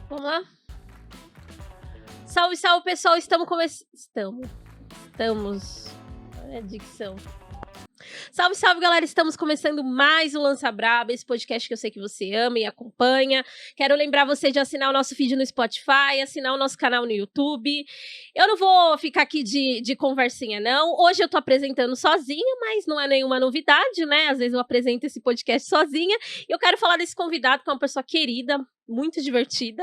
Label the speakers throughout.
Speaker 1: Vamos lá? Salve, salve, pessoal. Estamos. Olha a dicção. Salve, salve, galera. Estamos começando mais o Lança Braba, esse podcast que eu sei que você ama e acompanha. Quero lembrar você de assinar o nosso feed no Spotify, assinar o nosso canal no YouTube. Eu não vou ficar aqui de conversinha, não. Hoje eu tô apresentando sozinha, mas não é nenhuma novidade, né? Às vezes eu apresento esse podcast sozinha. E eu quero falar desse convidado, que é uma pessoa querida, muito divertida.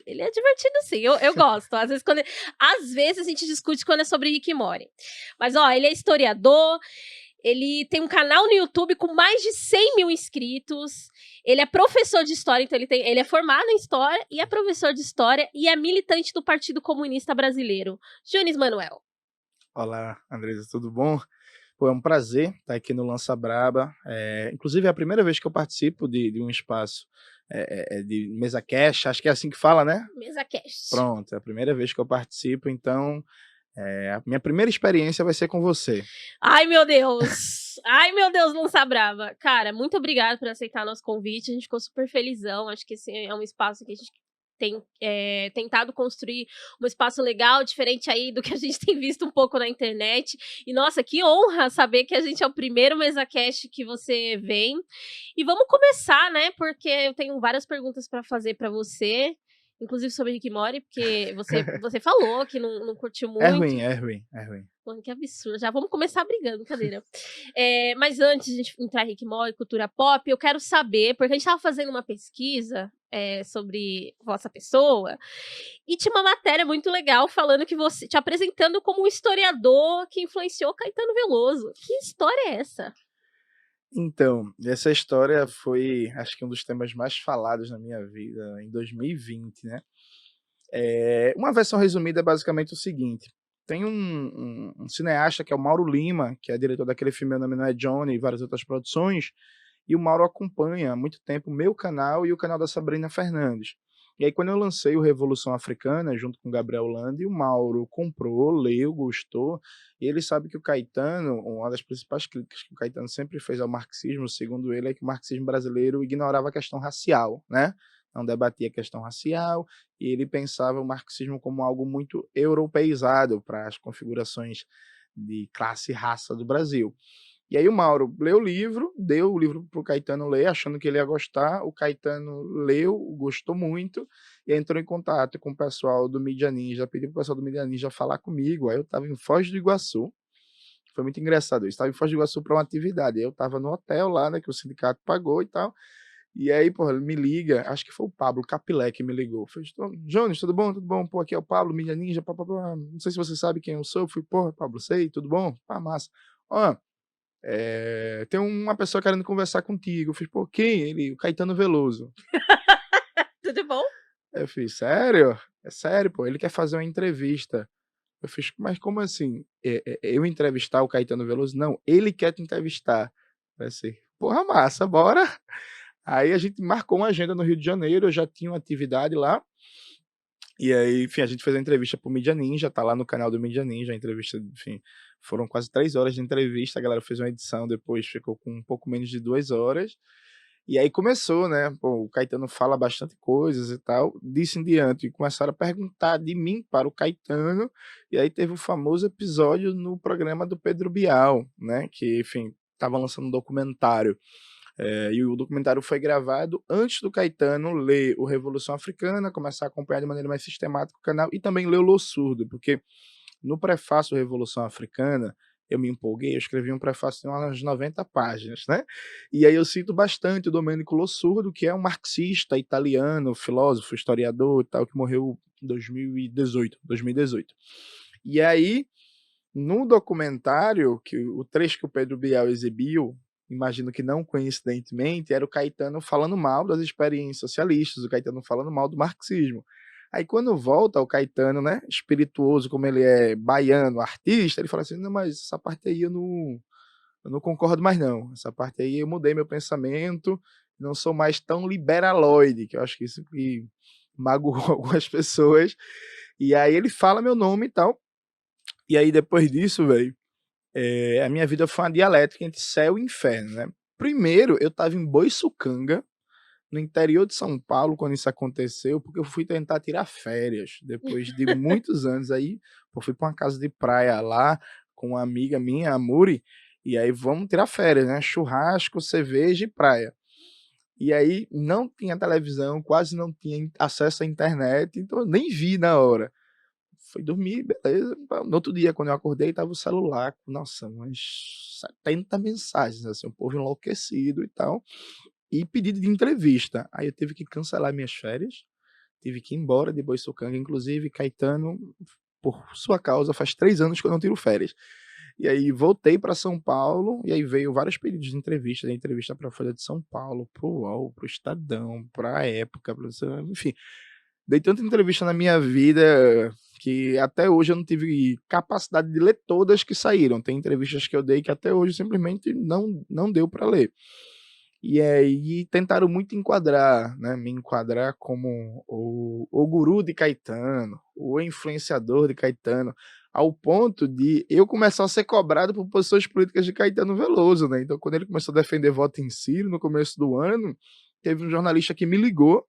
Speaker 1: Ele é divertido, sim, eu gosto. Às vezes a gente discute quando é sobre Rick e Morty. Mas, ó, ele é historiador, ele tem um canal no YouTube com mais de 100 mil inscritos, ele é professor de história, então ele é formado em história, e é professor de história, e é militante do Partido Comunista Brasileiro. Jones Manuel.
Speaker 2: Olá, Andresa, tudo bom? Pô, é um prazer estar aqui no Lança Braba. Inclusive, é a primeira vez que eu participo de um espaço de mesa cast, acho que é assim que fala, né?
Speaker 1: Mesa cast.
Speaker 2: Pronto, é a primeira vez que eu participo, então a minha primeira experiência vai ser com você.
Speaker 1: Ai, meu Deus! Ai, meu Deus, Lança Braba. Cara, muito obrigada por aceitar nosso convite. A gente ficou super felizão. Acho que esse é um espaço que a gente tem tentado construir um espaço legal, diferente aí do que a gente tem visto um pouco na internet. E, nossa, que honra saber que a gente é o primeiro MesaCast que você vem. E vamos começar, né? Porque eu tenho várias perguntas para fazer para você. Inclusive sobre Rick e Morty, porque você falou que não curtiu muito.
Speaker 2: É ruim.
Speaker 1: Mano, que absurdo. Já vamos começar brigando, brincadeira. Mas antes de a gente entrar em Rick e Morty, cultura pop, eu quero saber, porque a gente estava fazendo uma pesquisa sobre vossa pessoa, e tinha uma matéria muito legal falando que te apresentando como um historiador que influenciou Caetano Veloso. Que história é essa?
Speaker 2: Então, essa história foi, acho que um dos temas mais falados na minha vida em 2020, né? Uma versão resumida é basicamente o seguinte. Tem um cineasta que é o Mauro Lima, que é diretor daquele filme Meu Nome Não é Johnny e várias outras produções, e o Mauro acompanha há muito tempo o meu canal e o canal da Sabrina Fernandes. E aí, quando eu lancei o Revolução Africana, junto com o Gabriel Landi, o Mauro comprou, leu, gostou, e ele sabe que o Caetano, uma das principais críticas que o Caetano sempre fez ao marxismo, segundo ele, é que o marxismo brasileiro ignorava a questão racial, né? Não debatia a questão racial, e ele pensava o marxismo como algo muito europeizado para as configurações de classe e raça do Brasil. E aí o Mauro leu o livro, deu o livro para o Caetano ler, achando que ele ia gostar. O Caetano leu, gostou muito, e entrou em contato com o pessoal do Mídia Ninja, pediu para o pessoal do Mídia Ninja falar comigo. Aí eu estava em Foz do Iguaçu, foi muito engraçado. Eu estava em Foz do Iguaçu para uma atividade, aí eu estava no hotel lá, né, que o sindicato pagou e tal. E aí, porra, ele me liga, acho que foi o Pablo Capilé que me ligou. Foi, Jones, tudo bom? Tudo bom? Pô, aqui é o Pablo, Mídia Ninja, não sei se você sabe quem eu sou. Eu fui, porra, Pablo, sei, tudo bom? Pá, massa. Ó, tem uma pessoa querendo conversar contigo. Eu fiz, pô, quem? Ele, o Caetano Veloso.
Speaker 1: Tudo bom?
Speaker 2: Aí eu fiz, sério? É sério, pô, ele quer fazer uma entrevista. Eu fiz, mas como assim? Eu entrevistar o Caetano Veloso? Não, ele quer te entrevistar. Vai ser, porra, massa, bora. Aí a gente marcou uma agenda no Rio de Janeiro, eu já tinha uma atividade lá. E aí, enfim, a gente fez a entrevista pro Mídia Ninja, tá lá no canal do Mídia Ninja, a entrevista, enfim, foram quase 3 horas de entrevista, a galera fez uma edição, depois ficou com um pouco menos de 2 horas, e aí começou, né, pô, o Caetano fala bastante coisas e tal, disso em diante, e começaram a perguntar de mim para o Caetano, e aí teve o famoso episódio no programa do Pedro Bial, né, que, enfim, tava lançando um documentário, e o documentário foi gravado antes do Caetano ler o Revolução Africana, começar a acompanhar de maneira mais sistemática o canal e também ler o Lossurdo, porque no prefácio Revolução Africana eu me empolguei, eu escrevi um prefácio de umas 90 páginas, né? E aí eu cito bastante o Domenico Lossurdo, que é um marxista italiano, filósofo, historiador e tal, que morreu em 2018. E aí, no documentário, o trecho que o Pedro Bial exibiu, imagino que não coincidentemente, era o Caetano falando mal das experiências socialistas, o Caetano falando mal do marxismo. Aí quando volta o Caetano, né, espirituoso como ele é, baiano, artista, ele fala assim, não, mas essa parte aí eu não concordo mais não, essa parte aí eu mudei meu pensamento, não sou mais tão liberaloide, que eu acho que isso que magoou algumas pessoas, e aí ele fala meu nome e tal, e aí depois disso, velho, a minha vida foi uma dialética entre céu e inferno, né. Primeiro, eu estava em Boiçucanga, no interior de São Paulo, quando isso aconteceu, porque eu fui tentar tirar férias, depois de muitos anos aí, eu fui para uma casa de praia lá, com uma amiga minha, a Muri, e aí vamos tirar férias, né? Churrasco, cerveja e praia. E aí não tinha televisão, quase não tinha acesso à internet, então eu nem vi na hora. Fui dormir, beleza. No outro dia, quando eu acordei, tava o celular com, nossa, umas 70 mensagens, assim, o povo enlouquecido e tal. E pedido de entrevista. Aí eu tive que cancelar minhas férias, tive que ir embora de Boiçucanga. Inclusive, Caetano, por sua causa, faz 3 anos que eu não tiro férias. E aí voltei para São Paulo, e aí veio vários pedidos de entrevista para a Folha de São Paulo, para o UOL, para o Estadão, para a Época, enfim. Dei tanta entrevista na minha vida que até hoje eu não tive capacidade de ler todas que saíram. Tem entrevistas que eu dei que até hoje simplesmente não deu para ler. E aí tentaram muito enquadrar, né, me enquadrar como o guru de Caetano, o influenciador de Caetano, ao ponto de eu começar a ser cobrado por posições políticas de Caetano Veloso, né? Então, quando ele começou a defender voto em Ciro no começo do ano, teve um jornalista que me ligou,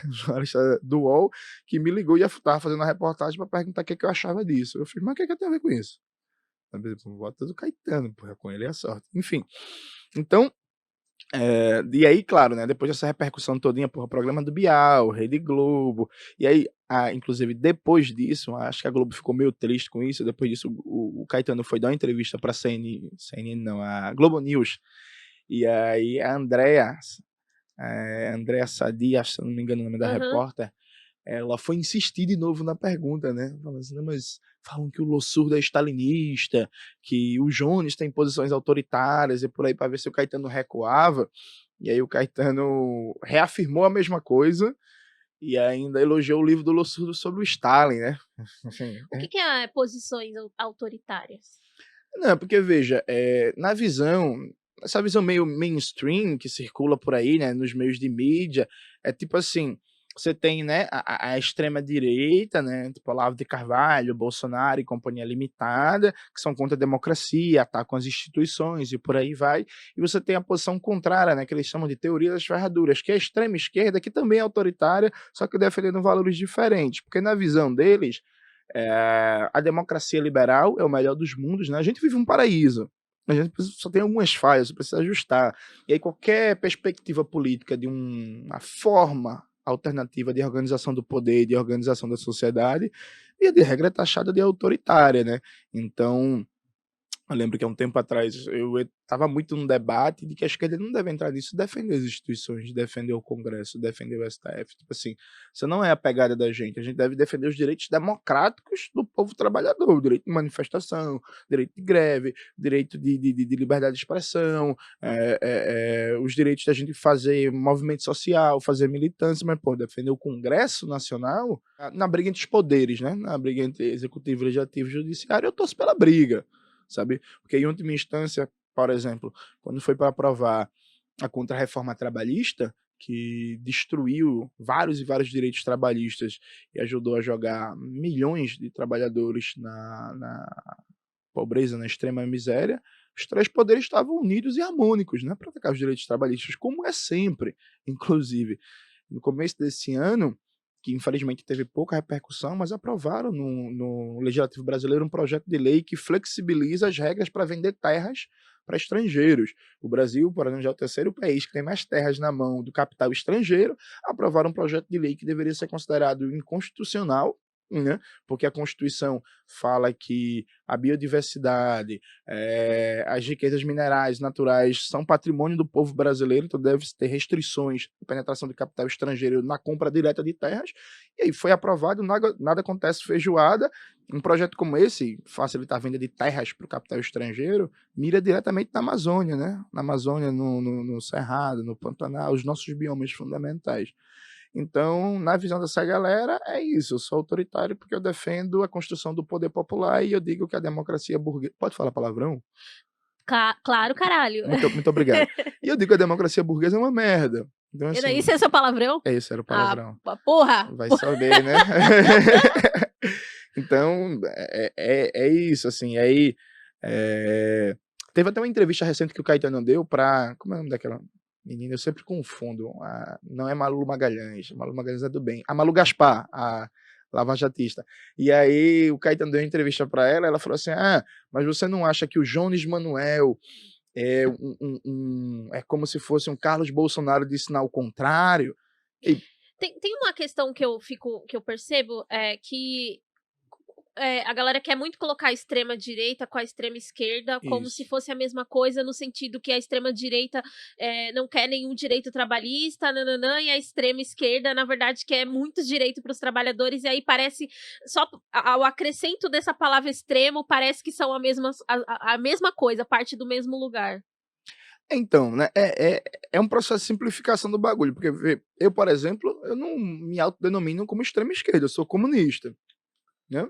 Speaker 2: um jornalista do UOL, que me ligou e estava fazendo a reportagem para perguntar o que eu achava disso. Eu fiz, mas o que tem a ver com isso? Voto do Caetano, porra, com ele é a sorte. Enfim, então, e aí, claro, né, depois dessa repercussão todinha, porra, programa do Bial, Rede Globo, e aí, inclusive, depois disso, acho que a Globo ficou meio triste com isso, depois disso o Caetano foi dar uma entrevista pra CNN não, a Globo News, e aí a Andréa Sadi, se eu não me engano o nome da repórter, ela foi insistir de novo na pergunta, né? Falando assim, não, mas falam que o Lossurdo é stalinista, que o Jones tem posições autoritárias e por aí, para ver se o Caetano recuava. E aí o Caetano reafirmou a mesma coisa e ainda elogiou o livro do Lossurdo sobre o Stalin, né?
Speaker 1: O que é posições autoritárias?
Speaker 2: Não, porque veja, essa visão meio mainstream que circula por aí, né, nos meios de mídia, é tipo assim, você tem, né, a extrema-direita, né, tipo Olavo de Carvalho, Bolsonaro e Companhia Limitada, que são contra a democracia, atacam as instituições e por aí vai, e você tem a posição contrária, né, que eles chamam de teoria das ferraduras, que é a extrema-esquerda, que também é autoritária, só que defendendo valores diferentes, porque na visão deles, a democracia liberal é o melhor dos mundos, né? A gente vive um paraíso. A gente só tem algumas falhas, precisa ajustar. E aí qualquer perspectiva política de uma forma alternativa de organização do poder, de organização da sociedade, e de regra é taxada de autoritária, né? Então, eu lembro que há um tempo atrás eu estava muito num debate de que a esquerda não deve entrar nisso, defender as instituições, defender o Congresso, defender o STF. Tipo assim, isso não é a pegada da gente. A gente deve defender os direitos democráticos do povo trabalhador, o direito de manifestação, direito de greve, direito de liberdade de expressão, os direitos da gente fazer movimento social, fazer militância, mas, pô, defender o Congresso Nacional na briga entre os poderes, né? Na briga entre executivo, legislativo e judiciário, eu torço pela briga, sabe? Porque em última instância, por exemplo, quando foi para aprovar a contrarreforma trabalhista, que destruiu vários e vários direitos trabalhistas e ajudou a jogar milhões de trabalhadores na pobreza, na extrema miséria, os três poderes estavam unidos e harmônicos, né, para atacar os direitos trabalhistas, como é sempre, inclusive. No começo desse ano, que infelizmente teve pouca repercussão, mas aprovaram no Legislativo Brasileiro um projeto de lei que flexibiliza as regras para vender terras para estrangeiros. O Brasil, por exemplo, já é o terceiro país que tem mais terras na mão do capital estrangeiro. Aprovaram um projeto de lei que deveria ser considerado inconstitucional, né? Porque a Constituição fala que a biodiversidade, as riquezas minerais naturais são patrimônio do povo brasileiro, então deve-se ter restrições de penetração de capital estrangeiro na compra direta de terras, e aí foi aprovado, nada acontece feijoada. Um projeto como esse, facilitar a venda de terras para o capital estrangeiro, mira diretamente na Amazônia, né? Na Amazônia, no Cerrado, no Pantanal, os nossos biomas fundamentais. Então, na visão dessa galera, é isso. Eu sou autoritário porque eu defendo a construção do poder popular e eu digo que a democracia burguesa. Pode falar palavrão?
Speaker 1: Claro, caralho.
Speaker 2: Muito obrigado. E eu digo que a democracia burguesa é uma merda. Então, assim,
Speaker 1: Isso é seu palavrão?
Speaker 2: esse era o palavrão.
Speaker 1: Porra!
Speaker 2: Vai saber, né? Então, é isso, assim. Aí, teve até uma entrevista recente que o Caetano deu pra. Como é o nome daquela? Menina, eu sempre confundo. Não é Malu Magalhães. Malu Magalhães é do bem. A Malu Gaspar, a lavajatista. E aí o Caetano deu uma entrevista para ela, ela falou assim: mas você não acha que o Jones Manuel é é como se fosse um Carlos Bolsonaro de ensinar o contrário? E,
Speaker 1: Tem uma questão que eu percebo, que a galera quer muito colocar a extrema direita com a extrema esquerda como se
Speaker 2: isso.
Speaker 1: fosse a mesma coisa, no sentido que a extrema direita não quer nenhum direito trabalhista, nananã, e a extrema esquerda, na verdade, quer muitos direitos para os trabalhadores, e aí parece, só ao acrescento dessa palavra extremo, parece que são a mesma coisa, parte do mesmo lugar.
Speaker 2: Então, né, é um processo de simplificação do bagulho, porque vê, eu, por exemplo, eu não me autodenomino como extrema esquerda, eu sou comunista, né?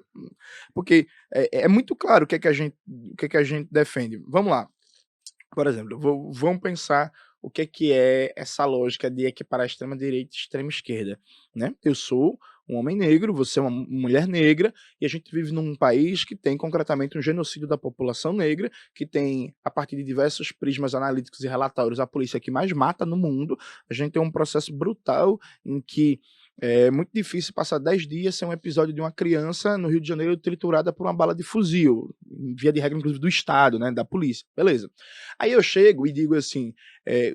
Speaker 2: Porque é muito claro o que é que a gente defende. Vamos lá. Por exemplo, vamos pensar o que é essa lógica de equiparar extrema direita e extrema esquerda, né? Eu sou um homem negro, você é uma mulher negra, e a gente vive num país que tem concretamente um genocídio da população negra, que tem, a partir de diversos prismas analíticos e relatórios, a polícia que mais mata no mundo. A gente tem um processo brutal em que é muito difícil passar 10 dias sem um episódio de uma criança no Rio de Janeiro triturada por uma bala de fuzil, via de regra, inclusive, do Estado, né, da polícia. Beleza. Aí eu chego e digo assim: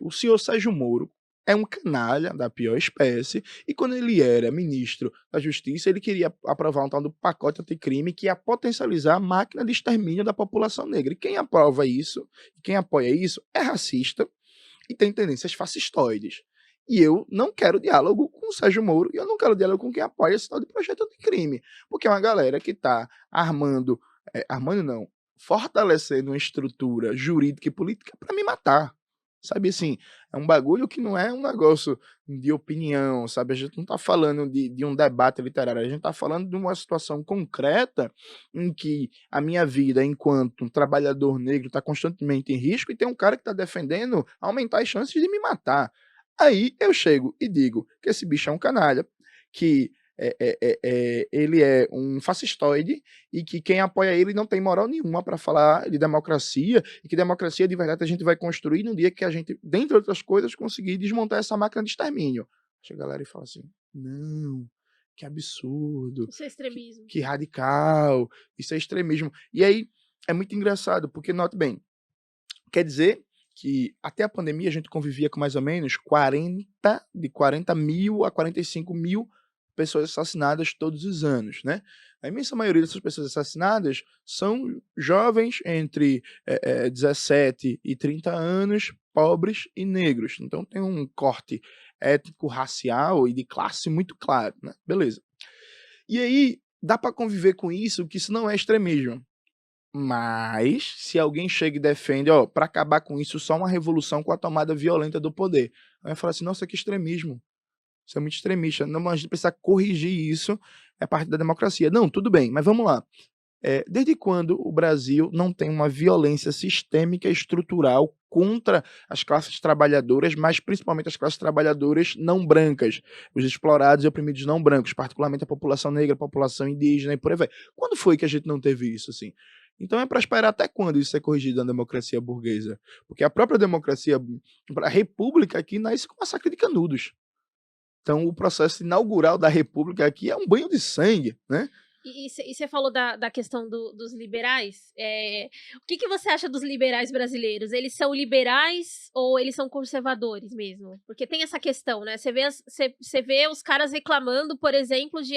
Speaker 2: o senhor Sérgio Moro é um canalha da pior espécie, e quando ele era ministro da Justiça, ele queria aprovar um tal do pacote anticrime que ia potencializar a máquina de extermínio da população negra. E quem aprova isso, quem apoia isso, é racista e tem tendências fascistoides. E eu não quero diálogo com o Sérgio Moro, e eu não quero diálogo com quem apoia esse tal de projeto anticrime, porque é uma galera que está armando não, fortalecendo uma estrutura jurídica e política para me matar. Sabe assim, é um bagulho que não é um negócio de opinião, sabe? A gente não está falando de um debate literário, a gente está falando de uma situação concreta em que a minha vida enquanto um trabalhador negro está constantemente em risco, e tem um cara que está defendendo aumentar as chances de me matar. Aí eu chego e digo que esse bicho é um canalha, que ele é um fascistoide, e que quem apoia ele não tem moral nenhuma para falar de democracia, e que democracia de verdade a gente vai construir no dia que a gente, dentre outras coisas, conseguir desmontar essa máquina de extermínio. Chega a galera e fala assim: não, que absurdo,
Speaker 1: Isso é extremismo.
Speaker 2: que radical, isso é extremismo. E aí é muito engraçado, porque note bem, quer dizer que até a pandemia a gente convivia com mais ou menos 40 mil a 45 mil pessoas assassinadas todos os anos, né? A imensa maioria dessas pessoas assassinadas são jovens entre 17 e 30 anos, pobres e negros. Então tem um corte étnico, racial e de classe muito claro, né? Beleza. E aí dá para conviver com isso, que isso não é extremismo. Mas, se alguém chega e defende, ó, para acabar com isso, só uma revolução com a tomada violenta do poder. Aí eu falo assim: nossa, que extremismo. Isso é muito extremista. Não, mas a gente precisa corrigir isso, é parte da democracia. Não, tudo bem, mas vamos lá. Desde quando o Brasil não tem uma violência sistêmica e estrutural contra as classes trabalhadoras, mas principalmente as classes trabalhadoras não brancas, os explorados e oprimidos não brancos, particularmente a população negra, a população indígena e por aí vai? Quando foi que a gente não teve isso, assim? Então é para esperar até quando isso é corrigido na democracia burguesa? Porque a própria democracia, a república aqui nasce com massacre de Canudos. Então o processo inaugural da república aqui é um banho de sangue, né?
Speaker 1: E você falou da questão dos liberais. O que você acha dos liberais brasileiros? Eles são liberais ou eles são conservadores mesmo? Porque tem essa questão, né? Você vê os caras reclamando, por exemplo, de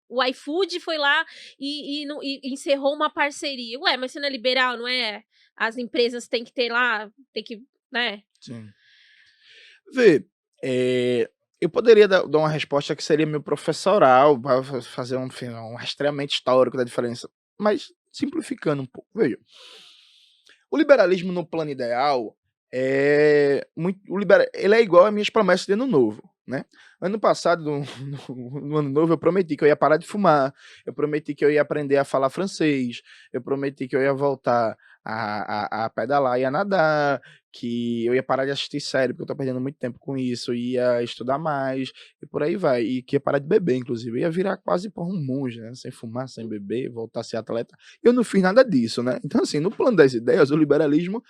Speaker 1: o iFood foi lá e encerrou uma parceria. Ué, mas você não é liberal, não é? As empresas têm que ter lá, tem que, né?
Speaker 2: Sim. Vê, eu poderia dar uma resposta que seria meio professoral, para fazer um rastreamento histórico da diferença, mas simplificando um pouco. Veja, o liberalismo no plano ideal ele é igual às minhas promessas de ano novo, né? Ano passado, no ano novo, eu prometi que eu ia parar de fumar, eu prometi que eu ia aprender a falar francês, eu prometi que eu ia voltar a pedalar e a nadar, que eu ia parar de assistir série, porque eu tô perdendo muito tempo com isso, ia estudar mais, e por aí vai. E que ia parar de beber, inclusive. Eu ia virar quase por um monge, né? Sem fumar, sem beber, voltar a ser atleta. Eu não fiz nada disso, né? Então, assim, no plano das ideias, o liberalismo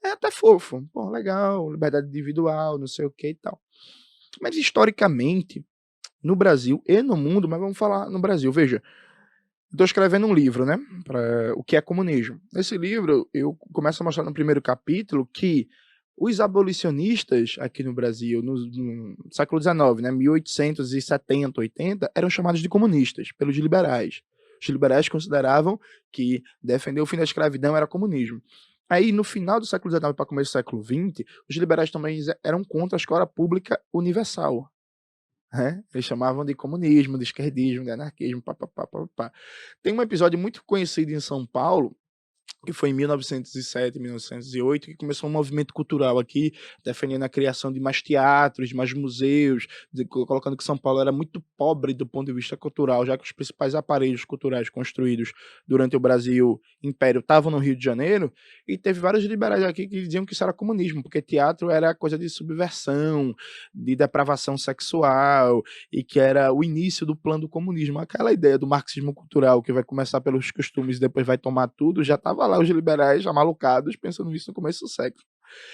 Speaker 2: É até fofo. Pô, legal, liberdade individual, não sei o que e tal. Mas historicamente, no Brasil e no mundo, mas vamos falar no Brasil, veja, estou escrevendo um livro, né, para o que é comunismo. Nesse livro, eu começo a mostrar no primeiro capítulo que os abolicionistas aqui no Brasil, no século XIX, né, 1870, 80, eram chamados de comunistas pelos liberais. Os liberais consideravam que defender o fim da escravidão era comunismo. Aí, no final do século XIX para começo do século XX, os liberais também eram contra a escola pública universal, né? Eles chamavam de comunismo, de esquerdismo, de anarquismo, papapá, papapá. Tem um episódio muito conhecido em São Paulo, que foi em 1907, 1908, que começou um movimento cultural aqui, defendendo a criação de mais teatros, de mais museus, colocando que São Paulo era muito pobre do ponto de vista cultural, já que os principais aparelhos culturais construídos durante o Brasil Império estavam no Rio de Janeiro, e teve vários liberais aqui que diziam que isso era comunismo, porque teatro era coisa de subversão, de depravação sexual, e que era o início do plano do comunismo. Aquela ideia do marxismo cultural, que vai começar pelos costumes e depois vai tomar tudo, já estava lá os liberais já malucados pensando nisso no começo do século.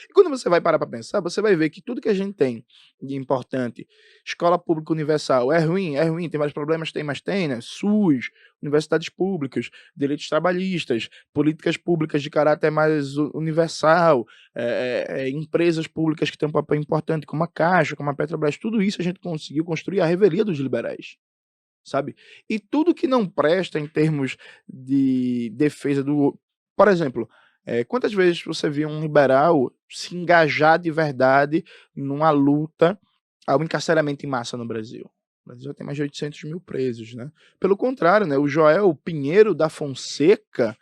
Speaker 2: E quando você vai parar para pensar, você vai ver que tudo que a gente tem de importante, escola pública universal, é ruim, tem vários problemas, tem, mas tem, né? SUS, universidades públicas, direitos trabalhistas, políticas públicas de caráter mais universal, empresas públicas que têm um papel importante, como a Caixa, como a Petrobras, tudo isso a gente conseguiu construir a revelia dos liberais, sabe? E tudo que não presta em termos de defesa do... Por exemplo, quantas vezes você viu um liberal se engajar de verdade numa luta ao encarceramento em massa no Brasil? O Brasil já tem mais de 800 mil presos, né? Pelo contrário, né? O Joel Pinheiro da Fonseca,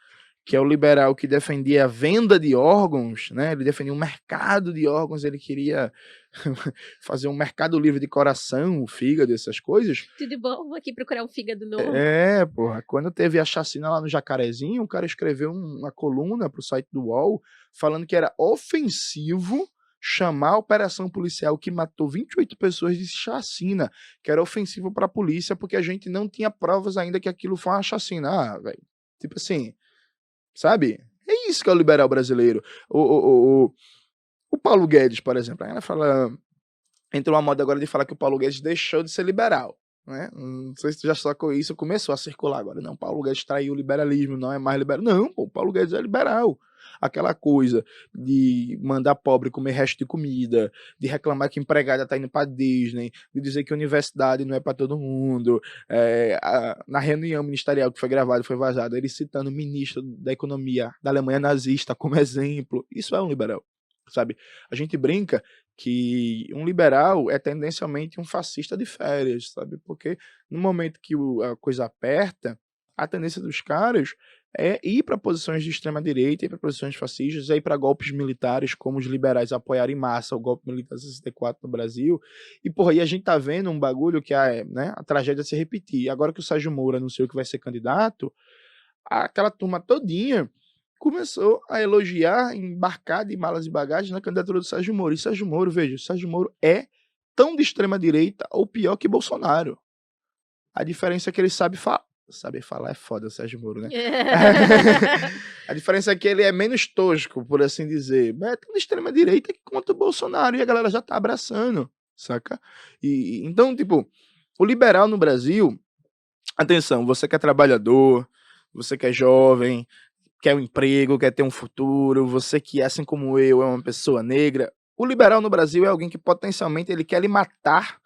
Speaker 2: que é o liberal que defendia a venda de órgãos, né? Ele defendia um mercado de órgãos, ele queria fazer um mercado livre de coração, fígado, essas coisas.
Speaker 1: Tudo bom? Vou aqui procurar um fígado novo.
Speaker 2: Porra, quando teve a chacina lá no Jacarezinho, o cara escreveu uma coluna pro site do UOL falando que era ofensivo chamar a operação policial que matou 28 pessoas de chacina, que era ofensivo pra polícia porque a gente não tinha provas ainda que aquilo foi uma chacina. Ah, velho, tipo assim, sabe? É isso que é o liberal brasileiro. O Paulo Guedes, por exemplo, ainda fala... Entrou uma moda agora de falar que o Paulo Guedes deixou de ser liberal, né? Não sei se tu já sacou isso, começou a circular agora. Não, Paulo Guedes traiu o liberalismo, não é mais liberal. Não, pô, o Paulo Guedes é liberal. Aquela coisa de mandar pobre comer resto de comida, de reclamar que empregada tá indo pra Disney, de dizer que a universidade não é para todo mundo. Na reunião ministerial que foi gravada, foi vazada, ele citando o ministro da economia da Alemanha nazista como exemplo. Isso é um liberal, sabe? A gente brinca que um liberal é tendencialmente um fascista de férias, sabe? Porque no momento que a coisa aperta, a tendência dos caras é ir para posições de extrema direita, ir para posições fascistas, ir para golpes militares, como os liberais apoiaram em massa o golpe militar de 64 no Brasil. E, porra, e a gente tá vendo um bagulho que né, a tragédia se repetir. Agora que o Sérgio Moro anunciou que vai ser candidato, aquela turma todinha começou a elogiar, embarcar de malas e bagagens na candidatura do Sérgio Moro. E Sérgio Moro, veja, Sérgio Moro é tão de extrema direita ou pior que Bolsonaro. A diferença é que ele sabe falar. Saber falar é foda, o Sérgio Moro, né? A diferença é que ele é menos tosco, por assim dizer. É tão de extrema direita que contra o Bolsonaro e a galera já tá abraçando, saca? Então, tipo, o liberal no Brasil, atenção, você que é trabalhador, você que é jovem, quer um emprego, quer ter um futuro, você que, assim como eu, é uma pessoa negra, o liberal no Brasil é alguém que potencialmente ele quer lhe matar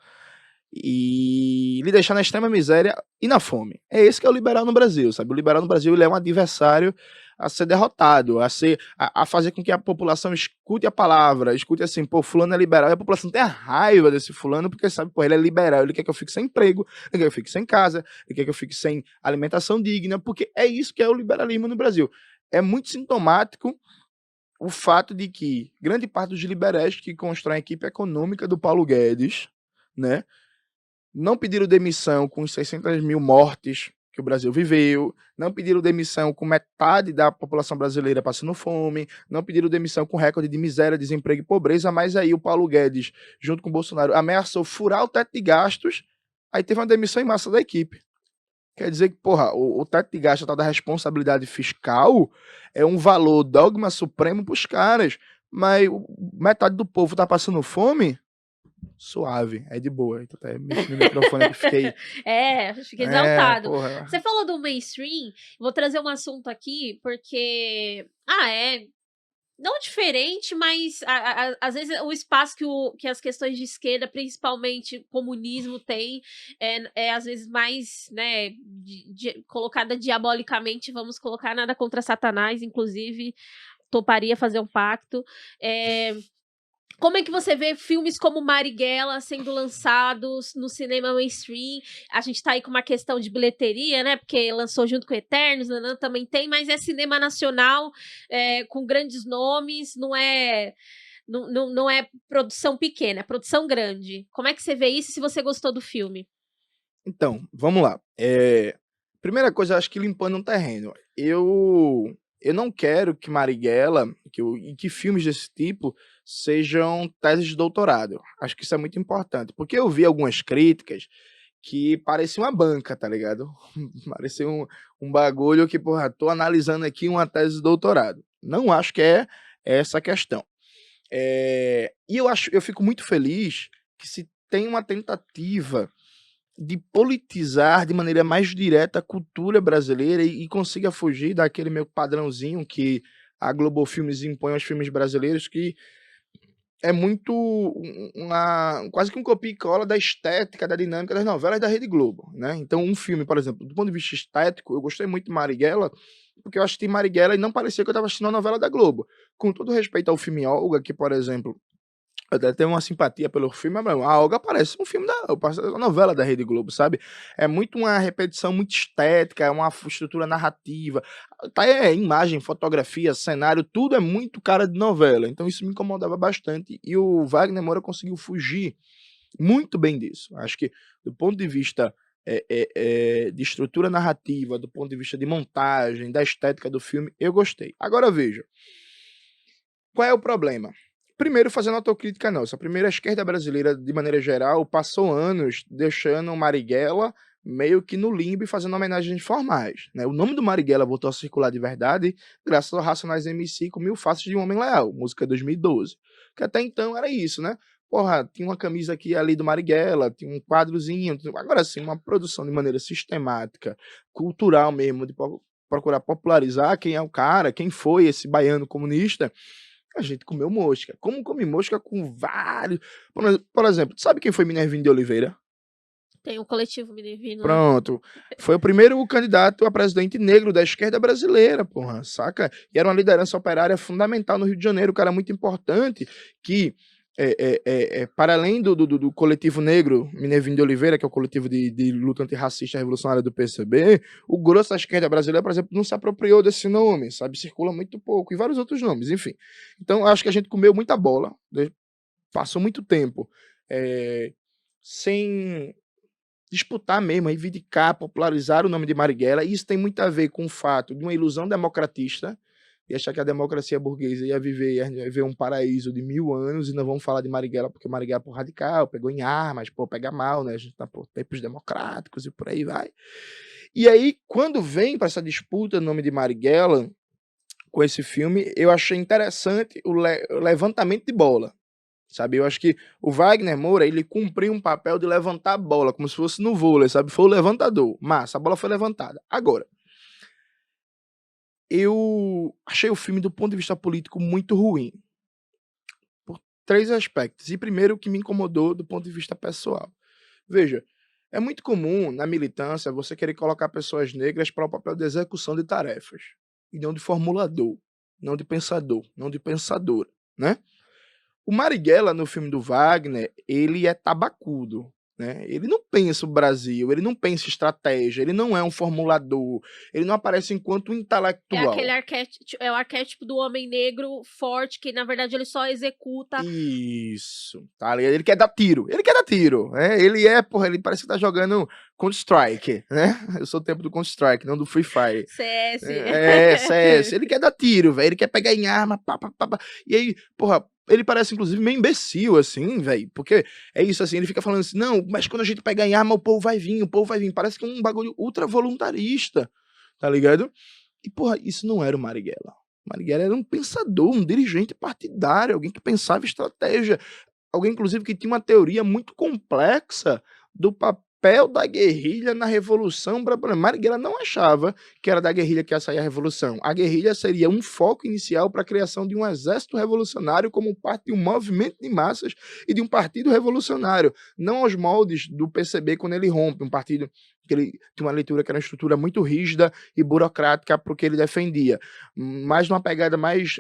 Speaker 2: e lhe deixar na extrema miséria e na fome. É esse que é o liberal no Brasil, sabe? O liberal no Brasil ele é um adversário a ser derrotado, a fazer com que a população escute a palavra, escute assim, pô, fulano é liberal, e a população tem a raiva desse fulano, porque sabe, pô, ele é liberal, ele quer que eu fique sem emprego, ele quer que eu fique sem casa, ele quer que eu fique sem alimentação digna, porque é isso que é o liberalismo no Brasil. É muito sintomático o fato de que grande parte dos liberais que constroem a equipe econômica do Paulo Guedes, né, não pediram demissão com os 600 mil mortes que o Brasil viveu, não pediram demissão com metade da população brasileira passando fome, não pediram demissão com recorde de miséria, desemprego e pobreza, mas aí o Paulo Guedes, junto com o Bolsonaro, ameaçou furar o teto de gastos, aí teve uma demissão em massa da equipe. Quer dizer que, porra, o teto de gasto, a tal da responsabilidade fiscal, é um valor dogma supremo pros caras. Mas metade do povo tá passando fome? Suave, é de boa. Então, até mexi no microfone que fiquei.
Speaker 1: Fiquei exaltado.
Speaker 2: Porra.
Speaker 1: Você falou do mainstream, vou trazer um assunto aqui, porque. Não diferente, mas às vezes o espaço que as questões de esquerda, principalmente comunismo, tem é às vezes mais, né, colocada diabolicamente, vamos colocar, nada contra Satanás, inclusive toparia fazer um pacto. Como é que você vê filmes como Marighella sendo lançados no cinema mainstream? A gente tá aí com uma questão de bilheteria, né? Porque lançou junto com Eternos, também tem, mas é cinema nacional, com grandes nomes, não é produção pequena, é produção grande. Como é que você vê isso, se você gostou do filme?
Speaker 2: Então, vamos lá. Primeira coisa, acho que limpando um terreno. Eu não quero que Marighella e que filmes desse tipo sejam teses de doutorado. Acho que isso é muito importante. Porque eu vi algumas críticas que parecia uma banca, tá ligado? Parecia um bagulho que, porra, tô analisando aqui uma tese de doutorado. Não acho que é essa a questão. E eu fico muito feliz que se tem uma tentativa de politizar de maneira mais direta a cultura brasileira e consiga fugir daquele meu padrãozinho que a Globo Filmes impõe aos filmes brasileiros, que é muito quase que um copia e cola da estética, da dinâmica das novelas da Rede Globo, né? Então um filme, por exemplo, do ponto de vista estético, eu gostei muito de Marighella, porque eu assisti Marighella e não parecia que eu estava assistindo uma novela da Globo. Com todo respeito ao filme Olga, que, por exemplo, eu até tenho uma simpatia pelo filme, mas a Olga parece um filme uma novela da Rede Globo, sabe? É muito uma repetição muito estética, é uma estrutura narrativa, tá, imagem, fotografia, cenário, tudo é muito cara de novela, então isso me incomodava bastante, e o Wagner Moura conseguiu fugir muito bem disso. Acho que do ponto de vista de estrutura narrativa, do ponto de vista de montagem, da estética do filme, eu gostei. Agora veja, qual é o problema? Primeiro, fazendo autocrítica nossa. Primeiro, a esquerda brasileira, de maneira geral, passou anos deixando Marighella meio que no limbo e fazendo homenagens formais, né? O nome do Marighella voltou a circular de verdade graças ao Racionais MC com Mil Faces de um Homem Leal, música 2012. Que até então era isso, né? Porra, tinha uma camisa aqui e ali do Marighella, tinha um quadrozinho. Agora sim, uma produção de maneira sistemática, cultural mesmo, de procurar popularizar quem é o cara, quem foi esse baiano comunista. A gente comeu mosca. Como come mosca com vários... Por exemplo, sabe quem foi Minervino de Oliveira?
Speaker 1: Tem o coletivo Minervino.
Speaker 2: Pronto. Foi o primeiro candidato a presidente negro da esquerda brasileira, porra, saca? E era uma liderança operária fundamental no Rio de Janeiro, um cara muito importante, que para além do coletivo negro Minervino de Oliveira, que é o coletivo de luta antirracista revolucionária do PCB, o grosso da esquerda brasileira, por exemplo, não se apropriou desse nome, sabe? Circula muito pouco, e vários outros nomes, enfim. Então, acho que a gente comeu muita bola, passou muito tempo sem disputar mesmo, reivindicar, popularizar o nome de Marighella, e isso tem muito a ver com o fato de uma ilusão democratista, e achar que a democracia burguesa ia viver um paraíso de 1000 anos, e não vamos falar de Marighella, porque Marighella é radical, pegou em armas, pega mal, né? A gente tá por tempos democráticos e por aí vai. E aí, quando vem para essa disputa no nome de Marighella, com esse filme, eu achei interessante o levantamento de bola, sabe? Eu acho que o Wagner Moura, ele cumpriu um papel de levantar a bola, como se fosse no vôlei, sabe? Foi o levantador. Massa, a bola foi levantada. Agora, eu achei o filme, do ponto de vista político, muito ruim. Por 3 aspectos. E primeiro, o que me incomodou do ponto de vista pessoal. Veja, é muito comum na militância você querer colocar pessoas negras para o papel de execução de tarefas. E não de formulador, não de pensador, não de pensadora, né? O Marighella, no filme do Wagner, ele é tabacudo, né? Ele não pensa o Brasil, ele não pensa estratégia, ele não é um formulador, ele não aparece enquanto intelectual.
Speaker 1: É o arquétipo do homem negro forte, que na verdade ele só executa.
Speaker 2: Isso, tá ligado? Ele quer dar tiro, né? Ele parece que tá jogando Counter-Strike, né? Eu sou o tempo do Counter-Strike, não do Free Fire.
Speaker 1: CS.
Speaker 2: CS. Ele quer dar tiro, velho, ele quer pegar em arma, pá. E aí, porra, ele parece, inclusive, meio imbecil, assim, velho. Porque é isso, assim, ele fica falando assim, não, mas quando a gente pegar em arma, o povo vai vir, o povo vai vir. Parece que é um bagulho ultra voluntarista, tá ligado? E, porra, isso não era o Marighella. O Marighella era um pensador, um dirigente partidário, alguém que pensava estratégia. Alguém, inclusive, que tinha uma teoria muito complexa do papel da guerrilha na Revolução Brasileira. Marighella não achava que era da guerrilha que ia sair a Revolução. A guerrilha seria um foco inicial para a criação de um exército revolucionário como parte de um movimento de massas e de um partido revolucionário, não aos moldes do PCB quando ele rompe, um partido que ele tinha uma leitura que era uma estrutura muito rígida e burocrática para o que ele defendia, mas numa pegada mais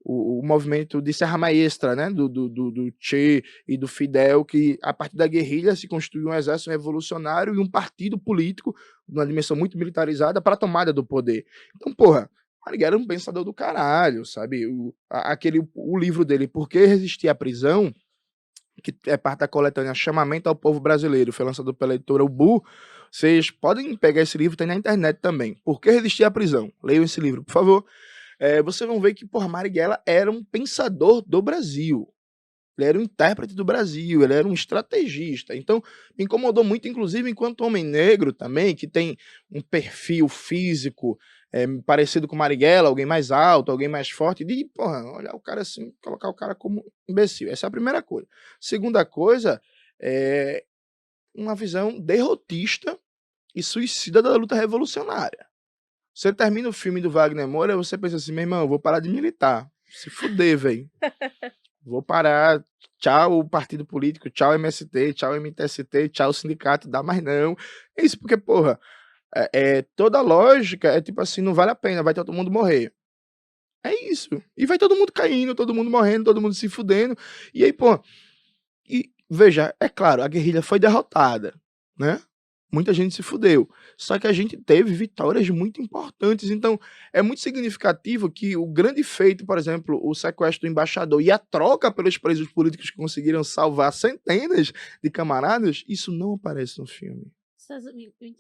Speaker 2: o movimento de Serra Maestra, né, do Che e do Fidel, que a partir da guerrilha se construiu um exército revolucionário e um partido político, numa dimensão muito militarizada, para a tomada do poder. Então, porra, Marighella era um pensador do caralho, sabe? O livro dele, Por que Resistir à Prisão, que é parte da coletânea Chamamento ao Povo Brasileiro, foi lançado pela editora Ubu. Vocês podem pegar esse livro, tem na internet também. Por que Resistir à Prisão? Leiam esse livro, por favor. Vocês vão ver que, porra, Marighella era um pensador do Brasil. Ele era um intérprete do Brasil, ele era um estrategista. Então, me incomodou muito, inclusive, enquanto homem negro também, que tem um perfil físico parecido com Marighella, alguém mais alto, alguém mais forte, de, porra, olhar o cara assim, colocar o cara como imbecil. Essa é a primeira coisa. Segunda coisa, é uma visão derrotista e suicida da luta revolucionária. Você termina o filme do Wagner Moura, você pensa assim, meu irmão, eu vou parar de militar. Se fuder, velho. Vou parar. Tchau, partido político. Tchau, MST. Tchau, MTST. Tchau, sindicato. Dá mais não. É isso, porque, porra, toda a lógica é tipo assim, não vale a pena, vai todo mundo morrer. É isso. E vai todo mundo caindo, todo mundo morrendo, todo mundo se fudendo. E aí, pô. E, veja, é claro, a guerrilha foi derrotada, né? Muita gente se fudeu. Só que a gente teve vitórias muito importantes. Então, é muito significativo que o grande feito, por exemplo, o sequestro do embaixador e a troca pelos presos políticos que conseguiram salvar centenas de camaradas, isso não aparece no filme.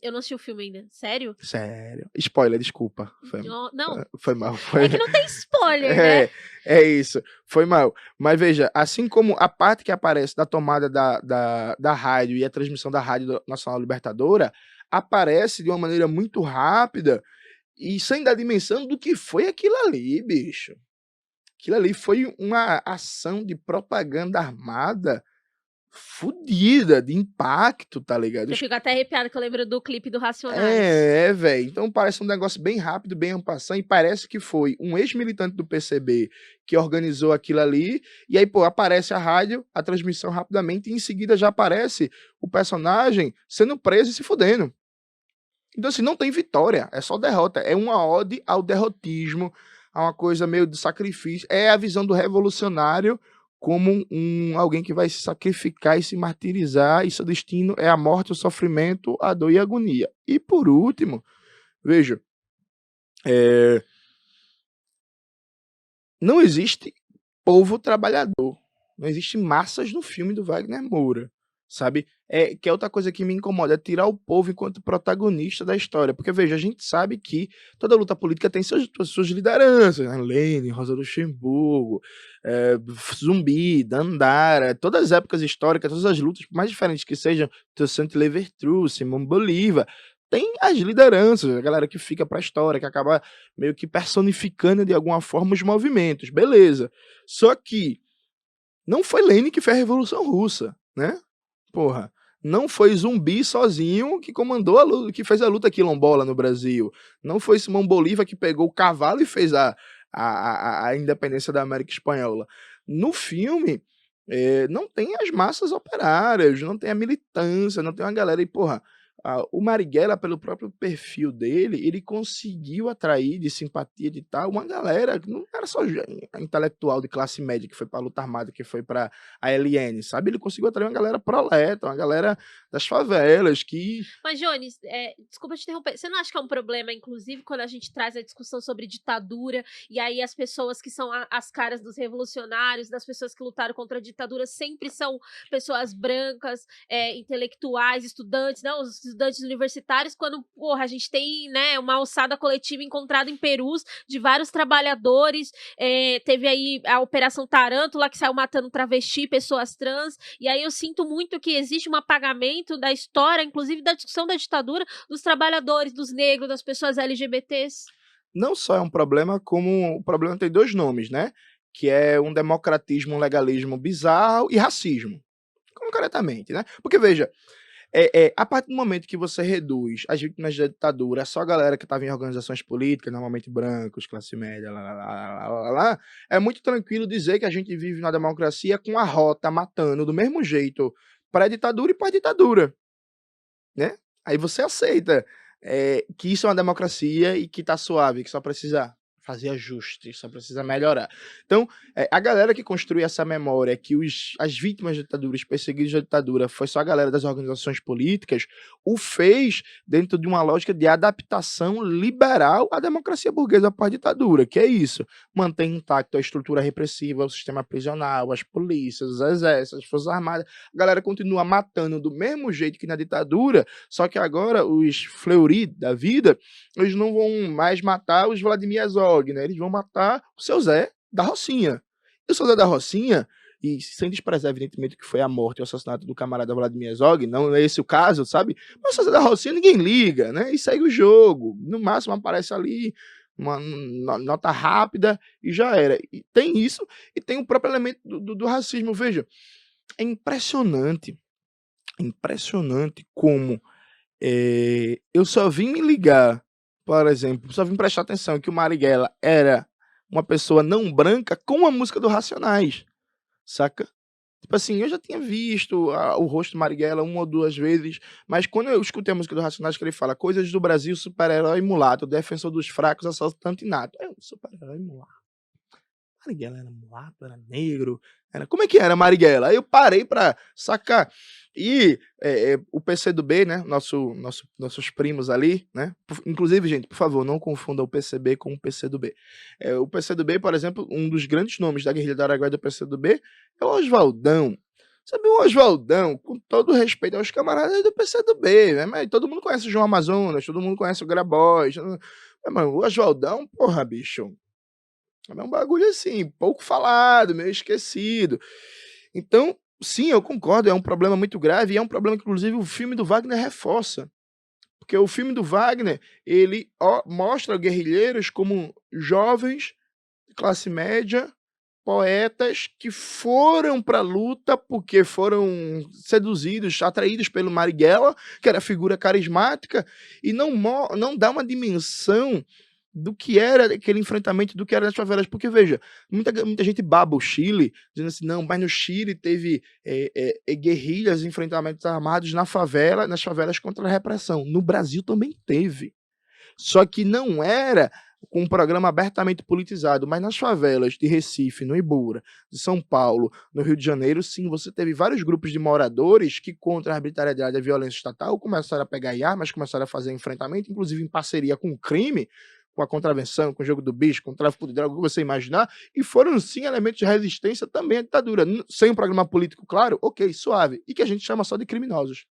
Speaker 1: Eu não assisti o filme ainda. Sério?
Speaker 2: Sério. Spoiler, desculpa.
Speaker 1: Não.
Speaker 2: Foi mal.
Speaker 1: É que não tem spoiler, né?
Speaker 2: É isso. Foi mal. Mas veja, assim como a parte que aparece da tomada da rádio e a transmissão da Rádio Nacional Libertadora, aparece de uma maneira muito rápida e sem dar dimensão do que foi aquilo ali, bicho. Aquilo ali foi uma ação de propaganda armada fudida, de impacto, tá ligado?
Speaker 1: Eu fico até arrepiada que eu lembro do clipe do Racionais.
Speaker 2: Velho. Então parece um negócio bem rápido, bem en passant, e parece que foi um ex-militante do PCB que organizou aquilo ali, e aí, pô, aparece a rádio, a transmissão rapidamente, e em seguida já aparece o personagem sendo preso e se fudendo. Então, assim, não tem vitória, é só derrota. É uma ode ao derrotismo, a uma coisa meio de sacrifício. É a visão do revolucionário como alguém que vai se sacrificar e se martirizar, e seu destino é a morte, o sofrimento, a dor e a agonia. E por último, veja, não existe povo trabalhador, não existe massas no filme do Wagner Moura, sabe? Que é outra coisa que me incomoda, é tirar o povo enquanto protagonista da história. Porque, veja, a gente sabe que toda luta política tem suas lideranças, né? Lênin, Rosa Luxemburgo, Zumbi, Dandara, todas as épocas históricas, todas as lutas, por mais diferentes que sejam, Toussaint Louverture, Simão Bolívar, tem as lideranças, a galera que fica pra história, que acaba meio que personificando de alguma forma os movimentos, beleza. Só que não foi Lênin que fez a Revolução Russa, né? Porra, não foi Zumbi sozinho que comandou a luta, que fez a luta quilombola no Brasil. Não foi Simão Bolívar que pegou o cavalo e fez a independência da América Espanhola. No filme, não tem as massas operárias, não tem a militância, não tem uma galera. E, porra, o Marighella, pelo próprio perfil dele, ele conseguiu atrair de simpatia de tal uma galera que não era só intelectual de classe média que foi para a luta armada, que foi para a LN, sabe? Ele conseguiu atrair uma galera proleta, uma galera das favelas que...
Speaker 1: Mas, Jones, desculpa te interromper, você não acha que é um problema, inclusive, quando a gente traz a discussão sobre ditadura, e aí as pessoas que são as caras dos revolucionários, das pessoas que lutaram contra a ditadura, sempre são pessoas brancas, intelectuais, estudantes, não, os estudantes universitários, quando, porra, a gente tem, né, uma alçada coletiva encontrada em Perus de vários trabalhadores, teve aí a Operação Tarântula, que saiu matando travesti, pessoas trans, e aí eu sinto muito que existe um apagamento da história, inclusive da discussão da ditadura, dos trabalhadores, dos negros, das pessoas LGBTs.
Speaker 2: Não só é um problema, como o problema tem 2 nomes, né, que é um democratismo, um legalismo bizarro e racismo, concretamente, né. Porque veja, a partir do momento que você reduz as vítimas da ditadura a só a galera que estava em organizações políticas, normalmente brancos, classe média, lá, é muito tranquilo dizer que a gente vive numa democracia com a rota matando do mesmo jeito pré-ditadura e pós-ditadura, né. Aí você aceita, que isso é uma democracia e que tá suave, que só precisa fazer ajustes, só precisa melhorar. Então, a galera que construiu essa memória que as vítimas da ditadura, os perseguidos da ditadura, foi só a galera das organizações políticas, o fez dentro de uma lógica de adaptação liberal à democracia burguesa pós-ditadura, que é isso, mantém intacto a estrutura repressiva, o sistema prisional, as polícias, os exércitos, as forças armadas, a galera continua matando do mesmo jeito que na ditadura, só que agora os Fleury da vida, eles não vão mais matar os Vladimir Herzog, né? Eles vão matar o seu Zé da Rocinha. E o seu Zé da Rocinha, e sem desprezar, evidentemente, que foi a morte e o assassinato do camarada Vladimir Herzog, não é esse o caso, sabe? Mas o seu Zé da Rocinha ninguém liga, né? E segue o jogo. No máximo aparece ali uma nota rápida e já era. E tem isso, e tem o próprio elemento do racismo. Veja, é impressionante como eu só vim me ligar, por exemplo, só vim prestar atenção que o Marighella era uma pessoa não branca com a música do Racionais, saca? Tipo assim, eu já tinha visto o rosto do Marighella 1 ou 2 vezes, mas quando eu escutei a música do Racionais que ele fala coisas do Brasil, super-herói mulato, defensor dos fracos, assaltante nato. É um super-herói mulato. Marighella era mulato, era negro, era... Como é que era Marighella? Aí eu parei pra sacar. E o PCdoB, né, nossos primos ali, né, inclusive, gente, por favor, não confunda o PCB com o PCdoB. O PCdoB, por exemplo, um dos grandes nomes da guerrilha do Araguaia do PCdoB é o Oswaldão. Sabe, o Oswaldão, com todo respeito aos camaradas do PCdoB, né, mas todo mundo conhece o João Amazonas, todo mundo conhece o Grabois, mas o Oswaldão, porra, bicho, é um bagulho assim, pouco falado, meio esquecido. Então, sim, eu concordo, é um problema muito grave e é um problema que, inclusive, o filme do Wagner reforça. Porque o filme do Wagner, ele mostra guerrilheiros como jovens, classe média, poetas que foram para a luta porque foram seduzidos, atraídos pelo Marighella, que era figura carismática, e não dá uma dimensão do que era aquele enfrentamento, do que era as favelas. Porque, veja, muita gente baba o Chile, dizendo assim, não, mas no Chile teve guerrilhas, enfrentamentos armados nas favelas contra a repressão. No Brasil também teve. Só que não era com um programa abertamente politizado, mas nas favelas de Recife, no Ibura, de São Paulo, no Rio de Janeiro, sim, você teve vários grupos de moradores que, contra a arbitrariedade e a violência estatal, começaram a pegar armas, começaram a fazer enfrentamento, inclusive em parceria com o crime, com a contravenção, com o jogo do bicho, com o tráfico de droga, o que você imaginar, e foram sim elementos de resistência também à ditadura. Sem um programa político claro, ok, suave, e que a gente chama só de criminosos,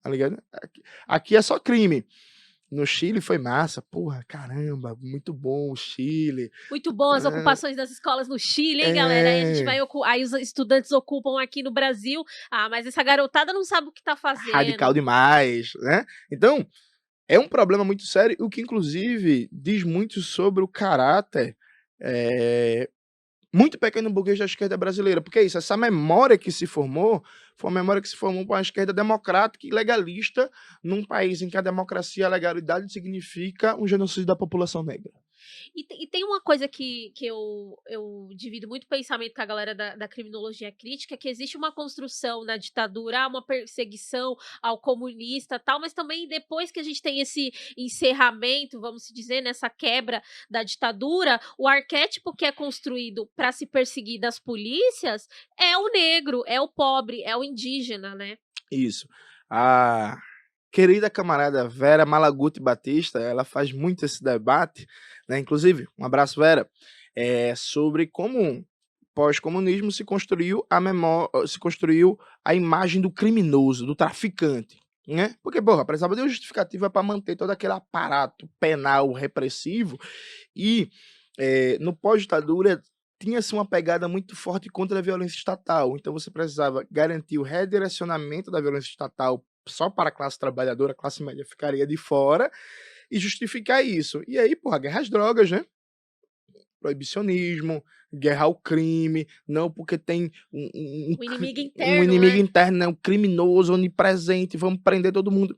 Speaker 2: tá ligado? Aqui é só crime. No Chile foi massa, porra, caramba, muito bom o Chile.
Speaker 1: Muito bom as ocupações das escolas no Chile, hein, galera? Aí a gente vai aí os estudantes ocupam aqui no Brasil. Ah, mas essa garotada não sabe o que tá fazendo.
Speaker 2: Radical demais, né? Então, é um problema muito sério, o que inclusive diz muito sobre o caráter muito pequeno burguês da esquerda brasileira, porque é isso, essa memória que se formou, foi uma memória que se formou para uma esquerda democrática e legalista, num país em que a democracia e a legalidade significa um genocídio da população negra.
Speaker 1: E tem uma coisa que eu divido muito pensamento com a galera da criminologia crítica, que existe uma construção na ditadura, uma perseguição ao comunista tal, mas também depois que a gente tem esse encerramento, vamos dizer, nessa quebra da ditadura, o arquétipo que é construído para se perseguir das polícias é o negro, é o pobre, é o indígena, né?
Speaker 2: Isso. A querida camarada Vera Malaguti Batista, ela faz muito esse debate, né? Inclusive, um abraço, Vera, sobre como pós-comunismo se construiu a imagem do criminoso, do traficante, né? Porque, porra, precisava de uma justificativa para manter todo aquele aparato penal repressivo e no pós-ditadura tinha-se uma pegada muito forte contra a violência estatal. Então você precisava garantir o redirecionamento da violência estatal só para a classe trabalhadora, a classe média ficaria de fora e justificar isso. E aí, porra, guerra às drogas, né? Proibicionismo, guerra ao crime, não porque tem
Speaker 1: O inimigo
Speaker 2: um
Speaker 1: interno,
Speaker 2: inimigo
Speaker 1: né?
Speaker 2: interno, né? Um criminoso, onipresente, vamos prender todo mundo.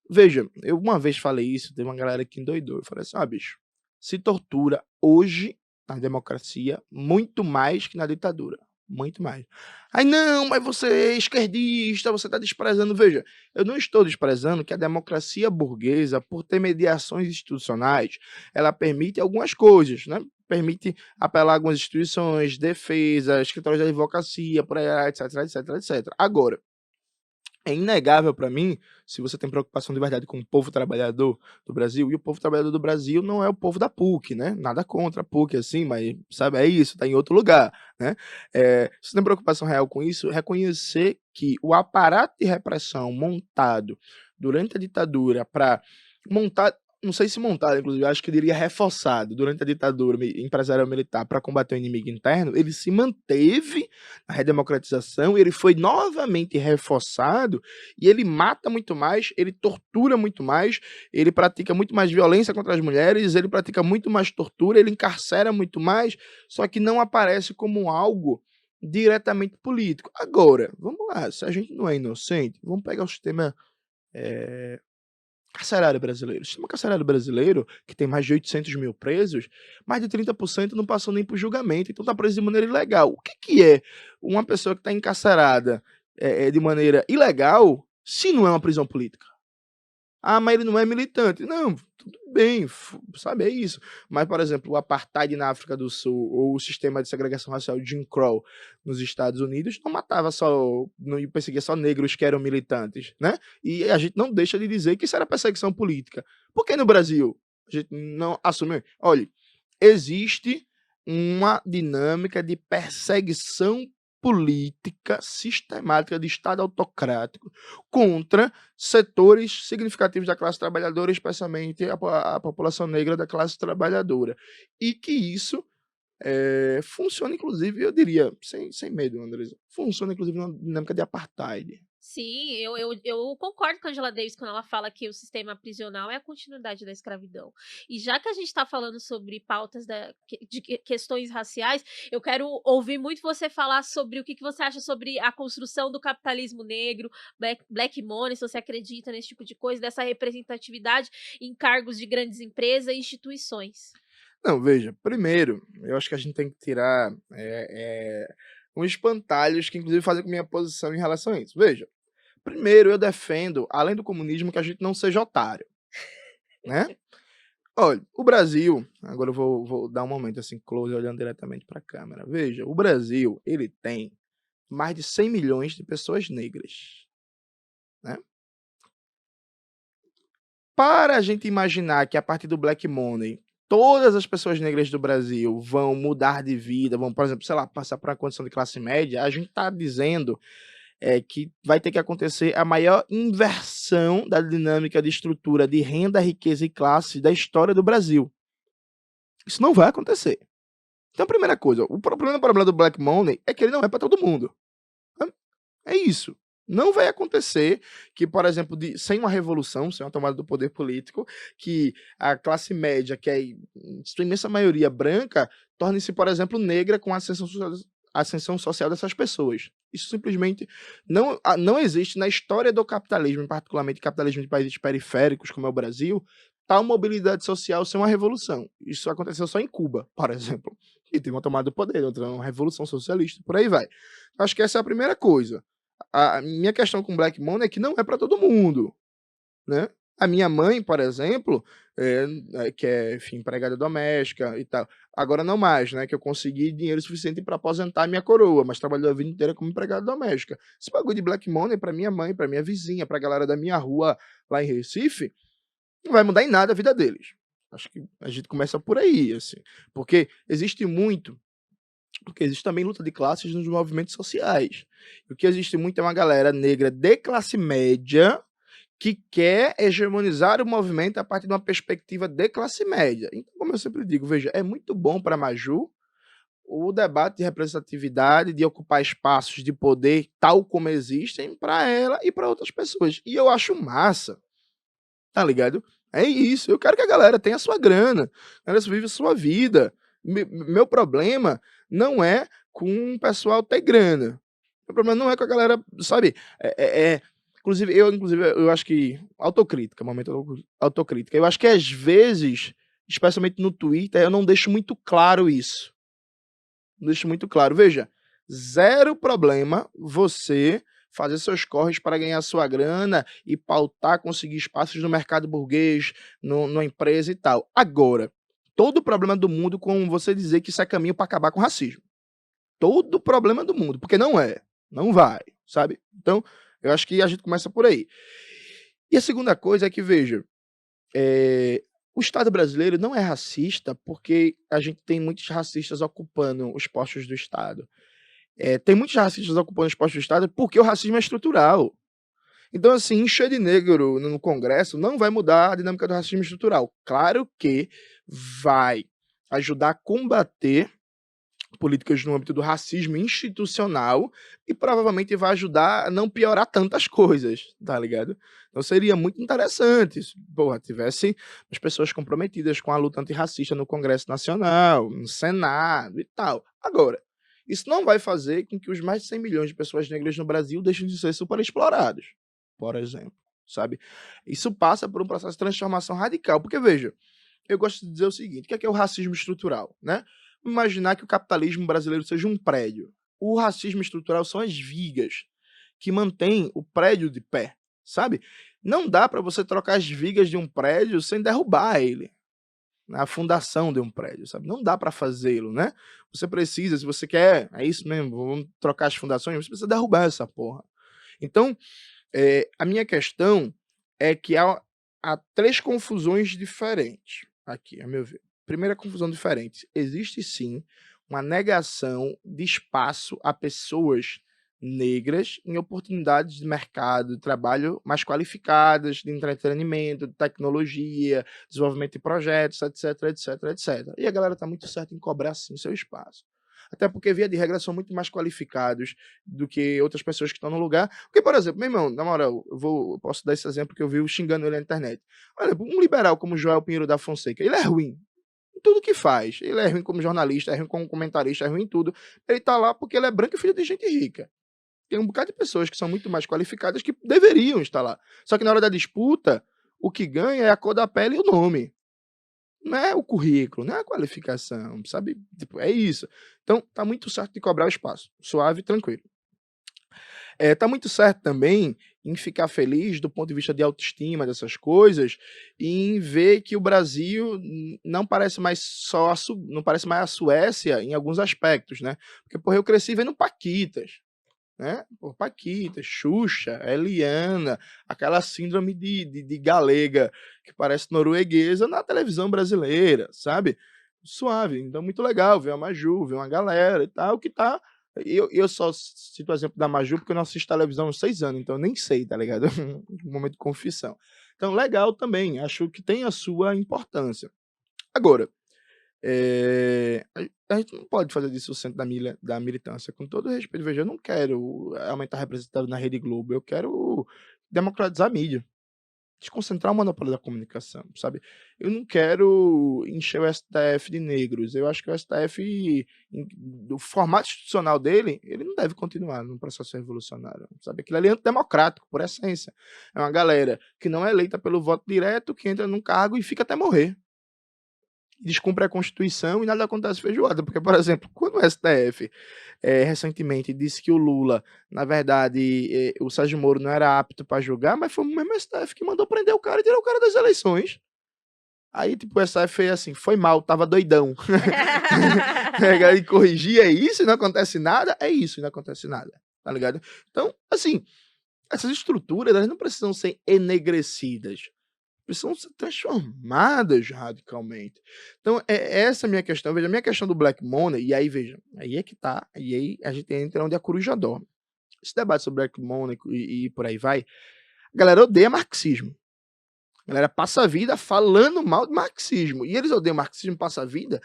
Speaker 2: Veja, eu uma vez falei isso, teve uma galera que endoidou. Eu falei assim, bicho, se tortura hoje na democracia muito mais que na ditadura. Muito mais. Aí, não, mas você é esquerdista, você está desprezando. Veja, eu não estou desprezando que a democracia burguesa, por ter mediações institucionais, ela permite algumas coisas, né? Permite apelar a algumas instituições, defesa, escritórios de advocacia, por aí, etc, etc, etc. Agora, é inegável para mim, se você tem preocupação de verdade com o povo trabalhador do Brasil, e o povo trabalhador do Brasil não é o povo da PUC, né? Nada contra a PUC, assim, mas, sabe, é isso, tá em outro lugar, né? Se você tem preocupação real com isso, reconhecer que o aparato de repressão montado durante a ditadura para montar, não sei se montado, inclusive, eu acho que eu diria reforçado durante a ditadura empresarial militar para combater o inimigo interno, ele se manteve na redemocratização, ele foi novamente reforçado e ele mata muito mais, ele tortura muito mais, ele pratica muito mais violência contra as mulheres, ele pratica muito mais tortura, ele encarcera muito mais, só que não aparece como algo diretamente político. Agora, vamos lá, se a gente não é inocente, vamos pegar o sistema carcerário brasileiro. O sistema carcerário brasileiro, que tem mais de 800 mil presos, mais de 30% não passou nem por julgamento, então está preso de maneira ilegal. O que é uma pessoa que está encarcerada de maneira ilegal se não é uma prisão política? Ah, mas ele não é militante. Não, tudo bem, sabe, é isso. Mas, por exemplo, o apartheid na África do Sul ou o sistema de segregação racial Jim Crow nos Estados Unidos não matava só, não perseguia só negros que eram militantes, né? E a gente não deixa de dizer que isso era perseguição política. Por que no Brasil a gente não assume? Olha, existe uma dinâmica de perseguição política sistemática de Estado autocrático contra setores significativos da classe trabalhadora, especialmente a população negra da classe trabalhadora. E que isso funciona, inclusive, eu diria, sem medo, Andresa, funciona, inclusive, numa dinâmica de apartheid.
Speaker 1: Sim, eu concordo com a Angela Davis quando ela fala que o sistema prisional é a continuidade da escravidão. E já que a gente está falando sobre pautas de questões raciais, eu quero ouvir muito você falar sobre o que você acha sobre a construção do capitalismo negro, Black Money, se você acredita nesse tipo de coisa, dessa representatividade em cargos de grandes empresas e instituições.
Speaker 2: Não, veja, primeiro, eu acho que a gente tem que tirar uns espantalhos que, inclusive, fazem com minha posição em relação a isso. Veja, primeiro, eu defendo, além do comunismo, que a gente não seja otário, né? Olha, o Brasil, agora eu vou dar um momento assim, close, olhando diretamente para a câmera. Veja, o Brasil, ele tem mais de 100 milhões de pessoas negras, né? Para a gente imaginar que a partir do Black Money, todas as pessoas negras do Brasil vão mudar de vida, vão, por exemplo, sei lá, passar para uma condição de classe média, a gente está dizendo que vai ter que acontecer a maior inversão da dinâmica de estrutura de renda, riqueza e classe da história do Brasil. Isso não vai acontecer. Então, a primeira coisa, o problema do Black Money é que ele não é para todo mundo. É isso. Não vai acontecer que, por exemplo, sem uma revolução, sem uma tomada do poder político, que a classe média, que é em sua imensa maioria branca, torne-se, por exemplo, negra com a ascensão social dessas pessoas. Isso simplesmente não existe na história do capitalismo, particularmente capitalismo de países periféricos, como é o Brasil, tal mobilidade social sem uma revolução. Isso aconteceu só em Cuba, por exemplo. E teve uma tomada do poder, outra uma revolução socialista, por aí vai. Acho que essa é a primeira coisa. A minha questão com Black Money é que não é para todo mundo, né? A minha mãe, por exemplo, que é, enfim, empregada doméstica e tal, agora não mais, né? Que eu consegui dinheiro suficiente para aposentar minha coroa, mas trabalhou a vida inteira como empregada doméstica. Esse bagulho de Black Money para minha mãe, para minha vizinha, para a galera da minha rua lá em Recife, não vai mudar em nada a vida deles. Acho que a gente começa por aí, assim, porque existe também luta de classes nos movimentos sociais. O que existe muito é uma galera negra de classe média que quer hegemonizar o movimento a partir de uma perspectiva de classe média. Então, como eu sempre digo, veja, é muito bom para Maju o debate de representatividade, de ocupar espaços de poder tal como existem para ela e para outras pessoas. E eu acho massa, tá ligado? É isso. Eu quero que a galera tenha a sua grana, a galera vive a sua vida. Meu problema não é com o pessoal ter grana. Meu problema não é com a galera, sabe? Inclusive, eu acho que. Autocrítica, momento autocrítica. Eu acho que às vezes, especialmente no Twitter, eu não deixo muito claro isso. Não deixo muito claro. Veja, zero problema você fazer seus corres para ganhar sua grana e pautar, conseguir espaços no mercado burguês, numa empresa e tal. Agora, todo o problema do mundo com você dizer que isso é caminho para acabar com o racismo. Todo o problema do mundo, porque não é. Não vai, sabe? Então, eu acho que a gente começa por aí. E a segunda coisa é que, veja, o Estado brasileiro não é racista porque a gente tem muitos racistas ocupando os postos do Estado. Tem muitos racistas ocupando os postos do Estado porque o racismo é estrutural. Então, assim, encher de negro no Congresso não vai mudar a dinâmica do racismo estrutural. Claro que vai ajudar a combater políticas no âmbito do racismo institucional e provavelmente vai ajudar a não piorar tantas coisas, tá ligado? Então seria muito interessante se, porra, tivesse as pessoas comprometidas com a luta antirracista no Congresso Nacional, no Senado e tal. Agora, isso não vai fazer com que os mais de 100 milhões de pessoas negras no Brasil deixem de ser superexplorados, por exemplo, sabe? Isso passa por um processo de transformação radical, porque veja, eu gosto de dizer o seguinte, o que é o racismo estrutural, né? Imaginar que o capitalismo brasileiro seja um prédio. O racismo estrutural são as vigas que mantêm o prédio de pé, sabe? Não dá para você trocar as vigas de um prédio sem derrubar ele, a fundação de um prédio, sabe? Não dá para fazê-lo, né? Você precisa, se você quer, é isso mesmo, vamos trocar as fundações, você precisa derrubar essa porra. Então, a minha questão é que há três confusões diferentes aqui, a meu ver. Primeira confusão diferente. Existe sim uma negação de espaço a pessoas negras em oportunidades de mercado de trabalho mais qualificadas, de entretenimento, de tecnologia, desenvolvimento de projetos, etc, etc, etc. E a galera está muito certa em cobrar sim seu espaço. Até porque, via de regra, são muito mais qualificados do que outras pessoas que estão no lugar. Porque, por exemplo, meu irmão, na moral, eu posso dar esse exemplo que eu vi xingando ele na internet. Olha, um liberal como Joel Pinheiro da Fonseca, ele é ruim em tudo que faz. Ele é ruim como jornalista, é ruim como comentarista, é ruim em tudo. Ele tá lá porque ele é branco e filho de gente rica. Tem um bocado de pessoas que são muito mais qualificadas que deveriam estar lá. Só que na hora da disputa, o que ganha é a cor da pele e o nome. Não é o currículo, não é a qualificação, sabe? Tipo, é isso. Então, tá muito certo de cobrar o espaço. Suave e tranquilo. Tá muito certo também em ficar feliz do ponto de vista de autoestima, dessas coisas, e em ver que o Brasil não parece mais não parece mais a Suécia em alguns aspectos, né? Porque, porra, eu cresci vendo Paquitas, né? Por Paquita, Xuxa, Eliana, aquela síndrome de galega que parece norueguesa na televisão brasileira, sabe? Suave, então muito legal ver a Maju, ver uma galera e tal, que tá. Eu só cito o exemplo da Maju porque eu não assisto televisão há uns 6 anos, então eu nem sei, tá ligado? Um momento de confissão. Então, legal também, acho que tem a sua importância. Agora, a gente não pode fazer disso o centro da militância. Com todo respeito, veja, eu não quero aumentar a representatividade na Rede Globo, eu quero democratizar a mídia, desconcentrar o monopólio da comunicação, sabe? Eu não quero encher o STF de negros. Eu acho que o STF, do formato institucional dele, ele não deve continuar no processo revolucionário, sabe? Aquilo ali é antidemocrático, por essência. É uma galera que não é eleita pelo voto direto, que entra num cargo e fica até morrer. Descumpre a Constituição e nada acontece feijoada. Porque, por exemplo, quando o STF recentemente disse que o Lula, na verdade, o Sérgio Moro não era apto para julgar, mas foi o mesmo STF que mandou prender o cara e tirar o cara das eleições. Aí, tipo, o STF fez assim, foi mal, tava doidão. E corrigir, é isso, e não acontece nada, é isso, e não acontece nada, tá ligado? Então, assim, essas estruturas, elas não precisam ser enegrecidas, precisam ser transformadas radicalmente. Então, essa a minha questão. Veja, a minha questão do Black Money, e aí, veja, aí é que tá, e aí a gente entra onde a coruja dorme. Esse debate sobre Black Money e por aí vai, A galera odeia marxismo. A galera passa a vida falando mal de marxismo. E eles odeiam marxismo, passa a vida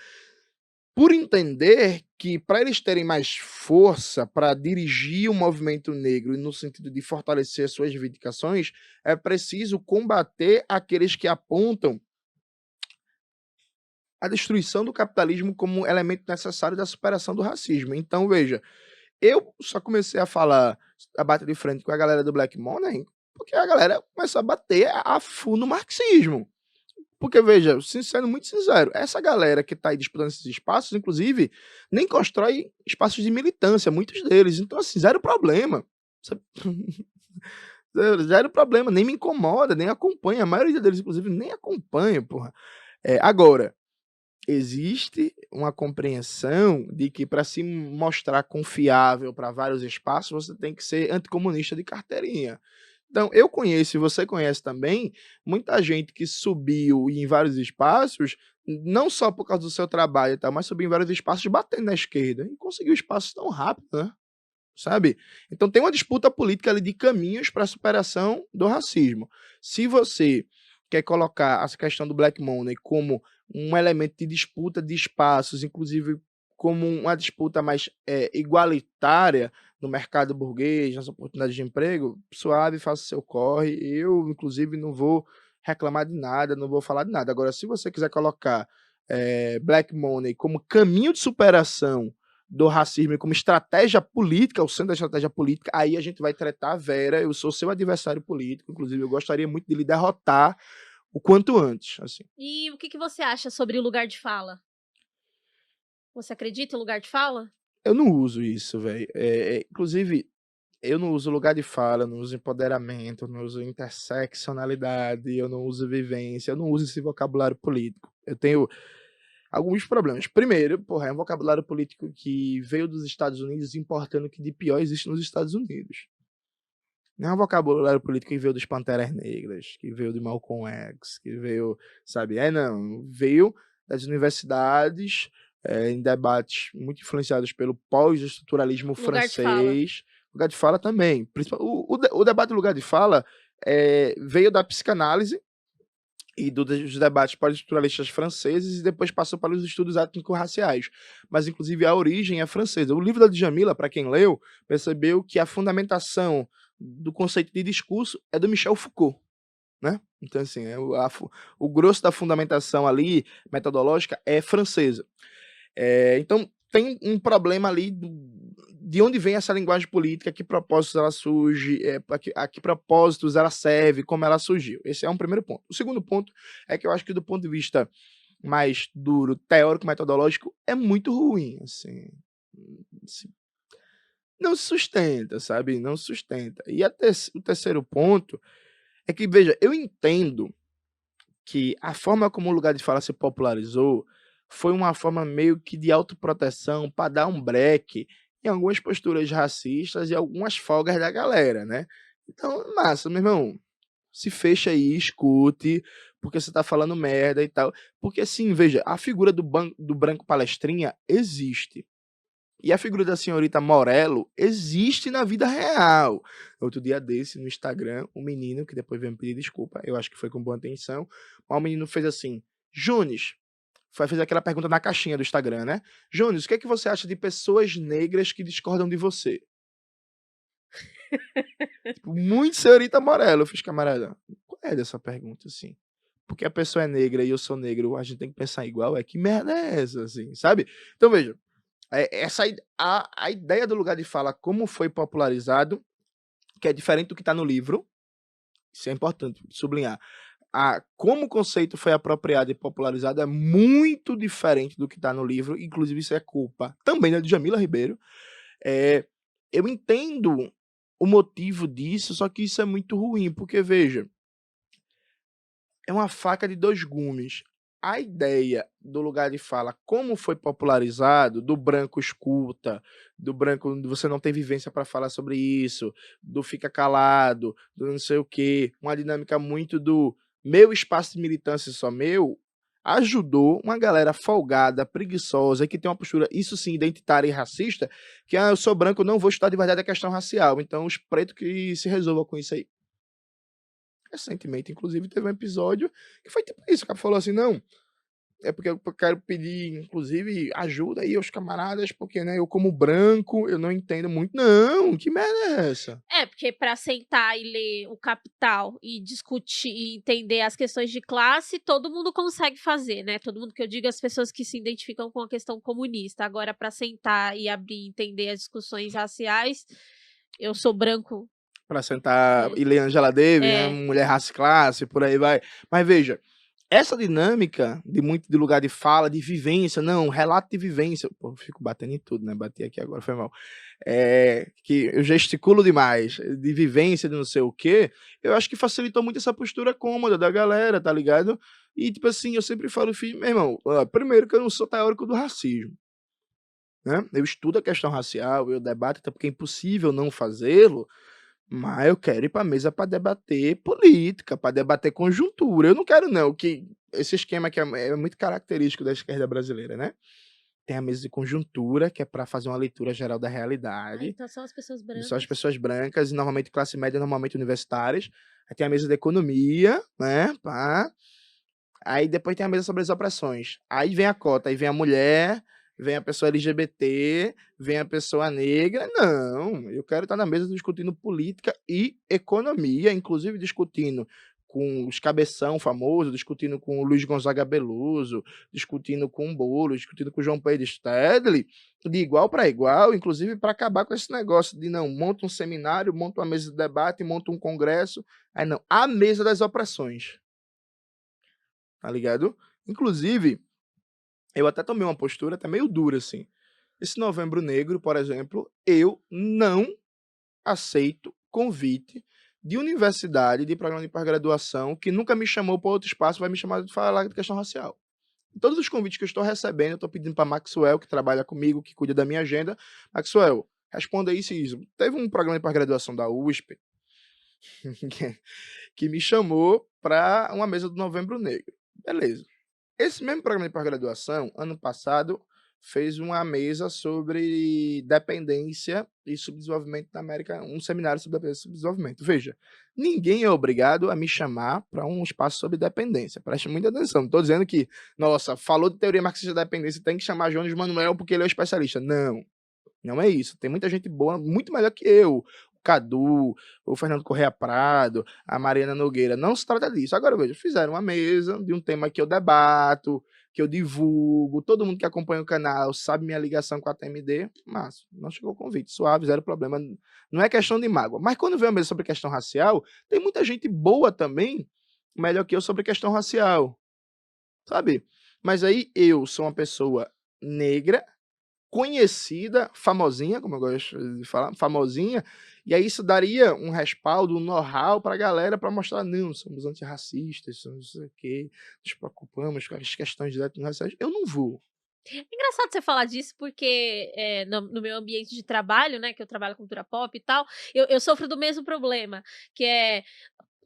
Speaker 2: por entender que para eles terem mais força para dirigir o movimento negro no sentido de fortalecer as suas reivindicações, é preciso combater aqueles que apontam a destruição do capitalismo como elemento necessário da superação do racismo. Então, veja, eu só comecei a falar, a bater de frente com a galera do Black Money, porque a galera começou a bater a fundo no marxismo. Porque, veja, sendo muito sincero, essa galera que está aí disputando esses espaços, inclusive, nem constrói espaços de militância, muitos deles. Então, assim, zero problema. Zero problema, nem me incomoda, nem acompanha. A maioria deles, inclusive, nem acompanha, porra. Agora, existe uma compreensão de que para se mostrar confiável para vários espaços, você tem que ser anticomunista de carteirinha. Então, eu conheço, e você conhece também, muita gente que subiu em vários espaços, não só por causa do seu trabalho e tal, mas subiu em vários espaços batendo na esquerda e conseguiu espaços tão rápido, né? Sabe? Então tem uma disputa política ali de caminhos para a superação do racismo. Se você quer colocar essa questão do Black Money como um elemento de disputa de espaços, inclusive como uma disputa mais igualitária no mercado burguês, nas oportunidades de emprego, suave, faça seu corre. Eu, inclusive, não vou reclamar de nada, não vou falar de nada. Agora, se você quiser colocar Black Money como caminho de superação do racismo e como estratégia política, o centro da estratégia política, aí a gente vai tretar, Vera, eu sou seu adversário político, inclusive eu gostaria muito de lhe derrotar o quanto antes, assim.
Speaker 1: E o que você acha sobre o lugar de fala? Você acredita em lugar de fala?
Speaker 2: Eu não uso isso, velho. Inclusive, eu não uso lugar de fala, eu não uso empoderamento, eu não uso interseccionalidade, eu não uso vivência, eu não uso esse vocabulário político. Eu tenho alguns problemas. Primeiro, porra, é um vocabulário político que veio dos Estados Unidos importando o que de pior existe nos Estados Unidos. Não é um vocabulário político que veio dos Panteras Negras, que veio de Malcolm X, que veio, sabe? Não. Veio das universidades, em debates muito influenciados pelo pós-estruturalismo francês. Lugar de fala também. O debate do lugar de fala veio da psicanálise e dos debates pós-estruturalistas franceses e depois passou para os estudos étnico-raciais. Mas, inclusive, a origem é francesa. O livro da Djamila, para quem leu, percebeu que a fundamentação do conceito de discurso é do Michel Foucault, né? Então, assim, o grosso da fundamentação ali, metodológica, é francesa. Então, tem um problema ali de onde vem essa linguagem política, que propósitos ela surge, a que propósitos ela serve, como ela surgiu. Esse é um primeiro ponto. O segundo ponto é que eu acho que do ponto de vista mais duro, teórico, metodológico, é muito ruim, assim. Não se sustenta, sabe? Não se sustenta. E o terceiro ponto é que, veja, eu entendo que a forma como o lugar de fala se popularizou foi uma forma meio que de autoproteção para dar um breque em algumas posturas racistas e algumas folgas da galera, né? Então, massa, meu irmão, se fecha aí, escute, porque você tá falando merda e tal. Porque, assim, veja, a figura do branco palestrinha existe. E a figura da senhorita Morello existe na vida real. Outro dia desse, no Instagram, um menino, que depois veio me pedir desculpa, eu acho que foi com boa intenção, mas o menino fez assim: Jones, fez aquela pergunta na caixinha do Instagram, né? Jones, o que é que você acha de pessoas negras que discordam de você? Muito senhorita Morello. Eu fiz, camarada, qual é dessa pergunta, assim? Porque a pessoa é negra e eu sou negro, a gente tem que pensar igual? Que merda é essa, assim, sabe? Então, veja, a ideia do lugar de fala, como foi popularizado, que é diferente do que está no livro, isso é importante sublinhar. Como o conceito foi apropriado e popularizado é muito diferente do que está no livro, inclusive isso é culpa também da Djamila Ribeiro. Eu entendo o motivo disso, só que isso é muito ruim, porque, veja, é uma faca de dois gumes. A ideia do lugar de fala, como foi popularizado, do branco escuta, do branco você não tem vivência para falar sobre isso, do fica calado, do não sei o quê, uma dinâmica muito do meu espaço de militância só meu, ajudou uma galera folgada, preguiçosa, que tem uma postura, isso sim, identitária e racista, que eu sou branco, não vou estudar de verdade a questão racial, então os pretos que se resolvam com isso aí. Recentemente, inclusive, teve um episódio que foi tipo isso, o cara falou assim, não, é porque eu quero pedir, inclusive, ajuda aí aos camaradas, porque, né, eu como branco, eu não entendo muito. Não, que merda é essa?
Speaker 1: É, porque para sentar e ler o Capital e discutir e entender as questões de classe, todo mundo consegue fazer, né, todo mundo que eu digo, as pessoas que se identificam com a questão comunista. Agora para sentar e abrir e entender as discussões raciais, eu sou branco.
Speaker 2: Pra sentar
Speaker 1: É.
Speaker 2: e ler Angela Davis, né,
Speaker 1: É.
Speaker 2: mulher, raça e classe, por aí vai. Mas veja, essa dinâmica de lugar de fala, de vivência, não, relato de vivência, pô, eu fico batendo em tudo, né, bati aqui agora, foi mal. Que eu gesticulo demais, de vivência, de não sei o quê, eu acho que facilitou muito essa postura cômoda da galera, tá ligado? E, tipo assim, eu sempre falo, filho, meu irmão, primeiro que eu não sou teórico do racismo, né? Eu estudo a questão racial, eu debato, até porque é impossível não fazê-lo, mas eu quero ir pra mesa para debater política, para debater conjuntura. Eu não quero não que esse esquema que é muito característico da esquerda brasileira, né? Tem a mesa de conjuntura, que é para fazer uma leitura geral da
Speaker 1: Ah,
Speaker 2: realidade,
Speaker 1: então são as pessoas
Speaker 2: são as
Speaker 1: brancas.
Speaker 2: pessoas brancas e normalmente classe média, normalmente universitárias. Aí tem a mesa de economia, né, pá. Aí depois tem a mesa sobre as opressões. Aí vem a cota, aí vem a mulher, vem a pessoa LGBT, vem a pessoa negra. Não, eu quero estar na mesa discutindo política e economia, inclusive discutindo com os cabeção famoso, discutindo com o Luiz Gonzaga Beluso, discutindo com o Bolo, discutindo com o João Pedro Stedley, de igual para igual, inclusive para acabar com esse negócio de não, monta um seminário, monta uma mesa de debate, monta um congresso. Aí não, a mesa das opressões, tá ligado? Inclusive, eu até tomei uma postura até meio dura, assim. Esse Novembro Negro, por exemplo, eu não aceito convite de universidade, de programa de pós-graduação, que nunca me chamou para outro espaço, vai me chamar de falar de questão racial. Todos os convites que eu estou recebendo, eu estou pedindo para Maxwell, que trabalha comigo, que cuida da minha agenda. Maxwell, responda isso e isso. Teve um programa de pós-graduação da USP que me chamou para uma mesa do Novembro Negro. Beleza. Esse mesmo programa de pós-graduação, ano passado, fez uma mesa sobre dependência e subdesenvolvimento na América, um seminário sobre dependência e subdesenvolvimento. Veja, ninguém é obrigado a me chamar para um espaço sobre dependência. Preste muita atenção. Não estou dizendo que, nossa, falou de teoria marxista da dependência, tem que chamar Jones Manuel porque ele é o especialista. Não, não é isso. Tem muita gente boa, muito melhor que eu. O Cadu, o Fernando Correia Prado, a Mariana Nogueira. Não se trata disso. Agora, veja, fizeram uma mesa de um tema que eu debato, que eu divulgo. Todo mundo que acompanha o canal sabe minha ligação com a TMD. Mas não chegou o convite. Suave, zero problema. Não é questão de mágoa. Mas quando vem a mesa sobre questão racial, tem muita gente boa também, melhor que eu, sobre questão racial. Sabe? Mas aí eu sou uma pessoa negra, conhecida, famosinha, como eu gosto de falar, famosinha, e aí isso daria um respaldo, um know-how para a galera para mostrar, não, somos antirracistas, somos não sei o quê, nos preocupamos com as questões de direitos raciais. Eu não vou.
Speaker 1: Engraçado você falar disso, porque no meu ambiente de trabalho, né, que eu trabalho com cultura pop e tal, eu sofro do mesmo problema, que é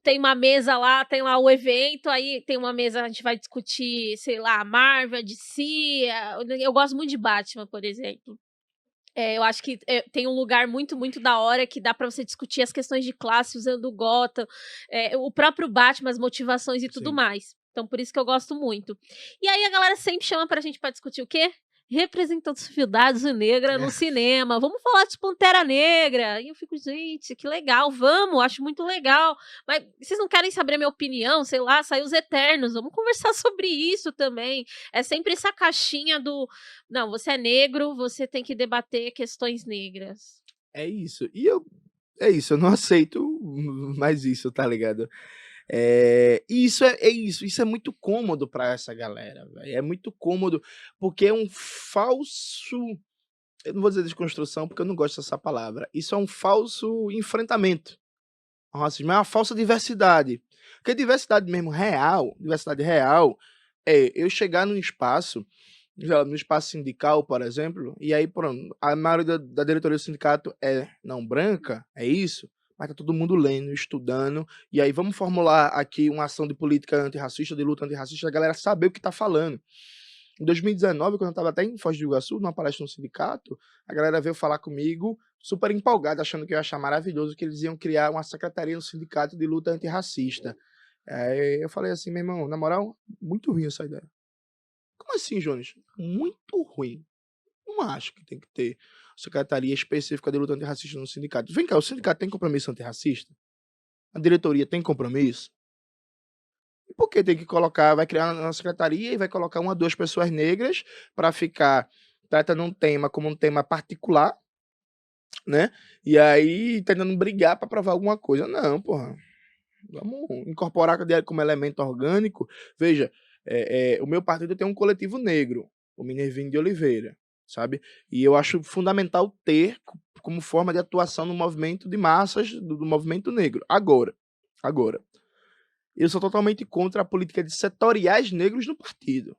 Speaker 1: tem uma mesa lá, tem lá o evento, aí tem uma mesa, a gente vai discutir, sei lá, Marvel, DC. Eu gosto muito de Batman, por exemplo. Eu acho que tem um lugar muito, muito da hora que dá pra você discutir as questões de classe usando o Gotham, o próprio Batman, as motivações e tudo
Speaker 2: Sim.
Speaker 1: mais. Então, por isso que eu gosto muito. E aí a galera sempre chama pra gente pra discutir o quê? Representatividade negra no cinema. Vamos falar de Pantera Negra. E eu fico, gente, que legal, vamos, acho muito legal. Mas vocês não querem saber a minha opinião? Sei lá, saiu Os Eternos, vamos conversar sobre isso também. É sempre essa caixinha do não, você é negro, você tem que debater questões negras.
Speaker 2: É isso. É isso, eu não aceito mais isso, tá ligado? Isso é muito cômodo para essa galera, velho. É muito cômodo, porque é um falso. Eu não vou dizer desconstrução, porque eu não gosto dessa palavra. Isso é um falso enfrentamento ao racismo, é uma falsa diversidade. Porque diversidade real, é eu chegar num espaço, já no espaço sindical, por exemplo, e aí pronto, a maioria da diretoria do sindicato é não branca, é isso, mas tá todo mundo lendo, estudando, e aí vamos formular aqui uma ação de política antirracista, de luta antirracista, a galera saber o que tá falando. Em 2019, quando eu estava até em Foz do Iguaçu, numa palestra no sindicato, a galera veio falar comigo super empolgado, achando que eu ia achar maravilhoso, que eles iam criar uma secretaria no sindicato de luta antirracista. Aí eu falei assim, meu irmão, na moral, muito ruim essa ideia. Como assim, Jones? Muito ruim. Não acho que tem que ter secretaria específica de luta antirracista no sindicato. Vem cá, o sindicato tem compromisso antirracista? A diretoria tem compromisso? E por que tem que colocar, vai criar uma secretaria e vai colocar 1 a 2 pessoas negras para ficar tratando um tema como um tema particular, né? E aí tentando brigar para provar alguma coisa. Não, porra. Vamos incorporar como elemento orgânico. Veja, o meu partido tem um coletivo negro, o Minervino de Oliveira, sabe? E eu acho fundamental ter como forma de atuação no movimento de massas do movimento negro. Agora, eu sou totalmente contra a política de setoriais negros no partido.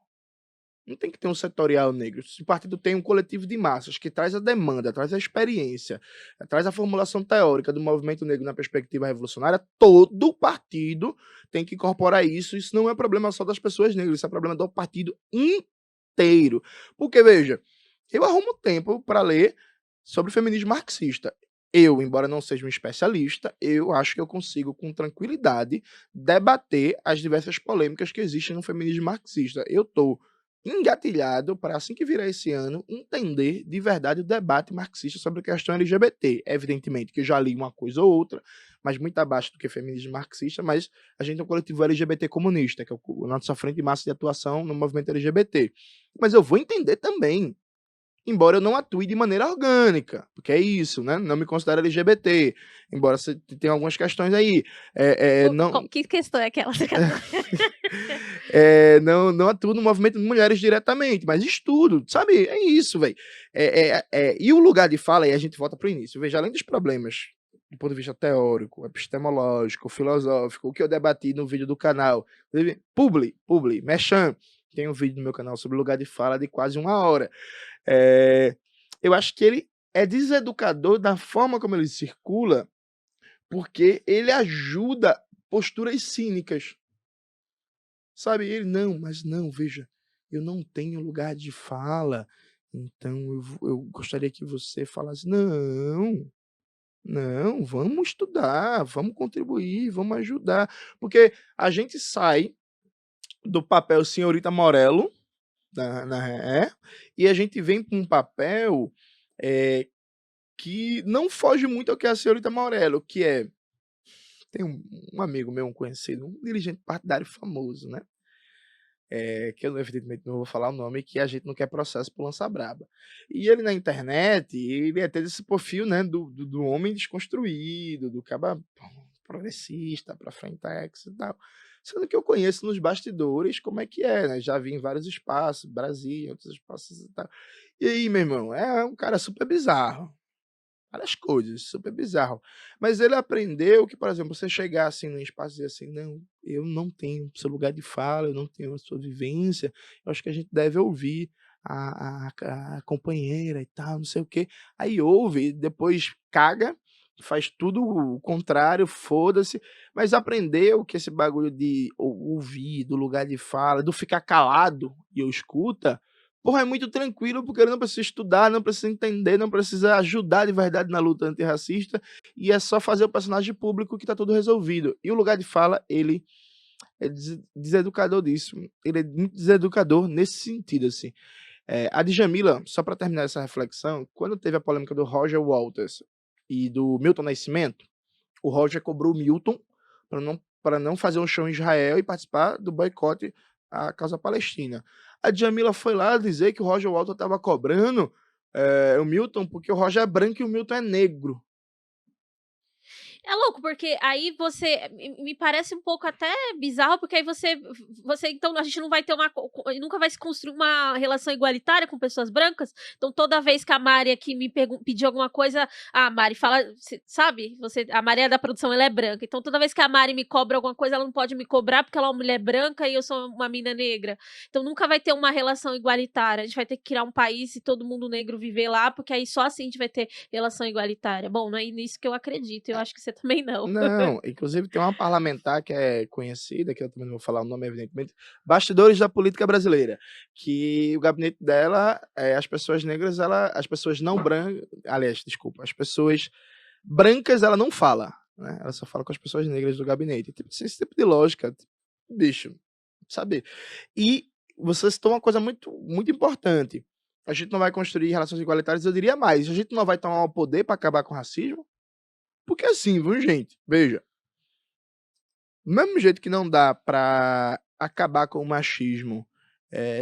Speaker 2: Não tem que ter um setorial negro. Se o partido tem um coletivo de massas que traz a demanda, traz a experiência, traz a formulação teórica do movimento negro na perspectiva revolucionária, todo partido tem que incorporar isso. Isso não é problema só das pessoas negras, isso é problema do partido inteiro. Porque, veja, eu arrumo tempo para ler sobre feminismo marxista. Eu, embora não seja um especialista, eu acho que eu consigo, com tranquilidade, debater as diversas polêmicas que existem no feminismo marxista. Eu estou engatilhado para, assim que virar esse ano, entender de verdade o debate marxista sobre a questão LGBT. Evidentemente que eu já li uma coisa ou outra, mas muito abaixo do que feminismo marxista, mas a gente é um coletivo LGBT comunista, que é a nossa frente de massa de atuação no movimento LGBT. Mas eu vou entender também, embora eu não atue de maneira orgânica, porque é isso, né? Não me considero LGBT, embora você tenha algumas questões aí. Não,
Speaker 1: Que questão é aquela?
Speaker 2: não atuo no movimento de mulheres diretamente, mas estudo, sabe? É isso, velho. E o lugar de fala, aí a gente volta pro início. Veja, além dos problemas do ponto de vista teórico, epistemológico, filosófico, o que eu debati no vídeo do canal, Merchan, tem um vídeo no meu canal sobre o lugar de fala de quase 1 hora. Eu acho que ele é deseducador da forma como ele circula, porque ele ajuda posturas cínicas. Sabe, ele, mas não, veja, eu não tenho lugar de fala, então eu gostaria que você falasse, não, vamos estudar, vamos contribuir, vamos ajudar, porque a gente sai do papel senhorita Morello, e a gente vem para um papel que não foge muito ao que é a senhorita Morello, que é, tem um amigo meu, um conhecido, um dirigente partidário famoso, né? Que eu evidentemente não vou falar o nome, que a gente não quer processo por lança braba. E ele na internet, ele é ter esse perfil, né, do homem desconstruído, do caba progressista, pra frentex e tal. Sendo que eu conheço nos bastidores como é que é, né? Já vi em vários espaços, Brasília, outros espaços e tal. E aí, meu irmão, é um cara super bizarro. Várias coisas, super bizarro. Mas ele aprendeu que, por exemplo, você chegar assim num espaço e dizer assim, não, eu não tenho seu lugar de fala, eu não tenho a sua vivência, eu acho que a gente deve ouvir a companheira e tal, não sei o quê. Aí ouve, depois caga, faz tudo o contrário, foda-se, mas aprendeu que esse bagulho de ouvir, do lugar de fala, do ficar calado e eu escuta, porra, é muito tranquilo, porque ele não precisa estudar, não precisa entender, não precisa ajudar de verdade na luta antirracista, e é só fazer o personagem público que tá tudo resolvido. E o lugar de fala, ele é deseducador disso. Ele é muito deseducador nesse sentido, assim. A Djamila, só para terminar essa reflexão, quando teve a polêmica do Roger Waters e do Milton Nascimento, o Roger cobrou o Milton para não fazer um show em Israel e participar do boicote à causa palestina. A Djamila foi lá dizer que o Roger Waters estava cobrando o Milton porque o Roger é branco e o Milton é negro.
Speaker 1: É louco, porque aí você. Me parece um pouco até bizarro, porque aí você. Então, a gente não vai ter nunca vai se construir uma relação igualitária com pessoas brancas. Então, toda vez que a Mari aqui me pedir alguma coisa, a Mari fala. Sabe? A Mari é da produção, ela é branca. Então, toda vez que a Mari me cobra alguma coisa, ela não pode me cobrar porque ela é uma mulher branca e eu sou uma mina negra. Então, nunca vai ter uma relação igualitária. A gente vai ter que criar um país e todo mundo negro viver lá, porque aí só assim a gente vai ter relação igualitária. Bom, não é nisso que eu acredito. Eu acho que você também não.
Speaker 2: Não, inclusive tem uma parlamentar que é conhecida, que eu também não vou falar o nome, evidentemente, Bastidores da Política Brasileira, que o gabinete dela, as pessoas negras, as pessoas não brancas, aliás, desculpa, as pessoas brancas ela não fala, né? Ela só fala com as pessoas negras do gabinete. Tipo, esse tipo de lógica, bicho, sabe? E você citou uma coisa muito, muito importante. A gente não vai construir relações igualitárias, eu diria mais, a gente não vai tomar o poder para acabar com o racismo. Porque assim, viu, gente? Veja. Do mesmo jeito que não dá pra acabar com o machismo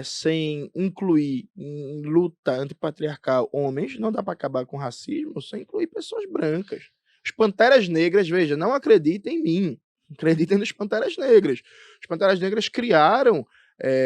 Speaker 2: sem incluir em luta antipatriarcal homens, não dá pra acabar com o racismo sem incluir pessoas brancas. Os Panteras Negras, veja, não acreditem em mim. Acreditem nos Panteras Negras. Os Panteras Negras criaram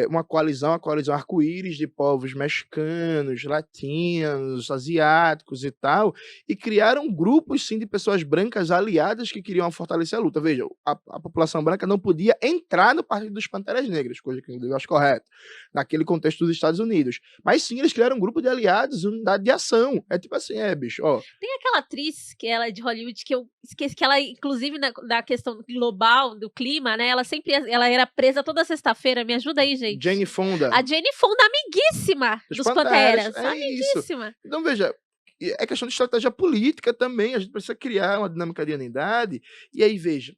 Speaker 2: uma coalizão, a coalizão arco-íris de povos mexicanos, latinos, asiáticos e tal, e criaram grupos, sim, de pessoas brancas aliadas que queriam fortalecer a luta. Veja, a população branca não podia entrar no Partido dos Panteras Negras, coisa que eu acho correto, naquele contexto dos Estados Unidos. Mas sim, eles criaram um grupo de aliados, unidade de ação. É tipo assim, bicho, ó.
Speaker 1: Tem aquela atriz que ela é de Hollywood, que eu esqueci, que ela, inclusive, na questão global do clima, né? Ela era presa toda sexta-feira. Me ajuda aí, gente.
Speaker 2: Jane Fonda.
Speaker 1: A Jane Fonda, amiguíssima dos Panteras. Amiguíssima.
Speaker 2: Isso. Então, veja, é questão de estratégia política também. A gente precisa criar uma dinâmica de unidade. E aí, veja,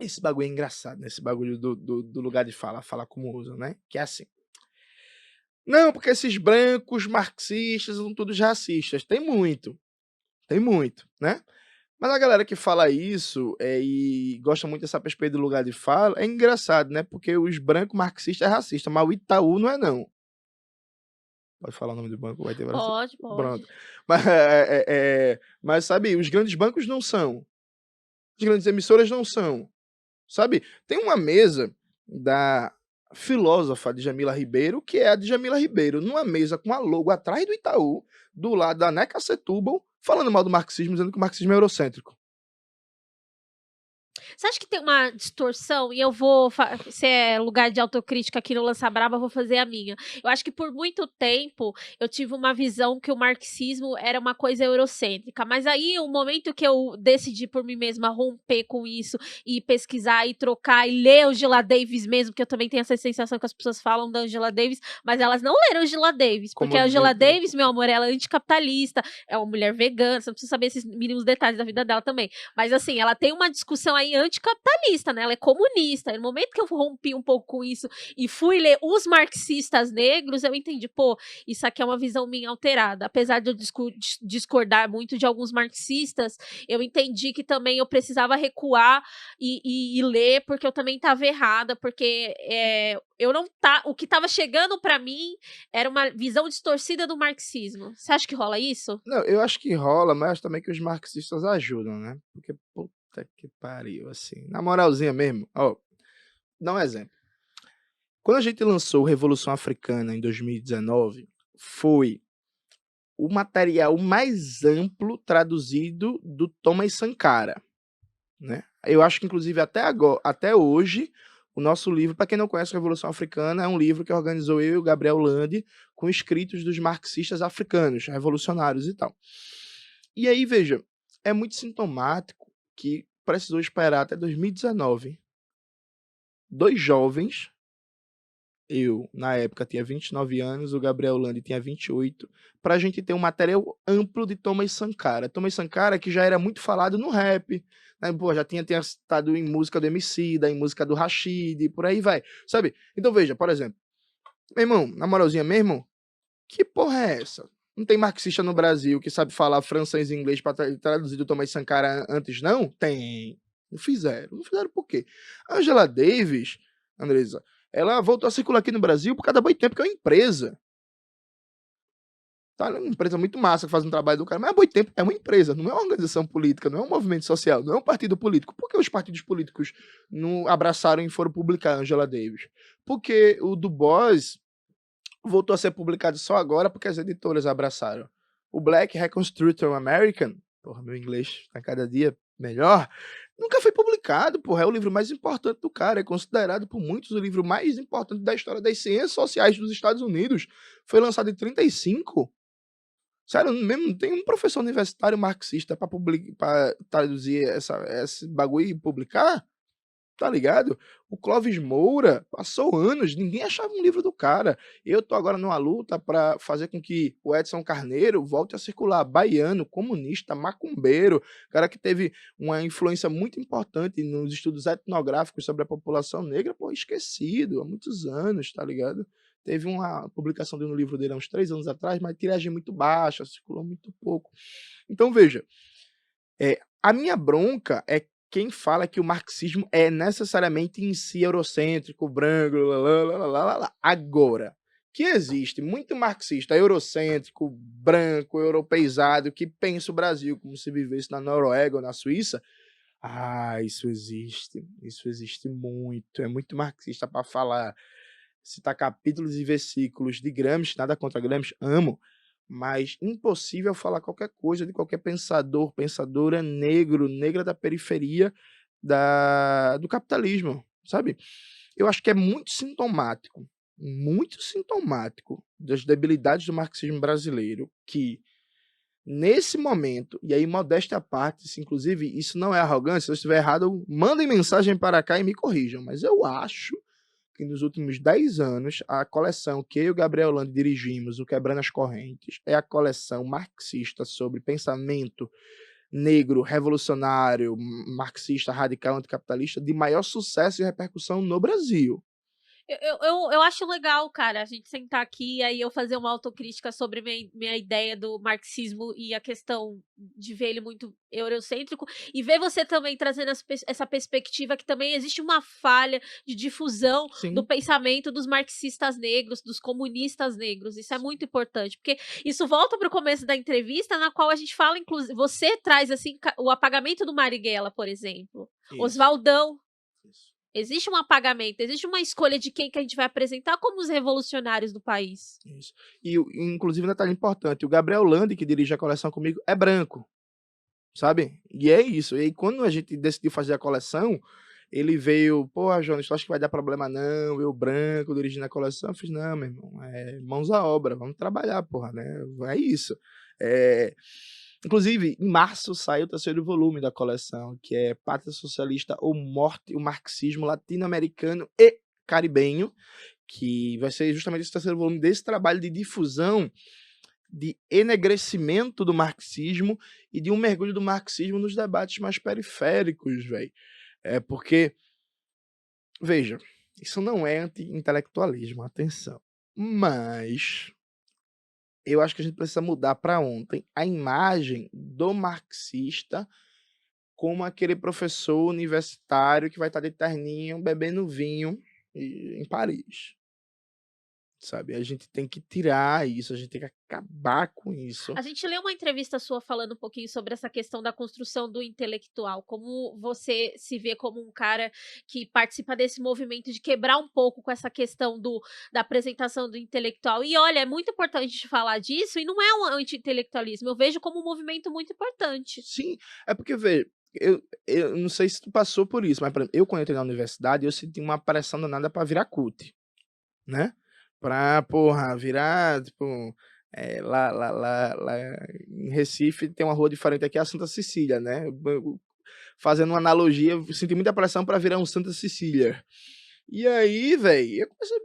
Speaker 2: esse bagulho é engraçado, né? Esse bagulho do lugar de fala como usam, né? Que é assim. Não, porque esses brancos marxistas são todos racistas. Tem muito, né? Mas a galera que fala isso e gosta muito dessa perspectiva do lugar de fala, é engraçado, né? Porque os brancos marxistas é racista, mas o Itaú não é não. Pode falar o nome do banco, vai ter várias...
Speaker 1: Pode.
Speaker 2: Pronto. Mas, sabe, os grandes bancos não são. As grandes emissoras não são. Sabe? Tem uma mesa da filósofa Djamila Ribeiro, que é a Djamila Ribeiro, numa mesa com a logo atrás do Itaú, do lado da Neca Setúbal, falando mal do marxismo, dizendo que o marxismo é eurocêntrico.
Speaker 1: Você acha que tem uma distorção? E eu vou, se é lugar de autocrítica aqui no Lança Braba, eu vou fazer a minha. Eu acho que por muito tempo eu tive uma visão que o marxismo era uma coisa eurocêntrica, mas aí o momento que eu decidi por mim mesma romper com isso e pesquisar e trocar e ler Angela Davis mesmo, porque eu também tenho essa sensação que as pessoas falam da Angela Davis, mas elas não leram Angela Davis, porque a Angela Davis, meu amor, ela é anticapitalista, é uma mulher vegana, você não precisa saber esses mínimos detalhes da vida dela também, mas assim, ela tem uma discussão aí anticapitalista, né? Ela é comunista. E no momento que eu rompi um pouco com isso e fui ler os marxistas negros, eu entendi, pô, isso aqui é uma visão minha alterada. Apesar de eu discordar muito de alguns marxistas, eu entendi que também eu precisava recuar e ler, porque eu também estava errada, porque o que estava chegando para mim era uma visão distorcida do marxismo. Você acha que rola isso?
Speaker 2: Não, eu acho que rola, mas acho também que os marxistas ajudam, né? Porque, puta que pariu, assim. Na moralzinha mesmo, ó, dá um exemplo. Quando a gente lançou Revolução Africana em 2019, foi o material mais amplo traduzido do Thomas Sankara, né? Eu acho que, inclusive, até hoje, o nosso livro, para quem não conhece Revolução Africana, é um livro que organizou eu e o Gabriel Landi com escritos dos marxistas africanos, revolucionários e tal. E aí, veja, é muito sintomático que precisou esperar até 2019. 2 jovens, eu, na época, tinha 29 anos, o Gabriel Landi tinha 28, para a gente ter um material amplo de Thomas Sankara. Thomas Sankara, que já era muito falado no rap, né? Pô, já tinha estado em música do Emicida, em música do Rashid, por aí vai, sabe? Então, veja, por exemplo, meu irmão, na moralzinha mesmo, que porra é essa? Não tem marxista no Brasil que sabe falar francês e inglês para traduzir do Thomas Sankara antes, não? Tem. Não fizeram. Não fizeram por quê? A Angela Davis, Andresa, ela voltou a circular aqui no Brasil por causa da Boitempo, que é uma empresa. Tá? É uma empresa muito massa que faz um trabalho do cara, mas a Boitempo é uma empresa, não é uma organização política, não é um movimento social, não é um partido político. Por que os partidos políticos não abraçaram e foram publicar a Angela Davis? Porque o Du Bois voltou a ser publicado só agora porque as editoras abraçaram. O Black Reconstruction American, porra, meu inglês tá cada dia melhor, nunca foi publicado, porra, é o livro mais importante do cara, é considerado por muitos o livro mais importante da história das ciências sociais dos Estados Unidos. Foi lançado em 35. Sério, mesmo não tem um professor universitário marxista pra traduzir esse bagulho e publicar? Tá ligado? O Clóvis Moura passou anos, ninguém achava um livro do cara. Eu tô agora numa luta para fazer com que o Edson Carneiro volte a circular. Baiano, comunista, macumbeiro, cara que teve uma influência muito importante nos estudos etnográficos sobre a população negra, pô, esquecido há muitos anos, tá ligado? Teve uma publicação de um livro dele há uns 3 anos atrás, mas tiragem muito baixa, circulou muito pouco. Então, veja, a minha bronca é quem fala que o marxismo é necessariamente em si eurocêntrico, branco, lá. Agora, que existe muito marxista eurocêntrico, branco, europeizado, que pensa o Brasil como se vivesse na Noruega ou na Suíça, isso existe muito, é muito marxista para falar, citar capítulos e versículos de Gramsci, nada contra Gramsci, amo, mas impossível falar qualquer coisa de qualquer pensador, pensadora negro, negra da periferia do capitalismo, sabe? Eu acho que é muito sintomático das debilidades do marxismo brasileiro, que nesse momento, e aí modéstia à parte, se inclusive isso não é arrogância, se eu estiver errado, mandem mensagem para cá e me corrijam, mas eu acho que nos últimos 10 anos, a coleção que eu e o Gabriel Landi dirigimos, o Quebrando as Correntes, é a coleção marxista sobre pensamento negro, revolucionário, marxista, radical, anticapitalista, de maior sucesso e repercussão no Brasil.
Speaker 1: Eu acho legal, cara, a gente sentar aqui e aí eu fazer uma autocrítica sobre minha ideia do marxismo e a questão de ver ele muito eurocêntrico, e ver você também trazendo essa perspectiva que também existe uma falha de difusão do
Speaker 2: Sim.
Speaker 1: pensamento dos marxistas negros, dos comunistas negros. Isso é muito importante, porque isso volta para o começo da entrevista, na qual a gente fala, inclusive, você traz assim o apagamento do Marighella, por exemplo,
Speaker 2: Isso.
Speaker 1: Oswaldão.
Speaker 2: Isso.
Speaker 1: Existe um apagamento, existe uma escolha de quem que a gente vai apresentar como os revolucionários do país.
Speaker 2: Isso. E, inclusive, um detalhe importante, o Gabriel Landi, que dirige a coleção comigo, é branco, sabe? E é isso. E aí, quando a gente decidiu fazer a coleção, ele veio, pô, Jonas, tu acha que vai dar problema não? Eu branco, dirigindo a coleção. Eu fiz, não, meu irmão, mãos à obra, vamos trabalhar, porra, né? É isso. Inclusive, em março saiu o 3º volume da coleção, que é Pátria Socialista ou Morte, o Marxismo Latino-Americano e Caribenho, que vai ser justamente esse 3º volume desse trabalho de difusão, de enegrecimento do marxismo e de um mergulho do marxismo nos debates mais periféricos, velho. Porque, veja, isso não é anti-intelectualismo, atenção. Mas eu acho que a gente precisa mudar para ontem a imagem do marxista como aquele professor universitário que vai estar de terninho bebendo vinho em Paris. Sabe? A gente tem que tirar isso, a gente tem que acabar com isso.
Speaker 1: A gente leu uma entrevista sua falando um pouquinho sobre essa questão da construção do intelectual, como você se vê como um cara que participa desse movimento de quebrar um pouco com essa questão da apresentação do intelectual. E olha, é muito importante falar disso, e não é um anti-intelectualismo, eu vejo como um movimento muito importante.
Speaker 2: Sim, é porque, vê, eu não sei se tu passou por isso, mas por exemplo, eu quando entrei na universidade, eu senti uma pressão danada para virar CUT, né? Pra, porra, virar, tipo, lá em Recife tem uma rua diferente aqui, a Santa Cecília, né? Fazendo uma analogia, eu senti muita pressão pra virar um Santa Cecília. E aí, velho, eu comecei,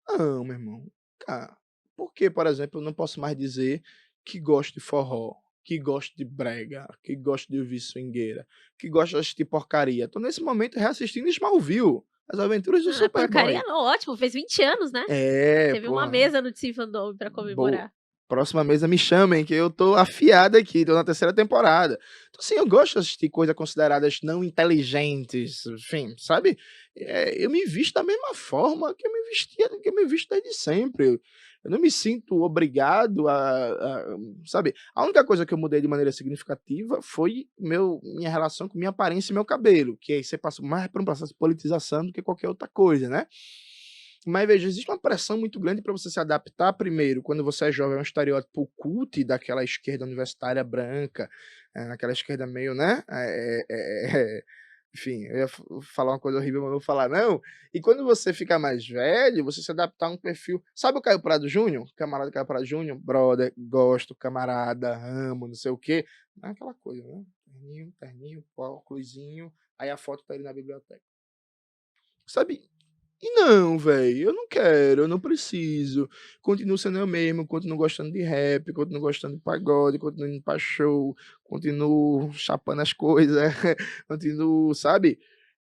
Speaker 2: não, meu irmão, cara, por que, por exemplo, eu não posso mais dizer que gosto de forró, que gosto de brega, que gosto de ouvir swingueira, que gosto de assistir porcaria? Tô nesse momento reassistindo Smallville, As Aventuras do
Speaker 1: Porcaria
Speaker 2: Superboy.
Speaker 1: não, ótimo, fez 20 anos, né? Teve uma
Speaker 2: Porra.
Speaker 1: mesa no Team Fandom pra comemorar.
Speaker 2: Próxima mesa me chamem, que eu tô afiado aqui, tô na 3ª temporada. Então, assim, eu gosto de assistir coisas consideradas não inteligentes, enfim, sabe? Eu me visto da mesma forma que eu me visto desde sempre. Eu não me sinto obrigado sabe? A única coisa que eu mudei de maneira significativa foi minha relação com minha aparência e meu cabelo, que aí você passa mais por um processo de politização do que qualquer outra coisa, né? Mas veja, existe uma pressão muito grande para você se adaptar primeiro, quando você é jovem, é um estereótipo cult daquela esquerda universitária branca, aquela esquerda meio, né, enfim, eu ia falar uma coisa horrível, mas não vou falar não. E quando você fica mais velho, você se adaptar a um perfil. Sabe o Caio Prado Júnior? Camarada Caio Prado Júnior, brother, gosto, camarada, amo, não sei o quê. Não é aquela coisa, né? Terninho, óculosinho, aí a foto tá ali na biblioteca. Sabe? E não, velho, eu não quero, eu não preciso. Continuo sendo eu mesmo, continuo gostando de rap, continuo gostando de pagode, continuo indo pra show, continuo chapando as coisas, continuo, sabe?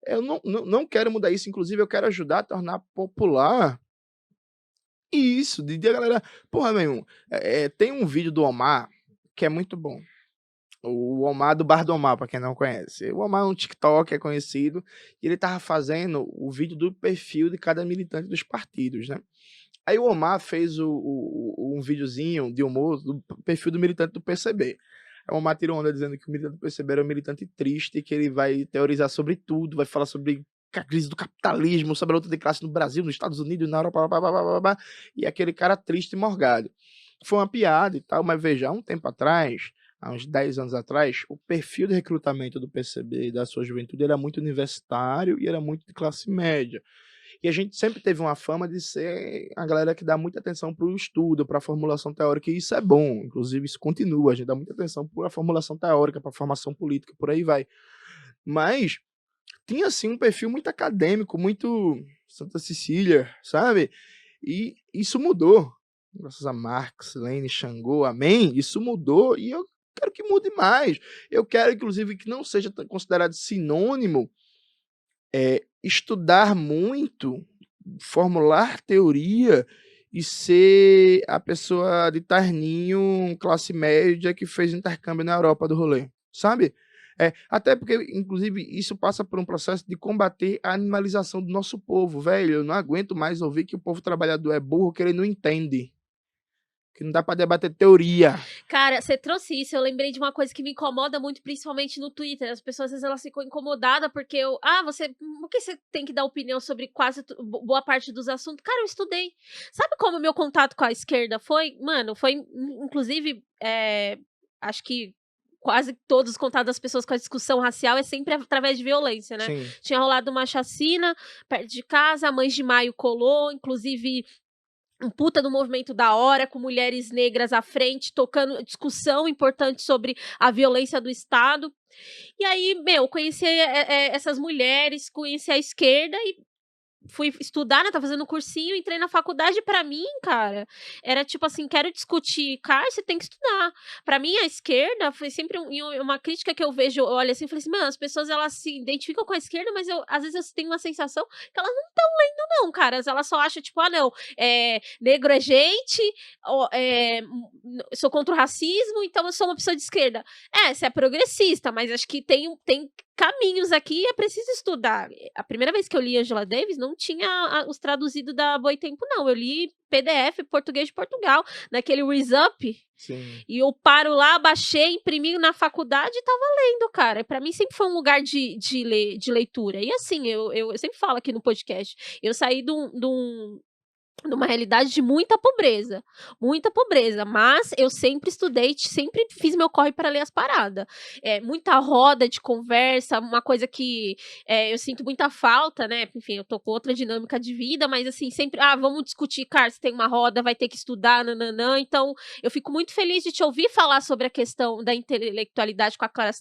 Speaker 2: Eu não quero mudar isso, inclusive eu quero ajudar a tornar popular isso, de a galera. Porra, meu irmão, tem um vídeo do Omar que é muito bom. O Omar do Bar do Omar, pra quem não conhece. O Omar é um TikTok, é conhecido, e ele tava fazendo o vídeo do perfil de cada militante dos partidos, né? Aí o Omar fez um videozinho de humor do perfil do militante do PCB. Aí o Omar tirou onda dizendo que o militante do PCB era um militante triste, que ele vai teorizar sobre tudo, vai falar sobre a crise do capitalismo, sobre a luta de classe no Brasil, nos Estados Unidos, na Europa, e aquele cara triste e morgado. Foi uma piada e tal, mas veja, há um tempo atrás, há uns 10 anos atrás, o perfil de recrutamento do PCB e da sua juventude era muito universitário e era muito de classe média. E a gente sempre teve uma fama de ser a galera que dá muita atenção para o estudo, para a formulação teórica, e isso é bom, inclusive isso continua, a gente dá muita atenção para a formulação teórica, para a formação política, por aí vai. Mas tinha, assim, um perfil muito acadêmico, muito Santa Cecília, sabe? E isso mudou. Graças a Marx, Lenin, Xangô, amém, isso mudou e eu quero que mude mais. Eu quero, inclusive, que não seja considerado sinônimo estudar muito, formular teoria e ser a pessoa de terninho, classe média, que fez intercâmbio na Europa do rolê, sabe? Até porque, inclusive, isso passa por um processo de combater a animalização do nosso povo, velho. Eu não aguento mais ouvir que o povo trabalhador é burro, que ele não entende. Que não dá pra debater teoria.
Speaker 1: Cara, você trouxe isso, eu lembrei de uma coisa que me incomoda muito, principalmente no Twitter. As pessoas, às vezes, elas ficam incomodadas porque por que você tem que dar opinião sobre quase boa parte dos assuntos? Cara, eu estudei. Sabe como o meu contato com a esquerda foi? Mano, foi, inclusive, acho que quase todos os contatos das pessoas com a discussão racial é sempre através de violência, né?
Speaker 2: Sim.
Speaker 1: Tinha rolado uma chacina perto de casa, a Mães de Maio colou, inclusive um puta do movimento da hora, com mulheres negras à frente, tocando discussão importante sobre a violência do Estado. E aí, conheci essas mulheres, conheci a esquerda e fui estudar, né, tava fazendo cursinho, entrei na faculdade. Pra mim, cara, era tipo assim, quero discutir, cara, você tem que estudar. Pra mim, a esquerda foi sempre uma crítica que eu vejo, olha assim, eu falei assim, mano, as pessoas, elas se identificam com a esquerda, mas às vezes eu tenho uma sensação que elas não estão lendo não, cara, elas só acham, tipo, não, negro é gente, sou contra o racismo, então eu sou uma pessoa de esquerda. Você é progressista, mas acho que tem caminhos aqui, é preciso estudar. A primeira vez que eu li Angela Davis, não tinha os traduzidos da Boitempo, não. Eu li PDF, português de Portugal, naquele ReSup.
Speaker 2: Sim.
Speaker 1: E eu paro lá, baixei, imprimi na faculdade e tava lendo, cara. Pra mim sempre foi um lugar de leitura. E assim, eu sempre falo aqui no podcast, eu saí de numa realidade de muita pobreza, mas eu sempre estudei, sempre fiz meu corre para ler as paradas. Muita roda de conversa, uma coisa que eu sinto muita falta, né? Enfim, eu tô com outra dinâmica de vida, mas assim, sempre, vamos discutir, cara, se tem uma roda, vai ter que estudar, nananã. Então, eu fico muito feliz de te ouvir falar sobre a questão da intelectualidade com a classe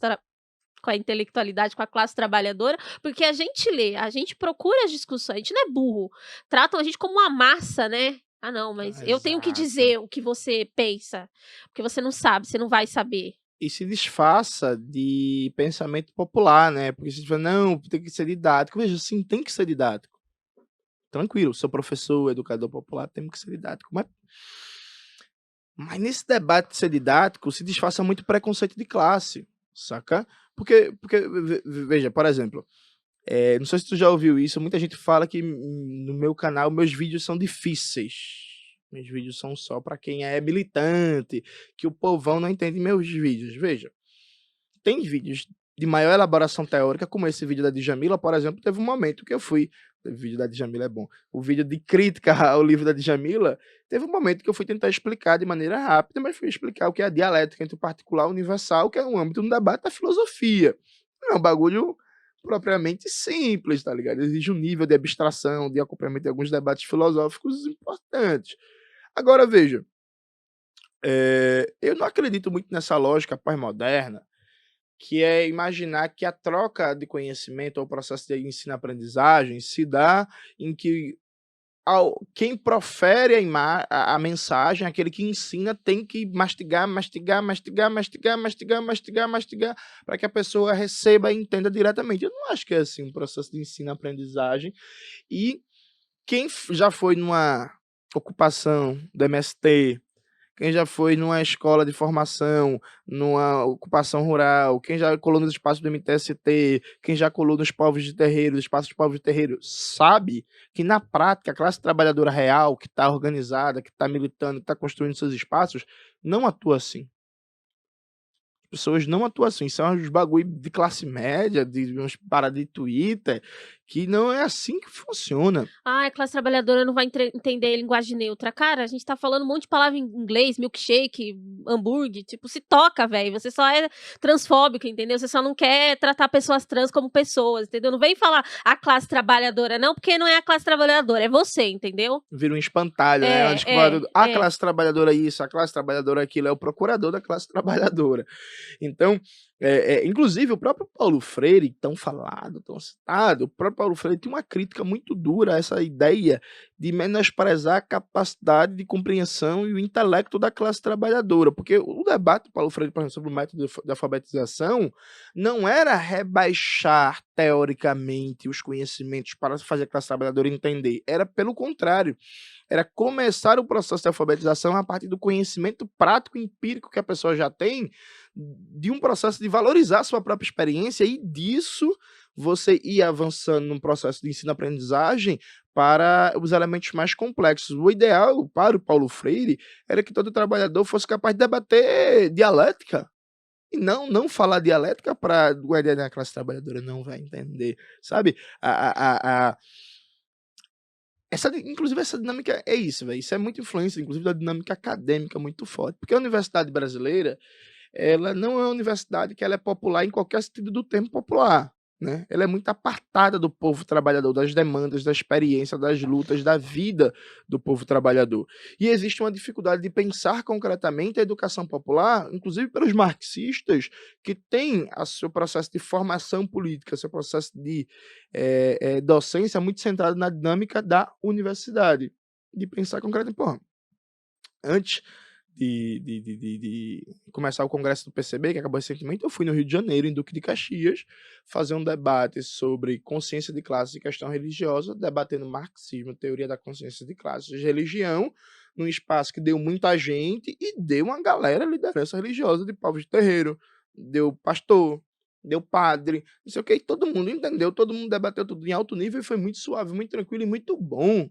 Speaker 1: trabalhadora, porque a gente lê, a gente procura as discussões, a gente não é burro, tratam a gente como uma massa, né? Não, mas eu tenho que dizer o que você pensa, porque você não sabe, você não vai saber.
Speaker 2: E se disfarça de pensamento popular, né? Porque você fala, não, tem que ser didático. Veja, sim, tem que ser didático. Tranquilo, sou professor, educador popular, tem que ser didático. Mas nesse debate de ser didático, se disfarça muito preconceito de classe, saca? Porque veja, por exemplo, não sei se tu já ouviu isso, muita gente fala que no meu canal meus vídeos são difíceis. Meus vídeos são só para quem é militante, que o povão não entende meus vídeos. Veja, tem vídeos de maior elaboração teórica, como esse vídeo da Djamila, por exemplo, teve um momento que eu fui... O vídeo da Djamila é bom. O vídeo de crítica ao livro da Djamila, teve um momento que eu fui tentar explicar de maneira rápida, mas fui explicar o que é a dialética entre o particular e o universal, que é um âmbito no debate da filosofia. Não é um bagulho propriamente simples, tá ligado? Exige um nível de abstração, de acompanhamento de alguns debates filosóficos importantes. Agora, veja, eu não acredito muito nessa lógica pós-moderna, que é imaginar que a troca de conhecimento ou o processo de ensino-aprendizagem se dá em que quem profere a mensagem, aquele que ensina, tem que mastigar, mastigar, mastigar, mastigar, mastigar, mastigar, mastigar, para que a pessoa receba e entenda diretamente. Eu não acho que é assim um processo de ensino-aprendizagem. E quem já foi numa ocupação do MST, quem já foi numa escola de formação, numa ocupação rural, quem já colou nos espaços do MTST, quem já colou nos povos de terreiro, nos espaços de povos de terreiro, sabe que na prática a classe trabalhadora real, que está organizada, que está militando, que está construindo seus espaços, não atua assim. As pessoas não atuam assim, são uns bagulho de classe média, de uns paradas de Twitter, que não é assim que funciona.
Speaker 1: Ah, a classe trabalhadora não vai entender linguagem neutra. Cara, a gente tá falando um monte de palavra em inglês, milkshake, hambúrguer, tipo, se toca, velho. Você só é transfóbico, entendeu? Você só não quer tratar pessoas trans como pessoas, entendeu? Não vem falar a classe trabalhadora, não, porque não é a classe trabalhadora, é você, entendeu?
Speaker 2: Vira um espantalho, né? A classe trabalhadora isso, a classe trabalhadora aquilo, é o procurador da classe trabalhadora. Então, inclusive o próprio Paulo Freire, tão falado, tão citado, o próprio Paulo Freire tem uma crítica muito dura a essa ideia de menosprezar a capacidade de compreensão e o intelecto da classe trabalhadora, porque o debate do Paulo Freire, por exemplo, sobre o método de alfabetização, não era rebaixar teoricamente os conhecimentos para fazer a classe trabalhadora entender, era pelo contrário, era começar o processo de alfabetização a partir do conhecimento prático e empírico que a pessoa já tem, de um processo de valorizar a sua própria experiência, e disso você ir avançando num processo de ensino-aprendizagem para os elementos mais complexos. O ideal para o Paulo Freire era que todo trabalhador fosse capaz de debater dialética. E não falar dialética para o ideia da classe trabalhadora não vai entender, sabe? Inclusive, essa dinâmica é isso, velho. Isso é muito influência, inclusive, da dinâmica acadêmica muito forte. Porque a universidade brasileira, ela não é uma universidade que ela é popular em qualquer sentido do termo popular, né? Ela é muito apartada do povo trabalhador, das demandas, da experiência, das lutas, da vida do povo trabalhador. E existe uma dificuldade de pensar concretamente a educação popular, inclusive pelos marxistas, que têm o seu processo de formação política, seu processo de docência muito centrado na dinâmica da universidade. De pensar concretamente, porra, antes de começar o congresso do PCB, que acabou recentemente, eu fui no Rio de Janeiro, em Duque de Caxias, fazer um debate sobre consciência de classe e questão religiosa, debatendo marxismo, teoria da consciência de classe e religião, num espaço que deu muita gente e deu uma galera liderança religiosa de povos de terreiro, deu pastor, deu padre, não sei o que, e todo mundo entendeu, todo mundo debateu tudo em alto nível e foi muito suave, muito tranquilo e muito bom.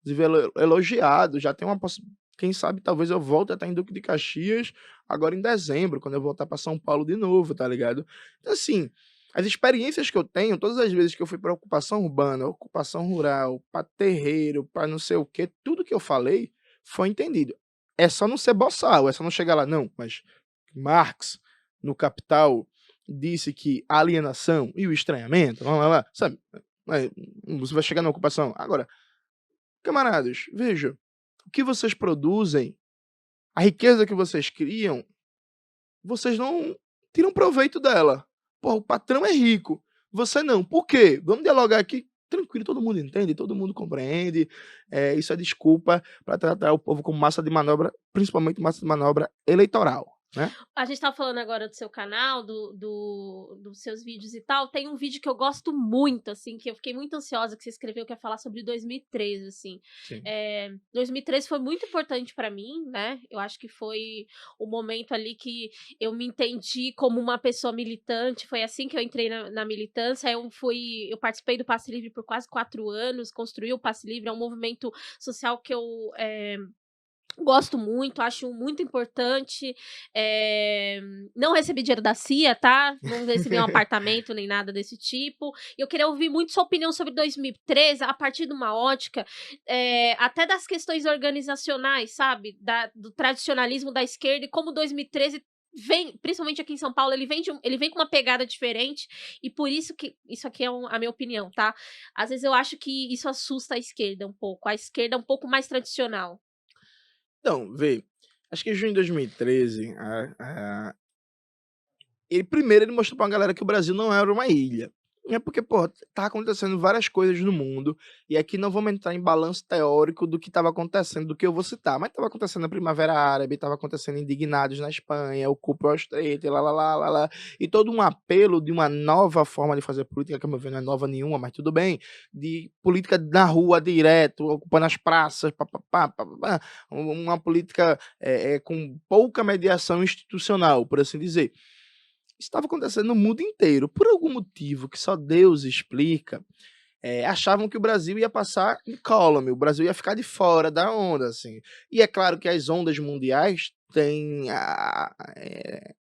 Speaker 2: Inclusive elogiado, já tem uma possibilidade. Quem sabe talvez eu volte a estar em Duque de Caxias agora em dezembro, quando eu voltar para São Paulo de novo, tá ligado? Então, assim, as experiências que eu tenho, todas as vezes que eu fui para ocupação urbana, ocupação rural, para terreiro, para não sei o quê, tudo que eu falei foi entendido. É só não ser boçal, é só não chegar lá, não, mas Marx, no Capital, disse que a alienação e o estranhamento, lá, sabe? Você vai chegar na ocupação. Agora, camaradas, veja, o que vocês produzem, a riqueza que vocês criam, vocês não tiram proveito dela. Pô, o patrão é rico, você não. Por quê? Vamos dialogar aqui. Tranquilo, todo mundo entende, todo mundo compreende. Isso é desculpa para tratar o povo como massa de manobra, principalmente massa de manobra eleitoral, né?
Speaker 1: A gente tá falando agora do seu canal, dos seus vídeos e tal. Tem um vídeo que eu gosto muito, assim, que eu fiquei muito ansiosa que você escreveu, que é falar sobre 2013, assim.
Speaker 2: Sim.
Speaker 1: 2013 foi muito importante pra mim, né? Eu acho que foi o momento ali que eu me entendi como uma pessoa militante. Foi assim que eu entrei na militância. Eu participei do Passe Livre por quase 4 anos, construí o Passe Livre, é um movimento social que eu gosto muito, acho muito importante. Não recebi dinheiro da CIA, tá? Não recebi um apartamento nem nada desse tipo. Eu queria ouvir muito sua opinião sobre 2013, a partir de uma ótica até das questões organizacionais, sabe? Do tradicionalismo da esquerda, e como 2013 vem, principalmente aqui em São Paulo, ele vem com uma pegada diferente, e por isso que isso aqui é a minha opinião, tá? Às vezes eu acho que isso assusta a esquerda um pouco, a esquerda é um pouco mais tradicional.
Speaker 2: Então, vê, acho que junho de 2013, ele mostrou pra galera que o Brasil não era uma ilha. É porque, pô, tá acontecendo várias coisas no mundo, e aqui não vamos entrar em balanço teórico do que estava acontecendo, do que eu vou citar, mas estava acontecendo a Primavera Árabe, estava acontecendo Indignados na Espanha, o Ku Klux Klan, lá, e todo um apelo de uma nova forma de fazer política, que, a meu ver, não é nova nenhuma, mas tudo bem, de política na rua, direto, ocupando as praças, uma política com pouca mediação institucional, por assim dizer. Estava acontecendo no mundo inteiro. Por algum motivo que só Deus explica, achavam que o Brasil ia passar incólume, o Brasil ia ficar de fora da onda, assim. E é claro que as ondas mundiais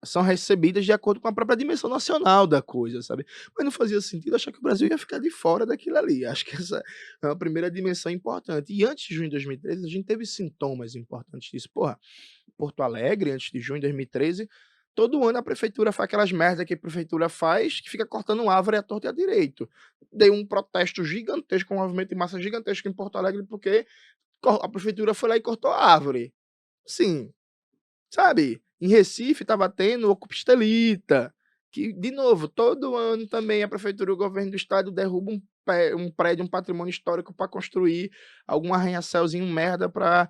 Speaker 2: são recebidas de acordo com a própria dimensão nacional da coisa, sabe? Mas não fazia sentido achar que o Brasil ia ficar de fora daquilo ali. Acho que essa é uma primeira dimensão importante. E antes de junho de 2013, a gente teve sintomas importantes disso. Porra, Porto Alegre, antes de junho de 2013, todo ano a prefeitura faz aquelas merda que a prefeitura faz, que fica cortando árvore à torta e à direito. Deu um protesto gigantesco, um movimento de massa gigantesco em Porto Alegre, porque a prefeitura foi lá e cortou a árvore. Sim, sabe? Em Recife estava tendo Ocupa Estelita, que, de novo, todo ano também a prefeitura e o governo do estado derrubam um prédio, um patrimônio histórico para construir algum arranha-céuzinho merda para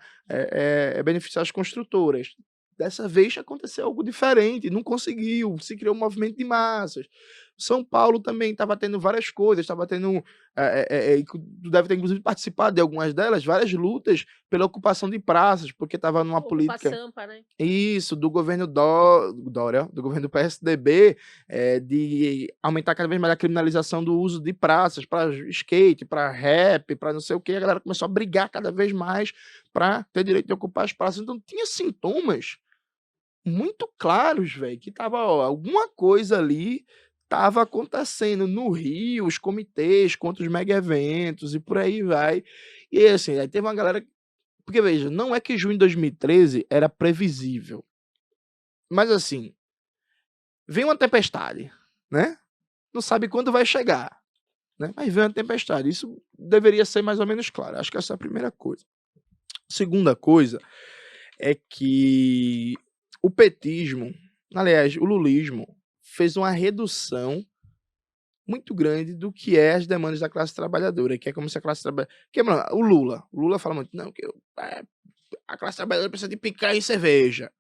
Speaker 2: beneficiar as construtoras. Dessa vez aconteceu algo diferente, não conseguiu, se criou um movimento de massas. São Paulo também estava tendo várias coisas, estava tendo, tu deve ter inclusive participado de algumas delas, várias lutas pela ocupação de praças, porque estava numa
Speaker 1: Ocupa
Speaker 2: política
Speaker 1: Sampa, né?
Speaker 2: isso, do governo Dória, do governo do PSDB, de aumentar cada vez mais a criminalização do uso de praças para skate, para rap, para não sei o quê. A galera começou a brigar cada vez mais para ter direito de ocupar as praças. Então tinha sintomas muito claros, velho, que tava, ó, alguma coisa ali tava acontecendo no Rio, os comitês contra os mega eventos e por aí vai. E assim, aí teve uma galera, porque veja, não é que junho de 2013 era previsível, mas assim, vem uma tempestade, né? Não sabe quando vai chegar, né? Mas vem uma tempestade. Isso deveria ser mais ou menos claro. Acho que essa é a primeira coisa. Segunda coisa é que o petismo, aliás, o lulismo, fez uma redução muito grande do que é as demandas da classe trabalhadora, que é como se a classe trabalhadora... Mano, o Lula fala muito, não, que a classe trabalhadora precisa de picanha e cerveja.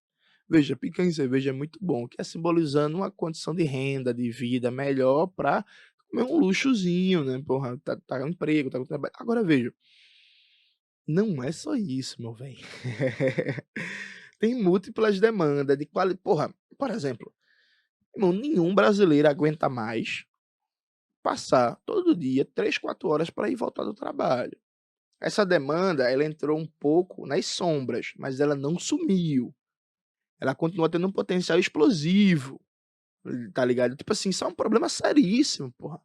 Speaker 2: Veja, picanha e cerveja é muito bom, que é simbolizando uma condição de renda, de vida melhor para comer um luxozinho, né? Porra, tá no emprego, tá com trabalho. Agora veja, não é só isso, meu velho. Tem múltiplas demandas de qualidade. Porra, por exemplo, irmão, nenhum brasileiro aguenta mais passar todo dia 3, 4 horas para ir voltar do trabalho. Essa demanda, ela entrou um pouco nas sombras, mas ela não sumiu. Ela continua tendo um potencial explosivo, tá ligado? Tipo assim, isso é um problema seríssimo, porra.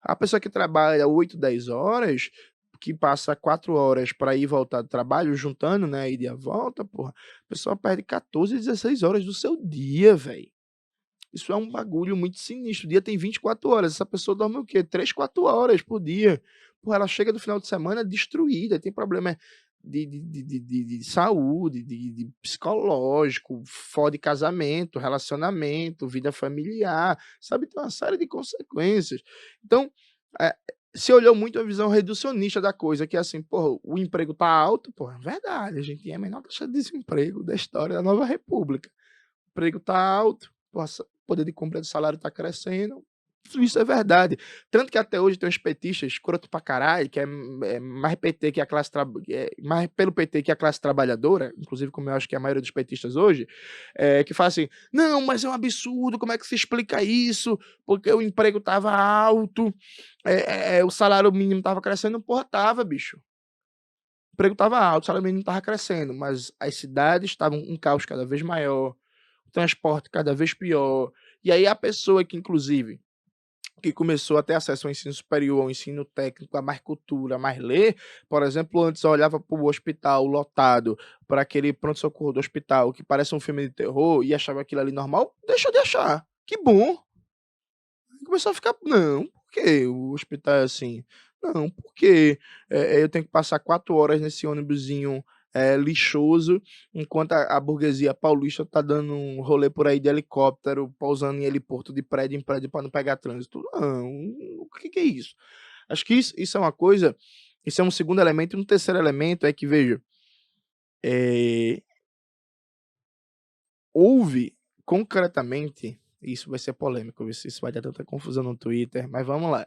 Speaker 2: A pessoa que trabalha 8, 10 horas, que passa 4 horas para ir e voltar do trabalho, juntando, né, a ida e a volta, porra, a pessoa perde 14, 16 horas do seu dia, velho. Isso é um bagulho muito sinistro. O dia tem 24 horas. Essa pessoa dorme o quê? 3, 4 horas por dia. Porra, ela chega do final de semana destruída, tem problema de saúde, de psicológico, fode casamento, relacionamento, vida familiar, sabe? Tem uma série de consequências. Então, se olhou muito a visão reducionista da coisa, que é assim, porra, o emprego tá alto, porra, é verdade, a gente tem a menor taxa de desemprego da história da Nova República. O emprego tá alto, porra, o poder de compra do salário tá crescendo, isso é verdade. Tanto que até hoje tem uns petistas escroto pra caralho, que é mais PT que a classe mais pelo PT que a classe trabalhadora, inclusive como eu acho que é a maioria dos petistas hoje, que fala assim, não, mas é um absurdo, como é que se explica isso? Porque o emprego tava alto, o salário mínimo tava crescendo, porra, tava, bicho. O emprego tava alto, o salário mínimo tava crescendo, mas as cidades estavam um caos cada vez maior, o transporte cada vez pior, e aí a pessoa que, inclusive, que começou a ter acesso ao ensino superior, ao ensino técnico, a mais cultura, a mais ler, por exemplo, antes eu olhava para o hospital lotado, para aquele pronto-socorro do hospital que parece um filme de terror e achava aquilo ali normal, deixou de achar. Que bom! Começou a ficar, não, por que o hospital é assim? Não, porque eu tenho que passar 4 horas nesse ônibusinho lixoso, enquanto a burguesia paulista tá dando um rolê por aí de helicóptero, pousando em heliporto de prédio em prédio para não pegar trânsito. Não, o que é isso? Acho que isso é uma coisa, isso é um segundo elemento, e um terceiro elemento é que, veja, eh, houve concretamente, isso vai ser polêmico, isso vai dar tanta confusão no Twitter, mas vamos lá.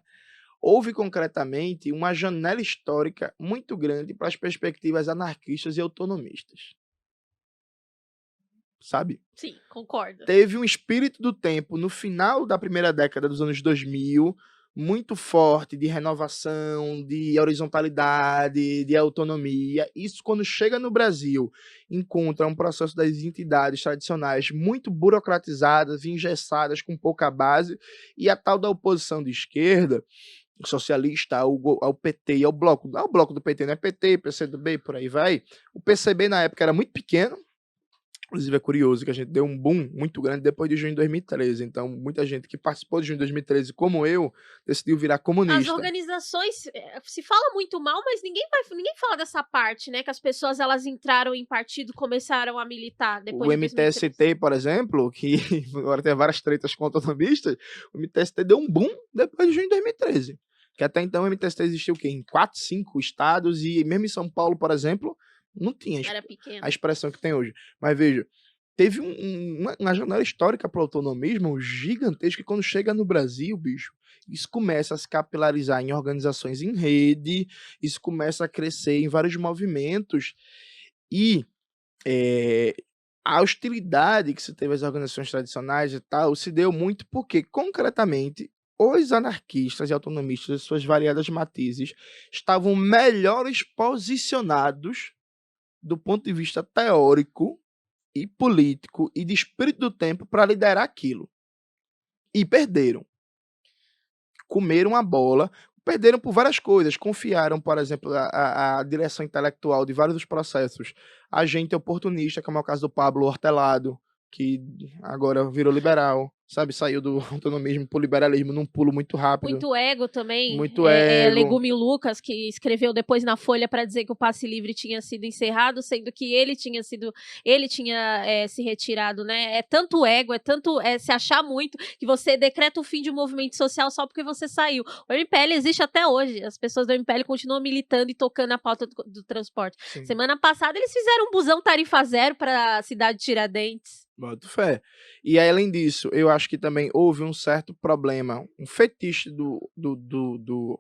Speaker 2: Houve concretamente uma janela histórica muito grande para as perspectivas anarquistas e autonomistas, sabe?
Speaker 1: Sim, concordo.
Speaker 2: Teve um espírito do tempo no final da primeira década dos anos 2000, muito forte de renovação, de horizontalidade, de autonomia. Isso, quando chega no Brasil, encontra um processo das entidades tradicionais muito burocratizadas, engessadas, com pouca base, e a tal da oposição de esquerda socialista ao PT e ao bloco do PT, né? PT, PCdoB, por aí vai. O PCB na época era muito pequeno, inclusive é curioso que a gente deu um boom muito grande depois de junho de 2013. Então, muita gente que participou de junho de 2013, como eu, decidiu virar
Speaker 1: As
Speaker 2: comunista.
Speaker 1: organizações, se fala muito mal, mas ninguém fala dessa parte, né? Que as pessoas elas entraram em partido, começaram a militar depois
Speaker 2: O
Speaker 1: de 2013.
Speaker 2: MTST, por exemplo, que agora tem várias tretas com autonomistas, o MTST deu um boom depois de junho de 2013. Que até então o MTST existiu o quê? Em 4, 5 estados, e mesmo em São Paulo, por exemplo, não tinha
Speaker 1: Era pequeno.
Speaker 2: a expressão que tem hoje. Mas veja, teve uma janela histórica para o autonomismo gigantesca, que quando chega no Brasil, bicho, isso começa a se capilarizar em organizações em rede, isso começa a crescer em vários movimentos, e a hostilidade que se teve às organizações tradicionais e tal, se deu muito porque, concretamente, os anarquistas e autonomistas, de suas variadas matizes, estavam melhores posicionados do ponto de vista teórico e político e de espírito do tempo para liderar aquilo. E perderam. Comeram a bola, perderam por várias coisas. Confiaram, por exemplo, a direção intelectual de vários dos processos a gente oportunista, como é o caso do Pablo Hortelado, que agora virou liberal, sabe? Saiu do autonomismo pro liberalismo num pulo muito rápido.
Speaker 1: Muito ego também.
Speaker 2: Muito ego.
Speaker 1: Legume Lucas, que escreveu depois na Folha para dizer que o passe livre tinha sido encerrado, sendo que ele tinha se retirado, né? É tanto ego, é tanto se achar muito, que você decreta o fim de um movimento social só porque você saiu. O MPL existe até hoje. As pessoas do MPL continuam militando e tocando a pauta do transporte.
Speaker 2: Sim.
Speaker 1: Semana passada eles fizeram um busão tarifa zero para a cidade de Tiradentes.
Speaker 2: Boto fé. E aí, além disso, eu acho que também houve um certo problema, um fetiche do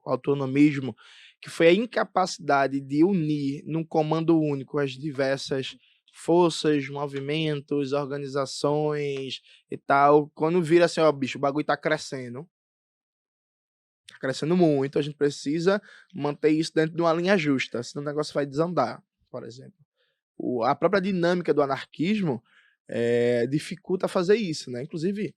Speaker 2: autonomismo, que foi a incapacidade de unir num comando único as diversas forças, movimentos, organizações e tal. Quando vira assim, ó, bicho, o bagulho tá crescendo. Tá crescendo muito, a gente precisa manter isso dentro de uma linha justa, senão o negócio vai desandar, por exemplo. A própria dinâmica do anarquismo dificulta fazer isso, né? Inclusive,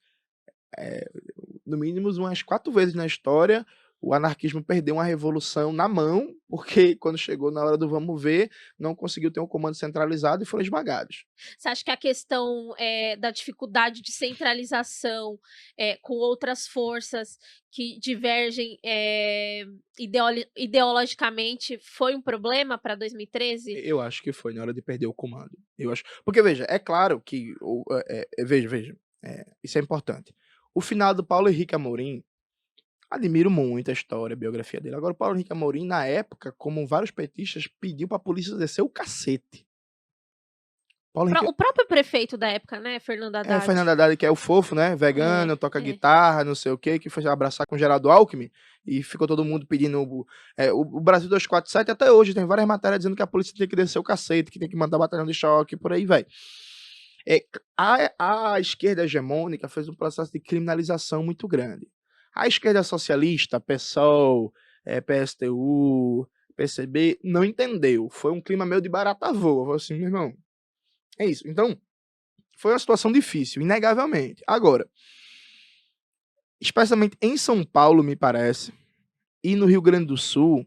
Speaker 2: no mínimo umas 4 vezes na história, o anarquismo perdeu uma revolução na mão, porque quando chegou na hora do vamos ver, não conseguiu ter um comando centralizado e foram esmagados.
Speaker 1: Você acha que a questão da dificuldade de centralização com outras forças que divergem ideologicamente foi um problema para 2013?
Speaker 2: Eu acho que foi na hora de perder o comando. Eu acho, porque veja, é claro que veja, isso é importante. O final do Paulo Henrique Amorim, admiro muito a história, a biografia dele. Agora, o Paulo Henrique Amorim, na época, como vários petistas, pediu pra polícia descer o cacete.
Speaker 1: O próprio prefeito da época, né, Fernando Haddad?
Speaker 2: Fernando Haddad, que é o fofo, né, vegano, toca guitarra, não sei o quê, que foi abraçar com Geraldo Alckmin, e ficou todo mundo pedindo o Brasil 247, até hoje tem várias matérias dizendo que a polícia tem que descer o cacete, que tem que mandar batalhão de choque, por aí vai. A esquerda hegemônica fez um processo de criminalização muito grande. A esquerda socialista, PSOL, PSTU, PCB, não entendeu. Foi um clima meio de barata voa. Falei assim, meu irmão, é isso. Então, foi uma situação difícil, inegavelmente. Agora, especialmente em São Paulo, me parece, e no Rio Grande do Sul,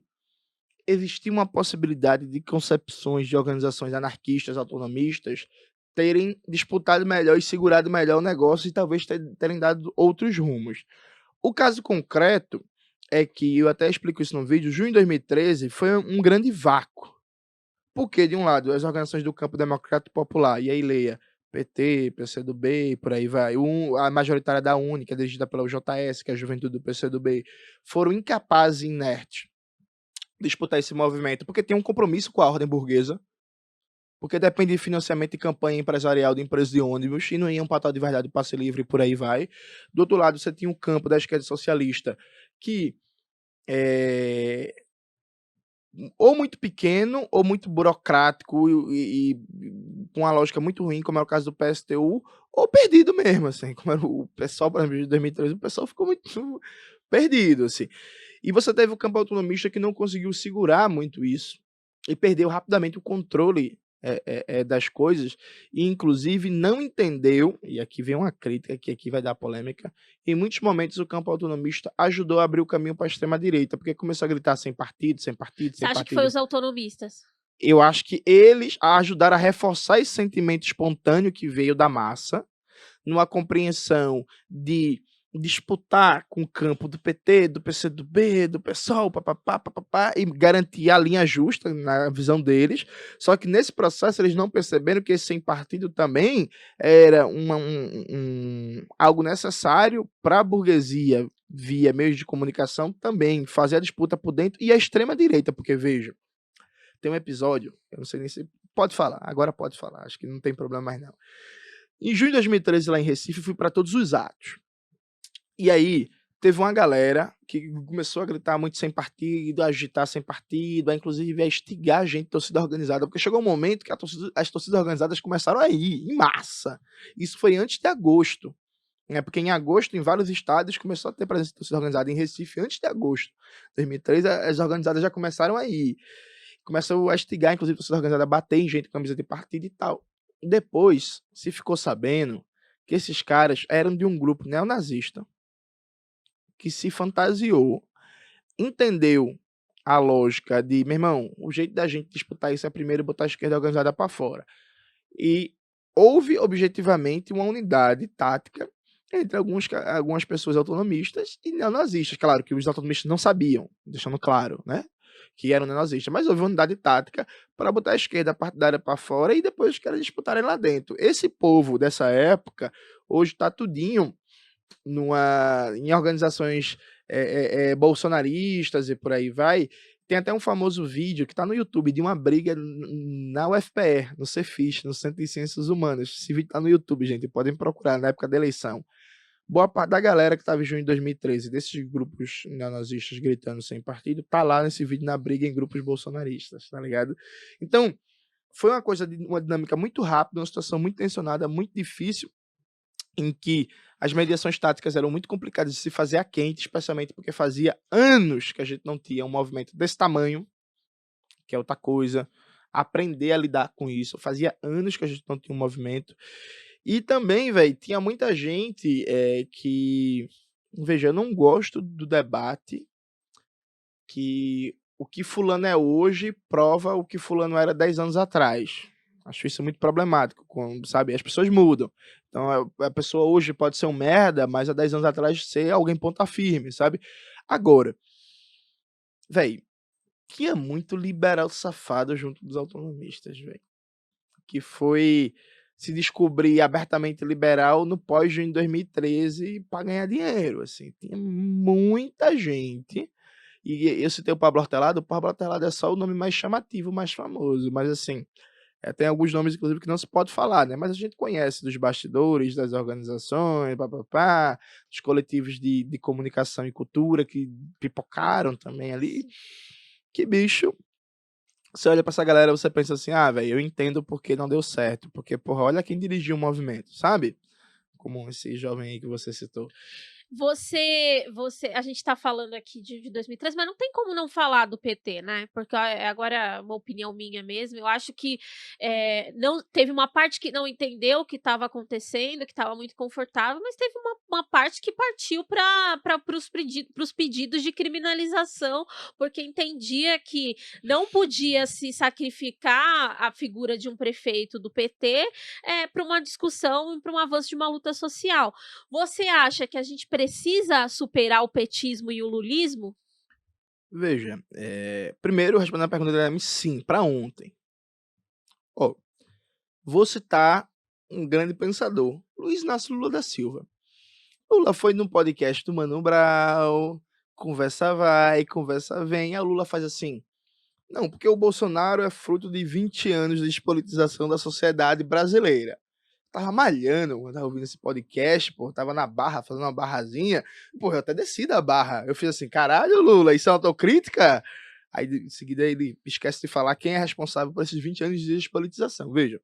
Speaker 2: existia uma possibilidade de concepções de organizações anarquistas, autonomistas, terem disputado melhor e segurado melhor o negócio e talvez terem dado outros rumos. O caso concreto é que, eu até explico isso no vídeo, junho de 2013 foi um grande vácuo. Porque, de um lado, as organizações do campo democrático popular, e aí leia PT, PCdoB, e por aí vai, a majoritária da UNE, que é dirigida pela UJS, que é a juventude do PCdoB, foram incapazes e inertes de disputar esse movimento, porque tem um compromisso com a ordem burguesa, porque depende de financiamento e campanha empresarial de empresas de ônibus, e não iam para tal de verdade, passe livre, e por aí vai. Do outro lado, você tinha um campo da esquerda socialista que ou muito pequeno, ou muito burocrático e com uma lógica muito ruim, como é o caso do PSTU, ou perdido mesmo, assim, como era o pessoal, por exemplo, de 2013, o pessoal ficou muito perdido, assim. E você teve o campo autonomista que não conseguiu segurar muito isso, e perdeu rapidamente o controle das coisas, e inclusive não entendeu, e aqui vem uma crítica, que aqui vai dar polêmica, em muitos momentos o campo autonomista ajudou a abrir o caminho para a extrema-direita, porque começou a gritar sem partido, sem partido,
Speaker 1: Você
Speaker 2: sem
Speaker 1: acha que foi
Speaker 2: partido.
Speaker 1: os autonomistas?
Speaker 2: Eu acho que eles ajudaram a reforçar esse sentimento espontâneo que veio da massa, numa compreensão de disputar com o campo do PT, do PCdoB, do PSOL, papapá, papapá, e garantir a linha justa na visão deles. Só que nesse processo eles não perceberam que esse sem partido também era algo necessário para a burguesia, via meios de comunicação, também fazer a disputa por dentro, e a extrema-direita, porque veja, tem um episódio, eu não sei nem se pode falar, agora pode falar, acho que não tem problema mais não. Em junho de 2013, lá em Recife, eu fui para todos os atos. E aí, teve uma galera que começou a gritar muito sem partido, a agitar sem partido, a inclusive a instigar a gente, torcida organizada, porque chegou um momento que as torcidas organizadas começaram a ir, em massa. Isso foi antes de agosto, né? Porque em agosto, em vários estados, começou a ter presença de torcida organizada. Em Recife, antes de agosto de 2013, as organizadas já começaram a ir. Começou a instigar, inclusive, a torcida organizada a bater em gente com camisa de partido e tal. Depois, se ficou sabendo que esses caras eram de um grupo neonazista que se fantasiou, entendeu a lógica de, meu irmão, o jeito da gente disputar isso é primeiro botar a esquerda organizada para fora. E houve, objetivamente, uma unidade tática entre algumas pessoas autonomistas e neonazistas. Claro que os autonomistas não sabiam, deixando claro, né? Que eram neonazistas, mas houve uma unidade tática para botar a esquerda partidária para fora e depois os caras disputarem lá dentro. Esse povo dessa época, hoje está tudinho em organizações bolsonaristas e por aí vai. Tem até um famoso vídeo que está no YouTube de uma briga na UFPR, no Cefis, no Centro de Ciências Humanas. Esse vídeo está no YouTube, gente, podem procurar, na época da eleição. Boa parte da galera que estava em junho de 2013, desses grupos neonazistas gritando sem partido, tá lá nesse vídeo na briga em grupos bolsonaristas, tá ligado? Então, foi uma dinâmica muito rápida, uma situação muito tensionada, muito difícil, em que as mediações táticas eram muito complicadas de se fazer a quente, especialmente porque fazia anos que a gente não tinha um movimento desse tamanho, que é outra coisa, aprender a lidar com isso. Fazia anos que a gente não tinha um movimento. E também, velho, tinha muita gente que... Veja, eu não gosto do debate que o que fulano é hoje prova o que fulano era 10 anos atrás. Acho isso muito problemático, sabe? As pessoas mudam. Então, a pessoa hoje pode ser um merda, mas há 10 anos atrás ser alguém ponta firme, sabe? Agora, velho, tinha muito liberal safado junto dos autonomistas, velho. Que foi se descobrir abertamente liberal no pós-junho de 2013 para ganhar dinheiro, assim. Tinha muita gente. E eu citei o Pablo Hortelado é só o nome mais chamativo, mais famoso, mas assim... tem alguns nomes, inclusive, que não se pode falar, né? Mas a gente conhece dos bastidores, das organizações, papapá, dos coletivos de comunicação e cultura que pipocaram também ali. Que bicho. Você olha pra essa galera, você pensa assim, velho, eu entendo porque não deu certo. Porque, porra, olha quem dirigiu o movimento, sabe? Como esse jovem aí que você citou.
Speaker 1: A gente tá falando aqui de 2013, mas não tem como não falar do PT, né? Porque agora é uma opinião minha mesmo. Eu acho que não teve uma parte que não entendeu o que estava acontecendo, que estava muito confortável, mas teve uma parte que partiu para os pedidos de criminalização, porque entendia que não podia se sacrificar a figura de um prefeito do PT para uma discussão, para um avanço de uma luta social. Você acha que a gente precisa superar o petismo e o lulismo?
Speaker 2: Veja, primeiro respondendo a pergunta da Guilherme, sim, para ontem. Ó, vou citar um grande pensador, Luiz Inácio Lula da Silva. Lula foi num podcast do Mano Brown, conversa vai, conversa vem, aí o Lula faz assim: "Não, porque o Bolsonaro é fruto de 20 anos de despolitização da sociedade brasileira". Tava malhando quando tava ouvindo esse podcast, pô, tava na barra, fazendo uma barrazinha, pô, eu até desci da barra. Eu fiz assim: "Caralho, Lula, isso é autocrítica?". Aí em seguida ele esquece de falar quem é responsável por esses 20 anos de despolitização. Veja,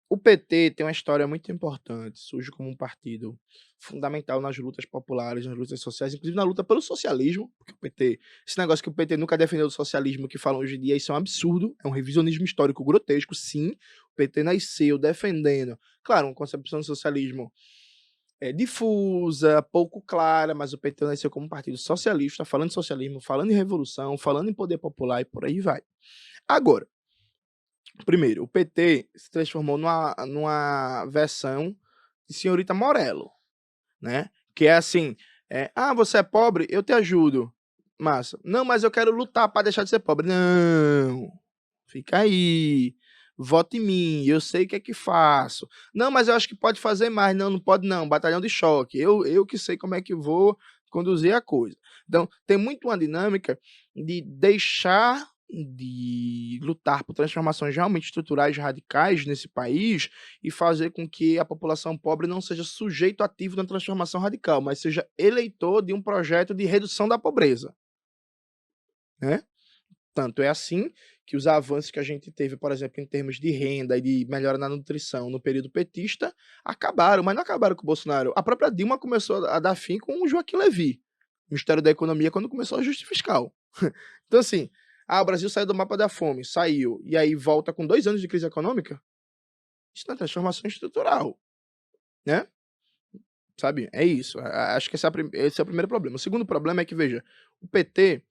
Speaker 2: o PT tem uma história muito importante, surge como um partido fundamental nas lutas populares, nas lutas sociais, inclusive na luta pelo socialismo, porque o PT, esse negócio que o PT nunca defendeu o socialismo que falam hoje em dia, isso é um absurdo, é um revisionismo histórico grotesco, sim. O PT nasceu defendendo, claro, uma concepção do socialismo difusa, pouco clara, mas o PT nasceu como um partido socialista, falando de socialismo, falando em revolução, falando em poder popular e por aí vai. Agora, primeiro, o PT se transformou numa versão de senhorita Morello, né? Que é assim, "Ah, você é pobre? Eu te ajudo". Massa. "Não, mas eu quero lutar para deixar de ser pobre". "Não, fica aí, vota em mim, eu sei o que é que faço". "Não, mas eu acho que pode fazer mais". "Não, não pode não, batalhão de choque, eu que sei como é que vou conduzir a coisa". Então, tem muito uma dinâmica de deixar de lutar por transformações realmente estruturais radicais nesse país e fazer com que a população pobre não seja sujeito ativo da transformação radical, mas seja eleitor de um projeto de redução da pobreza, né? Tanto é assim que os avanços que a gente teve, por exemplo, em termos de renda e de melhora na nutrição no período petista, acabaram, mas não acabaram com o Bolsonaro. A própria Dilma começou a dar fim com o Joaquim Levy, Ministério da Economia, quando começou o ajuste fiscal. Então, assim, o Brasil saiu do mapa da fome, saiu, e aí volta com 2 anos de crise econômica? Isso não é transformação estrutural, né? Sabe? É isso. Acho que esse é o primeiro problema. O segundo problema é que, veja, o PT,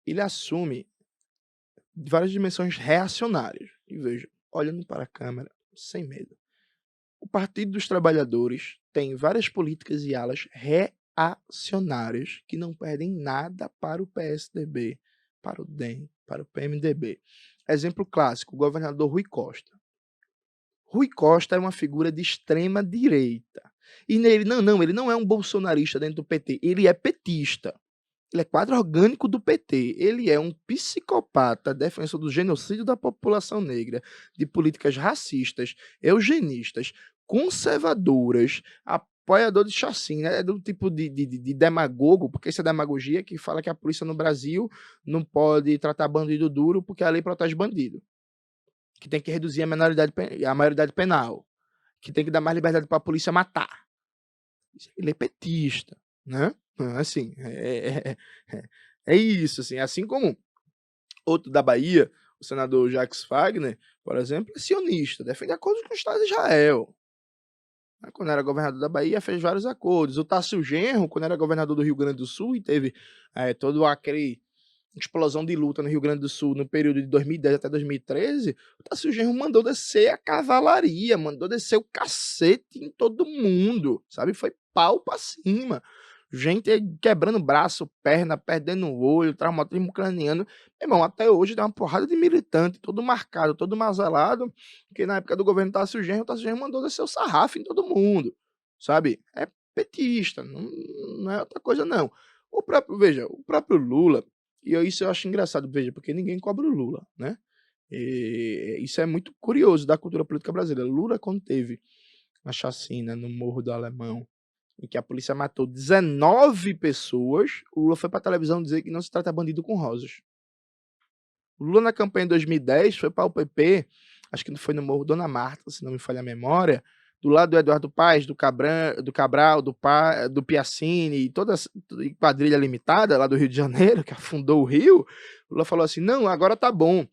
Speaker 2: ele assume várias dimensões reacionárias. E veja, olhando para a câmera, sem medo. O Partido dos Trabalhadores tem várias políticas e alas reacionárias que não perdem nada para o PSDB, para o DEM, para o PMDB. Exemplo clássico, o governador Rui Costa. Rui Costa é uma figura de extrema direita. E nele, ele não é um bolsonarista dentro do PT, ele é petista. Ele é quadro orgânico do PT. Ele é um psicopata, defensor do genocídio da população negra, de políticas racistas, eugenistas, conservadoras, apoiador de chacina. É do tipo de demagogo, porque isso é demagogia, que fala que a polícia no Brasil não pode tratar bandido duro porque a lei protege bandido. Que tem que reduzir a maioridade penal. Que tem que dar mais liberdade para a polícia matar. Ele é petista, né? Assim, é isso, assim como outro da Bahia, o senador Jacques Wagner, por exemplo, é sionista, defende acordos com o Estado de Israel. Quando era governador da Bahia, fez vários acordos. O Tássio Genro, quando era governador do Rio Grande do Sul, e teve todo aquele explosão de luta no Rio Grande do Sul no período de 2010 até 2013, o Tássio Genro mandou descer a cavalaria, mandou descer o cacete em todo mundo, sabe? Foi pau pra cima. Gente quebrando braço, perna, perdendo o olho, traumatismo craniano. Meu irmão, até hoje tem uma porrada de militante, todo marcado, todo mazelado, que na época do governo Tássio Genro mandou descer o sarrafo em todo mundo, sabe? É petista, não é outra coisa não. Veja, o próprio Lula, e isso eu acho engraçado, veja, porque ninguém cobra o Lula, né? E isso é muito curioso da cultura política brasileira. Lula, quando teve a chacina no Morro do Alemão, em que a polícia matou 19 pessoas, o Lula foi pra televisão dizer que não se trata bandido com rosas. O Lula, na campanha de 2010, foi para o PP, acho que não foi no Morro Dona Marta, se não me falha a memória, do lado do Eduardo Paes, do Cabral, do Piacini, e toda a quadrilha limitada lá do Rio de Janeiro, que afundou o Rio, o Lula falou assim, não, agora tá bom,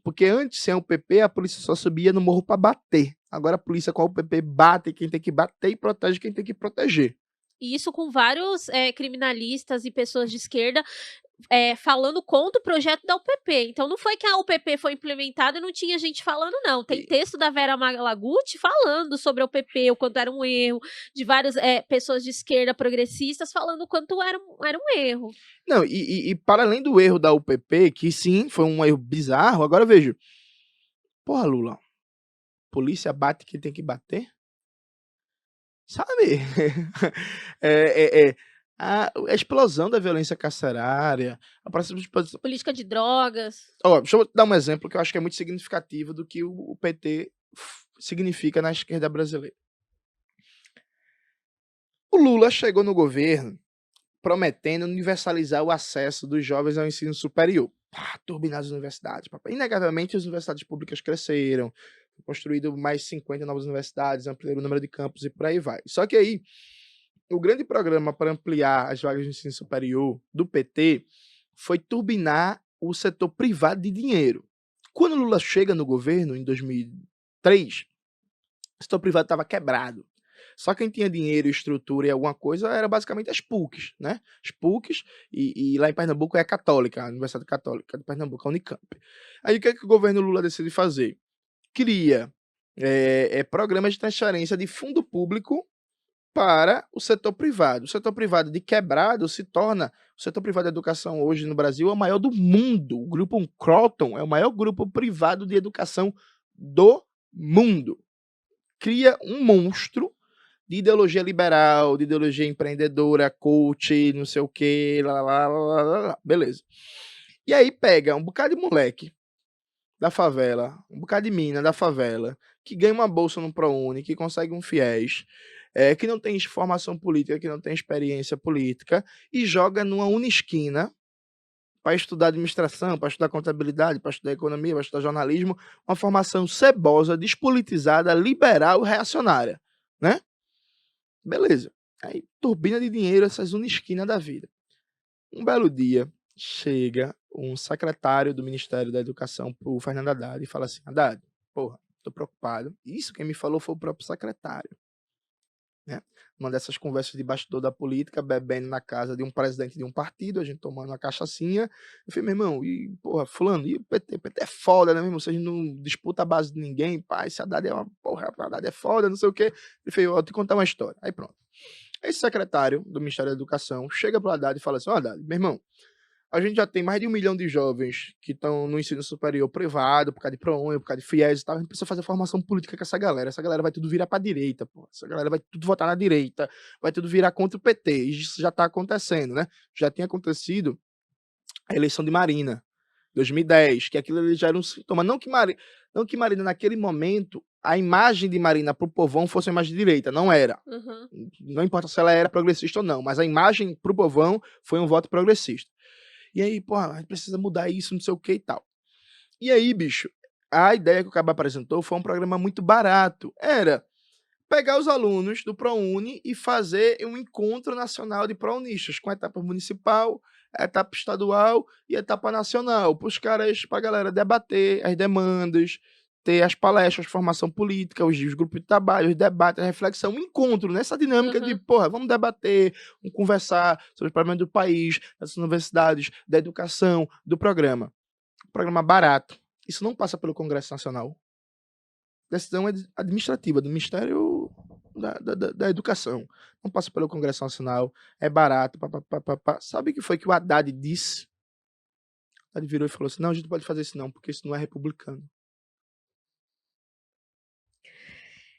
Speaker 2: porque antes, sem o PP, a polícia só subia no morro para bater. Agora a polícia com o PP bate quem tem que bater e protege quem tem que proteger.
Speaker 1: E isso com vários criminalistas e pessoas de esquerda falando contra o projeto da UPP. Então não foi que a UPP foi implementada e não tinha gente falando, não. Tem texto da Vera Malaguti falando sobre a UPP, o quanto era um erro, de várias pessoas de esquerda progressistas falando o quanto era um erro.
Speaker 2: Não, e para além do erro da UPP, que sim, foi um erro bizarro, agora eu vejo, porra, Lula, polícia bate quem tem que bater? Sabe? A explosão da violência carcerária, a
Speaker 1: política de drogas.
Speaker 2: Deixa eu dar um exemplo que eu acho que é muito significativo do que o PT significa na esquerda brasileira. O Lula chegou no governo prometendo universalizar o acesso dos jovens ao ensino superior. Turbinar as universidades. Inegavelmente, as universidades públicas cresceram, construído mais 50 novas universidades, ampliaram o número de campos e por aí vai. Só que aí, o grande programa para ampliar as vagas de ensino superior do PT foi turbinar o setor privado de dinheiro. Quando Lula chega no governo, em 2003, o setor privado estava quebrado. Só quem tinha dinheiro, estrutura e alguma coisa era basicamente as PUCs, né? As PUCs, e lá em Pernambuco é a Católica, a Universidade Católica de Pernambuco, a Unicamp. Aí o que é que o governo Lula decide fazer? Cria programas de transferência de fundo público para o setor privado. O setor privado de quebrado se torna... O setor privado de educação hoje no Brasil é o maior do mundo. O grupo Croton é o maior grupo privado de educação do mundo. Cria um monstro de ideologia liberal, de ideologia empreendedora, coach, não sei o que, beleza. E aí pega um bocado de moleque da favela, um bocado de mina da favela, que ganha uma bolsa no ProUni, que consegue um FIES, que não tem formação política, que não tem experiência política, e joga numa unisquina para estudar administração, para estudar contabilidade, para estudar economia, para estudar jornalismo, uma formação cebosa, despolitizada, liberal e reacionária, né? Beleza. Aí, turbina de dinheiro, essas unisquinas da vida. Um belo dia, chega um secretário do Ministério da Educação pro Fernando Haddad e fala assim, Haddad, porra, tô preocupado. Isso quem me falou foi o próprio secretário. Né? Uma dessas conversas de bastidor da política, bebendo na casa de um presidente de um partido, a gente tomando uma cachaçinha. Eu falei, meu irmão, e porra, fulano, e o PT? O PT é foda, né, meu irmão? Vocês não disputam a base de ninguém, pai, esse Haddad é uma porra, o Haddad é foda, não sei o quê. Ele falou, eu vou te contar uma história. Aí pronto. Esse secretário do Ministério da Educação chega pro Haddad e fala assim, ó, Haddad, meu irmão, a gente já tem mais de 1 milhão de jovens que estão no ensino superior privado, por causa de ProUni, por causa de FIES e tal. A gente precisa fazer formação política com essa galera. Essa galera vai tudo virar pra direita, pô. Essa galera vai tudo votar na direita, vai tudo virar contra o PT. E isso já tá acontecendo, né? Já tinha acontecido a eleição de Marina, 2010, que aquilo ali já era um sintoma. Não que Marina, naquele momento, a imagem de Marina pro povão fosse uma imagem de direita. Não era.
Speaker 1: Uhum.
Speaker 2: Não importa se ela era progressista ou não, mas a imagem pro povão foi um voto progressista. E aí, porra, a gente precisa mudar isso, não sei o que e tal. E aí, bicho, a ideia que o Cabo apresentou foi um programa muito barato. Era pegar os alunos do ProUni e fazer um encontro nacional de ProUnistas, com a etapa municipal, a etapa estadual e a etapa nacional, para os caras, para a galera debater as demandas, ter as palestras, formação política, os grupos de trabalho, os debates, a reflexão, um encontro nessa dinâmica de, porra, vamos debater, vamos conversar sobre os problemas do país, das universidades, da educação, do programa. Programa barato. Isso não passa pelo Congresso Nacional. Decisão administrativa do Ministério da Educação. Não passa pelo Congresso Nacional, é barato. Sabe o que foi que o Haddad disse? O Haddad virou e falou assim, não, a gente não pode fazer isso não, porque isso não é republicano.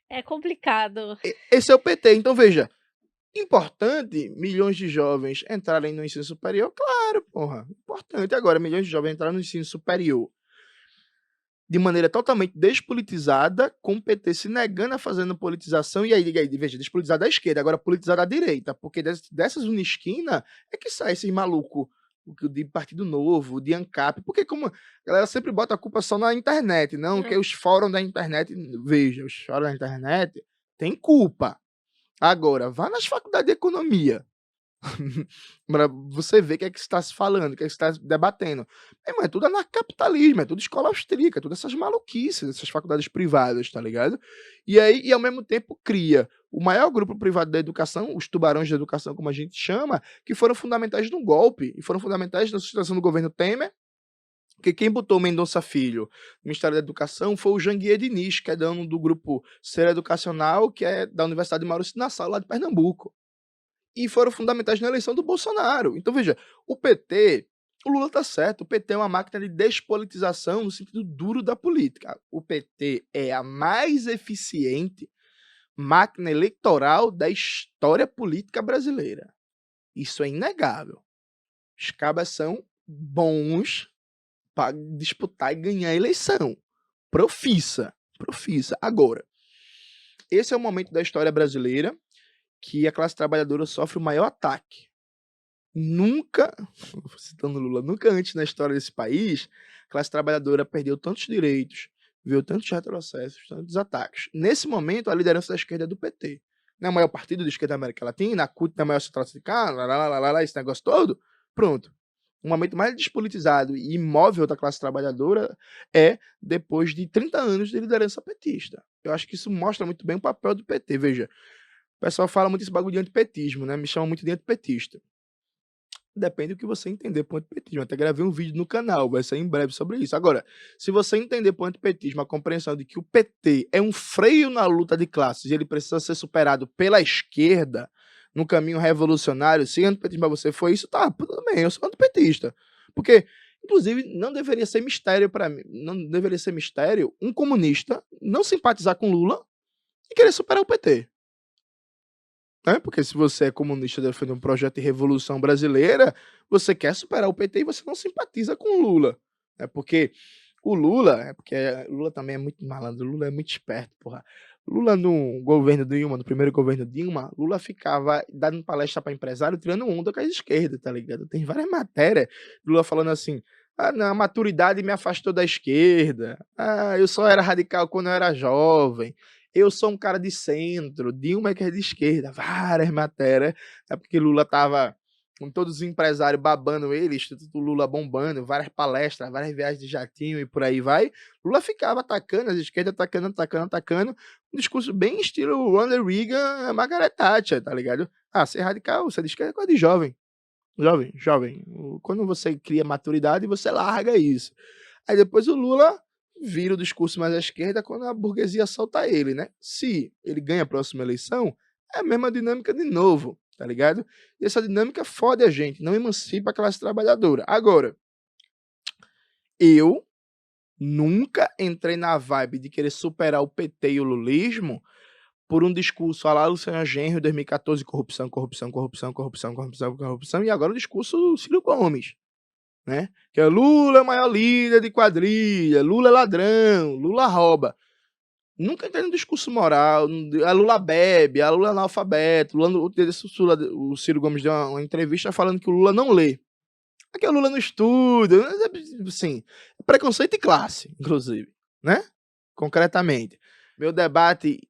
Speaker 1: É complicado.
Speaker 2: Esse é o PT. Então, veja, importante milhões de jovens entrarem no ensino superior? Claro, porra. Importante agora milhões de jovens entrarem no ensino superior de maneira totalmente despolitizada, com o PT se negando a fazendo politização, e aí, veja, despolitizada da esquerda, agora politizada da direita, porque dessas unisquina é que sai esses malucos de Partido Novo, de ANCAP, porque como a galera sempre bota a culpa só na internet, não, que os fóruns da internet, veja, os fóruns da internet tem culpa. Agora, vá nas faculdades de economia. Pra você ver o que é que está se falando, o que é que está se debatendo. Irmão, é tudo anarcapitalismo, é tudo escola austríaca, é tudo essas maluquices, essas faculdades privadas, tá ligado? E aí, e ao mesmo tempo, cria o maior grupo privado da educação, os tubarões da educação, como a gente chama, que foram fundamentais no golpe, e foram fundamentais na sustentação do governo Temer, porque quem botou Mendonça Filho no Ministério da Educação foi o Janguier Diniz, que é dono do grupo Ser Educacional, que é da Universidade de Maurício de Nassau, lá de Pernambuco. E foram fundamentais na eleição do Bolsonaro. Então, veja, o PT, o Lula tá certo, o PT é uma máquina de despolitização no sentido duro da política. O PT é a mais eficiente máquina eleitoral da história política brasileira. Isso é inegável. Os cabas são bons para disputar e ganhar a eleição. Profissa. Agora, esse é o momento da história brasileira que a classe trabalhadora sofre o maior ataque. Nunca, citando Lula, nunca antes na história desse país, a classe trabalhadora perdeu tantos direitos, viu tantos retrocessos, tantos ataques. Nesse momento, a liderança da esquerda é do PT. Não é o maior partido da esquerda da América Latina, a CUT não é a maior central sindical, esse negócio todo. Pronto. O momento mais despolitizado e imóvel da classe trabalhadora é depois de 30 anos de liderança petista. Eu acho que isso mostra muito bem o papel do PT. Veja, o pessoal fala muito esse bagulho de antipetismo, né? Me chama muito de antipetista. Depende do que você entender por antipetismo. Eu até gravei um vídeo no canal, vai sair em breve sobre isso. Agora, se você entender por antipetismo a compreensão de que o PT é um freio na luta de classes e ele precisa ser superado pela esquerda no caminho revolucionário, se antipetismo pra você foi isso, tá, tudo bem, eu sou antipetista. Porque, inclusive, não deveria ser mistério para mim, não deveria ser mistério um comunista não simpatizar com Lula e querer superar o PT. Né? Porque se você é comunista defendendo um projeto de revolução brasileira, você quer superar o PT e você não simpatiza com o Lula. Porque o Lula, porque Lula também é muito malandro, Lula é muito esperto, porra. Lula no governo Dilma, no primeiro governo Dilma, Lula ficava dando palestra para empresário, tirando onda com a esquerda, tá ligado? Tem várias matérias, Lula falando assim, não, a maturidade me afastou da esquerda, eu só era radical quando eu era jovem, eu sou um cara de centro, Dilma é que é de esquerda, várias matérias, porque Lula tava com todos os empresários babando ele, Instituto Lula bombando, várias palestras, várias viagens de jatinho e por aí vai. Lula ficava atacando, as esquerdas atacando, um discurso bem estilo Ronald Reagan, Margaret Thatcher, tá ligado? Ser radical, você é de esquerda é coisa de jovem. Jovem. Quando você cria maturidade, você larga isso. Aí depois o Lula vira o discurso mais à esquerda quando a burguesia solta ele, né? Se ele ganha a próxima eleição, é a mesma dinâmica de novo, tá ligado? E essa dinâmica fode a gente, não emancipa a classe trabalhadora. Agora, eu nunca entrei na vibe de querer superar o PT e o lulismo por um discurso lá Luciana Genro, 2014, corrupção, e agora o discurso do Ciro Gomes, né? Que é Lula é o maior líder de quadrilha, Lula é ladrão, Lula rouba. Nunca entrei no discurso moral, a Lula bebe, a Lula é analfabeto, o Ciro Gomes deu uma entrevista falando que o Lula não lê. Aqui o Lula não estuda, assim, preconceito de classe, inclusive, né? Concretamente. Meu debate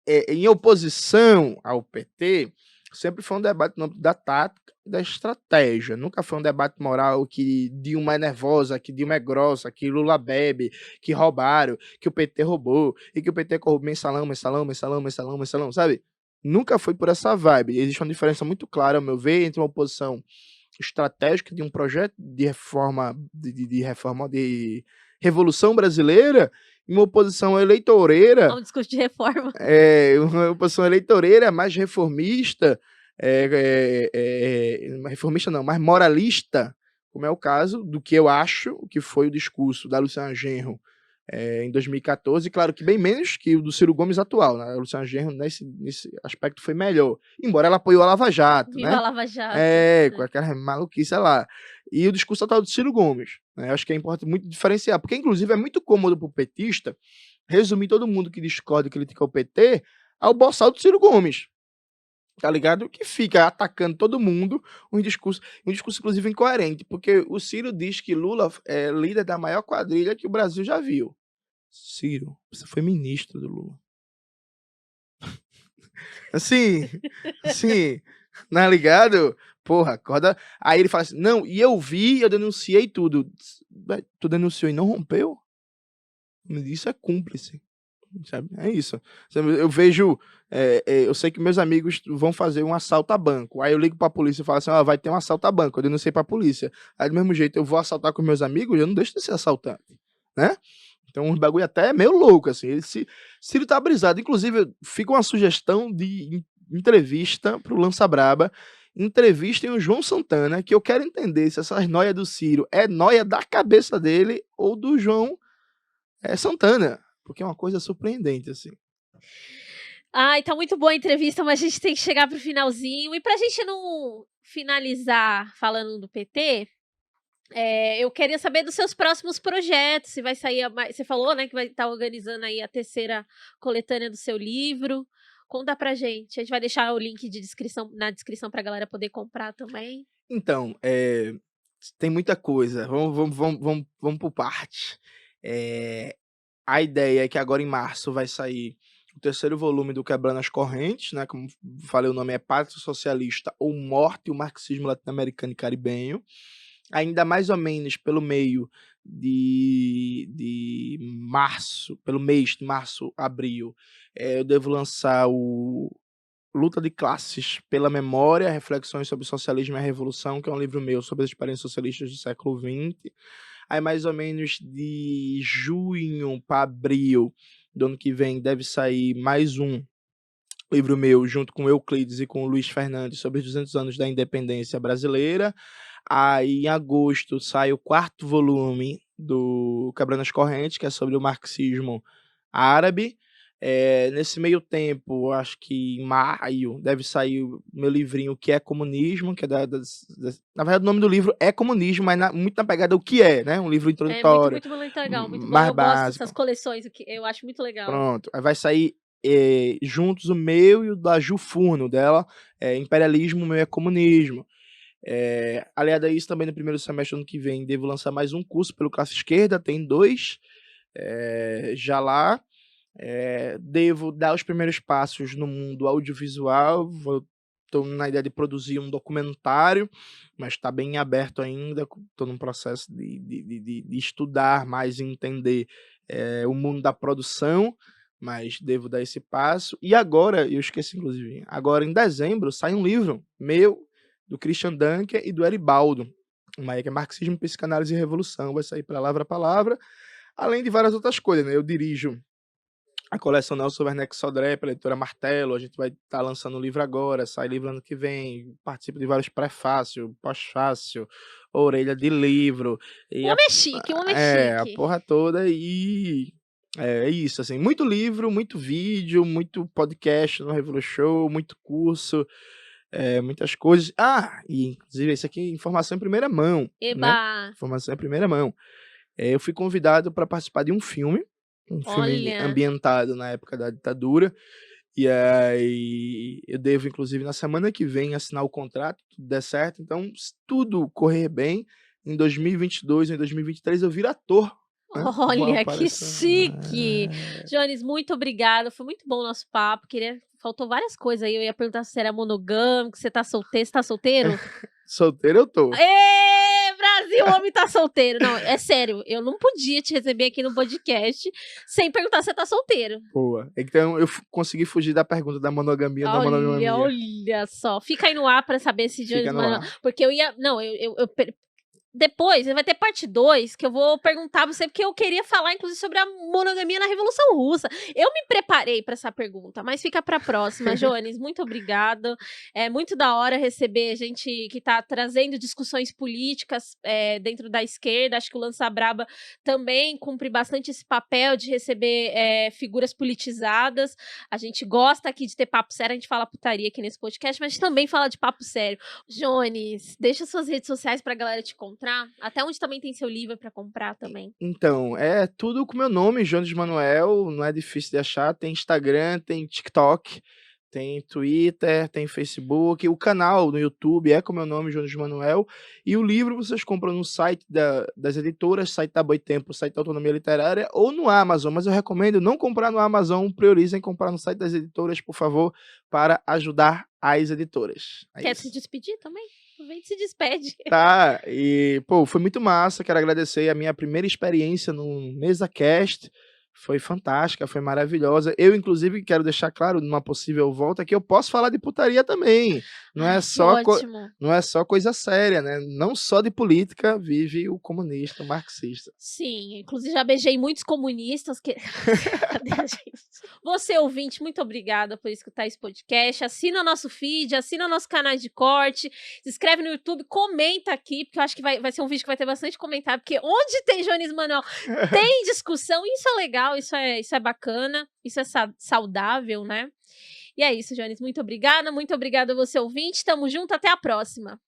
Speaker 2: em oposição ao PT sempre foi um debate no âmbito da tática e da estratégia. Nunca foi um debate moral que Dilma é nervosa, que Dilma é grossa, que Lula bebe, que roubaram, que o PT roubou, e que o PT corrompeu mensalão, sabe? Nunca foi por essa vibe. Existe uma diferença muito clara, ao meu ver, entre uma oposição estratégica de um projeto de reforma, de revolução brasileira, e uma oposição eleitoreira.
Speaker 1: Um discurso de reforma.
Speaker 2: Uma oposição eleitoreira mais reformista, reformista não, mais moralista, como é o caso do que eu acho que foi o discurso da Luciana Genro em 2014, claro que bem menos que o do Ciro Gomes atual, né? A Luciana Genro nesse aspecto foi melhor, embora ela apoiou a Lava Jato,
Speaker 1: Viva
Speaker 2: né?
Speaker 1: a Lava Jato.
Speaker 2: Com aquela maluquice lá. E o discurso atual do Ciro Gomes, né? Acho que é importante muito diferenciar, porque inclusive é muito cômodo pro petista resumir todo mundo que discorda e critica o PT ao boçal do Ciro Gomes, tá ligado? Que fica atacando todo mundo, um discurso inclusive incoerente, porque o Ciro diz que Lula é líder da maior quadrilha que o Brasil já viu. Ciro, você foi ministro do Lula. Assim, assim, tá ligado? Porra, acorda. Aí ele fala assim, não, e eu vi, eu denunciei tudo. Tu denunciou e não rompeu? Isso é cúmplice, sabe? É isso. Sabe, eu vejo, eu sei que meus amigos vão fazer um assalto a banco. Aí eu ligo pra polícia e falo assim, ó, vai ter um assalto a banco. Eu denunciei pra polícia. Aí do mesmo jeito eu vou assaltar com meus amigos, eu não deixo de ser assaltante, né? Então, um bagulho até é meio louco, assim. Se ele tá brisado. Inclusive, fica uma sugestão de entrevista pro Lança Braba. Entrevistem o João Santana, que eu quero entender se essas noias do Ciro é noia da cabeça dele ou do João Santana. Porque é uma coisa surpreendente, assim.
Speaker 1: Ai, tá muito boa a entrevista, mas a gente tem que chegar pro finalzinho. E pra gente não finalizar falando do PT, eu queria saber dos seus próximos projetos. Se vai sair. Você falou, né, que vai estar organizando aí a terceira coletânea do seu livro. Conta pra gente. A gente vai deixar o link na descrição pra galera poder comprar também.
Speaker 2: Então, tem muita coisa. Vamos por parte. A ideia é que agora em março vai sair o terceiro volume do Quebrando as Correntes, né? Como falei, o nome é Pacto Socialista ou Morte, o Marxismo Latino-Americano e Caribenho. Ainda mais ou menos pelo meio de março, pelo mês de março, abril, eu devo lançar o Luta de Classes pela Memória, Reflexões sobre o Socialismo e a Revolução, que é um livro meu sobre as experiências socialistas do século XX. Aí, mais ou menos de junho para abril do ano que vem, deve sair mais um livro meu, junto com Euclides e com o Luiz Fernandes, sobre os 200 anos da independência brasileira. Aí, em agosto, sai o 4º volume do Quebrando as Correntes, que é sobre o marxismo árabe. Nesse meio tempo, acho que em maio, deve sair o meu livrinho Que é Comunismo, que é na verdade o nome do livro é Comunismo, mas muito na pegada o que é, né? Um livro introdutório,
Speaker 1: Muito legal, muito bom.
Speaker 2: mais
Speaker 1: Eu gosto
Speaker 2: básico.
Speaker 1: dessas coleções, eu acho muito legal.
Speaker 2: Pronto, aí vai sair juntos o meu e o da Ju Furno, dela, Imperialismo, o meu é Comunismo. Aliado a isso, também no primeiro semestre do ano que vem, devo lançar mais um curso pelo Classe Esquerda, tem 2 já lá. Devo dar os primeiros passos no mundo audiovisual. Estou na ideia de produzir um documentário, mas está bem aberto ainda. Estou num processo de estudar mais e entender o mundo da produção, mas devo dar esse passo. E agora, eu esqueci inclusive, agora em dezembro sai um livro meu, do Christian Dunker e do Eribaldo, que é Marxismo, Psicanálise e Revolução. Vai sair Palavra a Palavra, além de várias outras coisas, né? Eu dirijo a coleção Nelson Werneck Sodré, pela editora Martelo. A gente vai estar lançando o livro agora, sai livro ano que vem. Participo de vários prefácio, pós-fácio, orelha de livro.
Speaker 1: Um homem chique, um homem chique.
Speaker 2: A porra toda. E é isso, assim. Muito livro, muito vídeo, muito podcast no Revolu Show, muito curso, muitas coisas. E inclusive isso aqui é informação em primeira mão.
Speaker 1: Eba!
Speaker 2: Né? Informação em primeira mão. Eu fui convidado para participar de um filme ambientado na época da ditadura, e aí eu devo, inclusive, na semana que vem assinar o contrato, tudo der certo. Então, se tudo correr bem, em 2022, em 2023 eu viro ator. Né?
Speaker 1: Olha, que chique! Jones, muito obrigada, foi muito bom o nosso papo, faltou várias coisas aí, eu ia perguntar se você era monogâmico, você tá solteiro?
Speaker 2: Solteiro eu tô.
Speaker 1: Brasil, o homem tá solteiro. Não, é sério, eu não podia te receber aqui no podcast sem perguntar se você tá solteiro.
Speaker 2: Boa. Então eu consegui fugir da pergunta da monogamia ou da monogamia.
Speaker 1: Olha só, fica aí no ar pra saber se Jones... Porque eu ia... Não, depois, vai ter parte 2, que eu vou perguntar pra você, porque eu queria falar, inclusive, sobre a monogamia na Revolução Russa. Eu me preparei pra essa pergunta, mas fica pra próxima. Jones, muito obrigada. É muito da hora receber gente que tá trazendo discussões políticas dentro da esquerda. Acho que o Lança Braba também cumpre bastante esse papel de receber figuras politizadas. A gente gosta aqui de ter papo sério, a gente fala putaria aqui nesse podcast, mas a gente também fala de papo sério. Jones, deixa suas redes sociais pra galera te encontrar. Até onde também tem seu livro para comprar também.
Speaker 2: Então, é tudo com meu nome, Jones Manuel, não é difícil de achar. Tem Instagram, tem TikTok, Tem Twitter, tem Facebook, o canal no YouTube é com o meu nome, Jones Manuel, e o livro vocês compram no site das editoras, site da Boitempo, site da Autonomia Literária, ou no Amazon, mas eu recomendo não comprar no Amazon, priorizem comprar no site das editoras, por favor, para ajudar as editoras. É
Speaker 1: Quer
Speaker 2: isso.
Speaker 1: se despedir também? Vem se despede.
Speaker 2: Tá, e pô, foi muito massa, quero agradecer a minha primeira experiência no MesaCast, foi fantástica, foi maravilhosa. Eu, inclusive, quero deixar claro, numa possível volta, que eu posso falar de putaria também. Não é só,
Speaker 1: Ótimo.
Speaker 2: não é só coisa séria, né? Não só de política vive o comunista, o marxista.
Speaker 1: Sim, inclusive já beijei muitos comunistas. Cadê, gente? Você, ouvinte, muito obrigada por escutar esse podcast. Assina o nosso feed, assina o nosso canal de corte, se inscreve no YouTube, comenta aqui, porque eu acho que vai ser um vídeo que vai ter bastante comentário, porque onde tem Jones Manuel, tem discussão, isso é legal, isso é bacana, isso é saudável, né? E é isso, Jones, muito obrigada a você, ouvinte, tamo junto, até a próxima.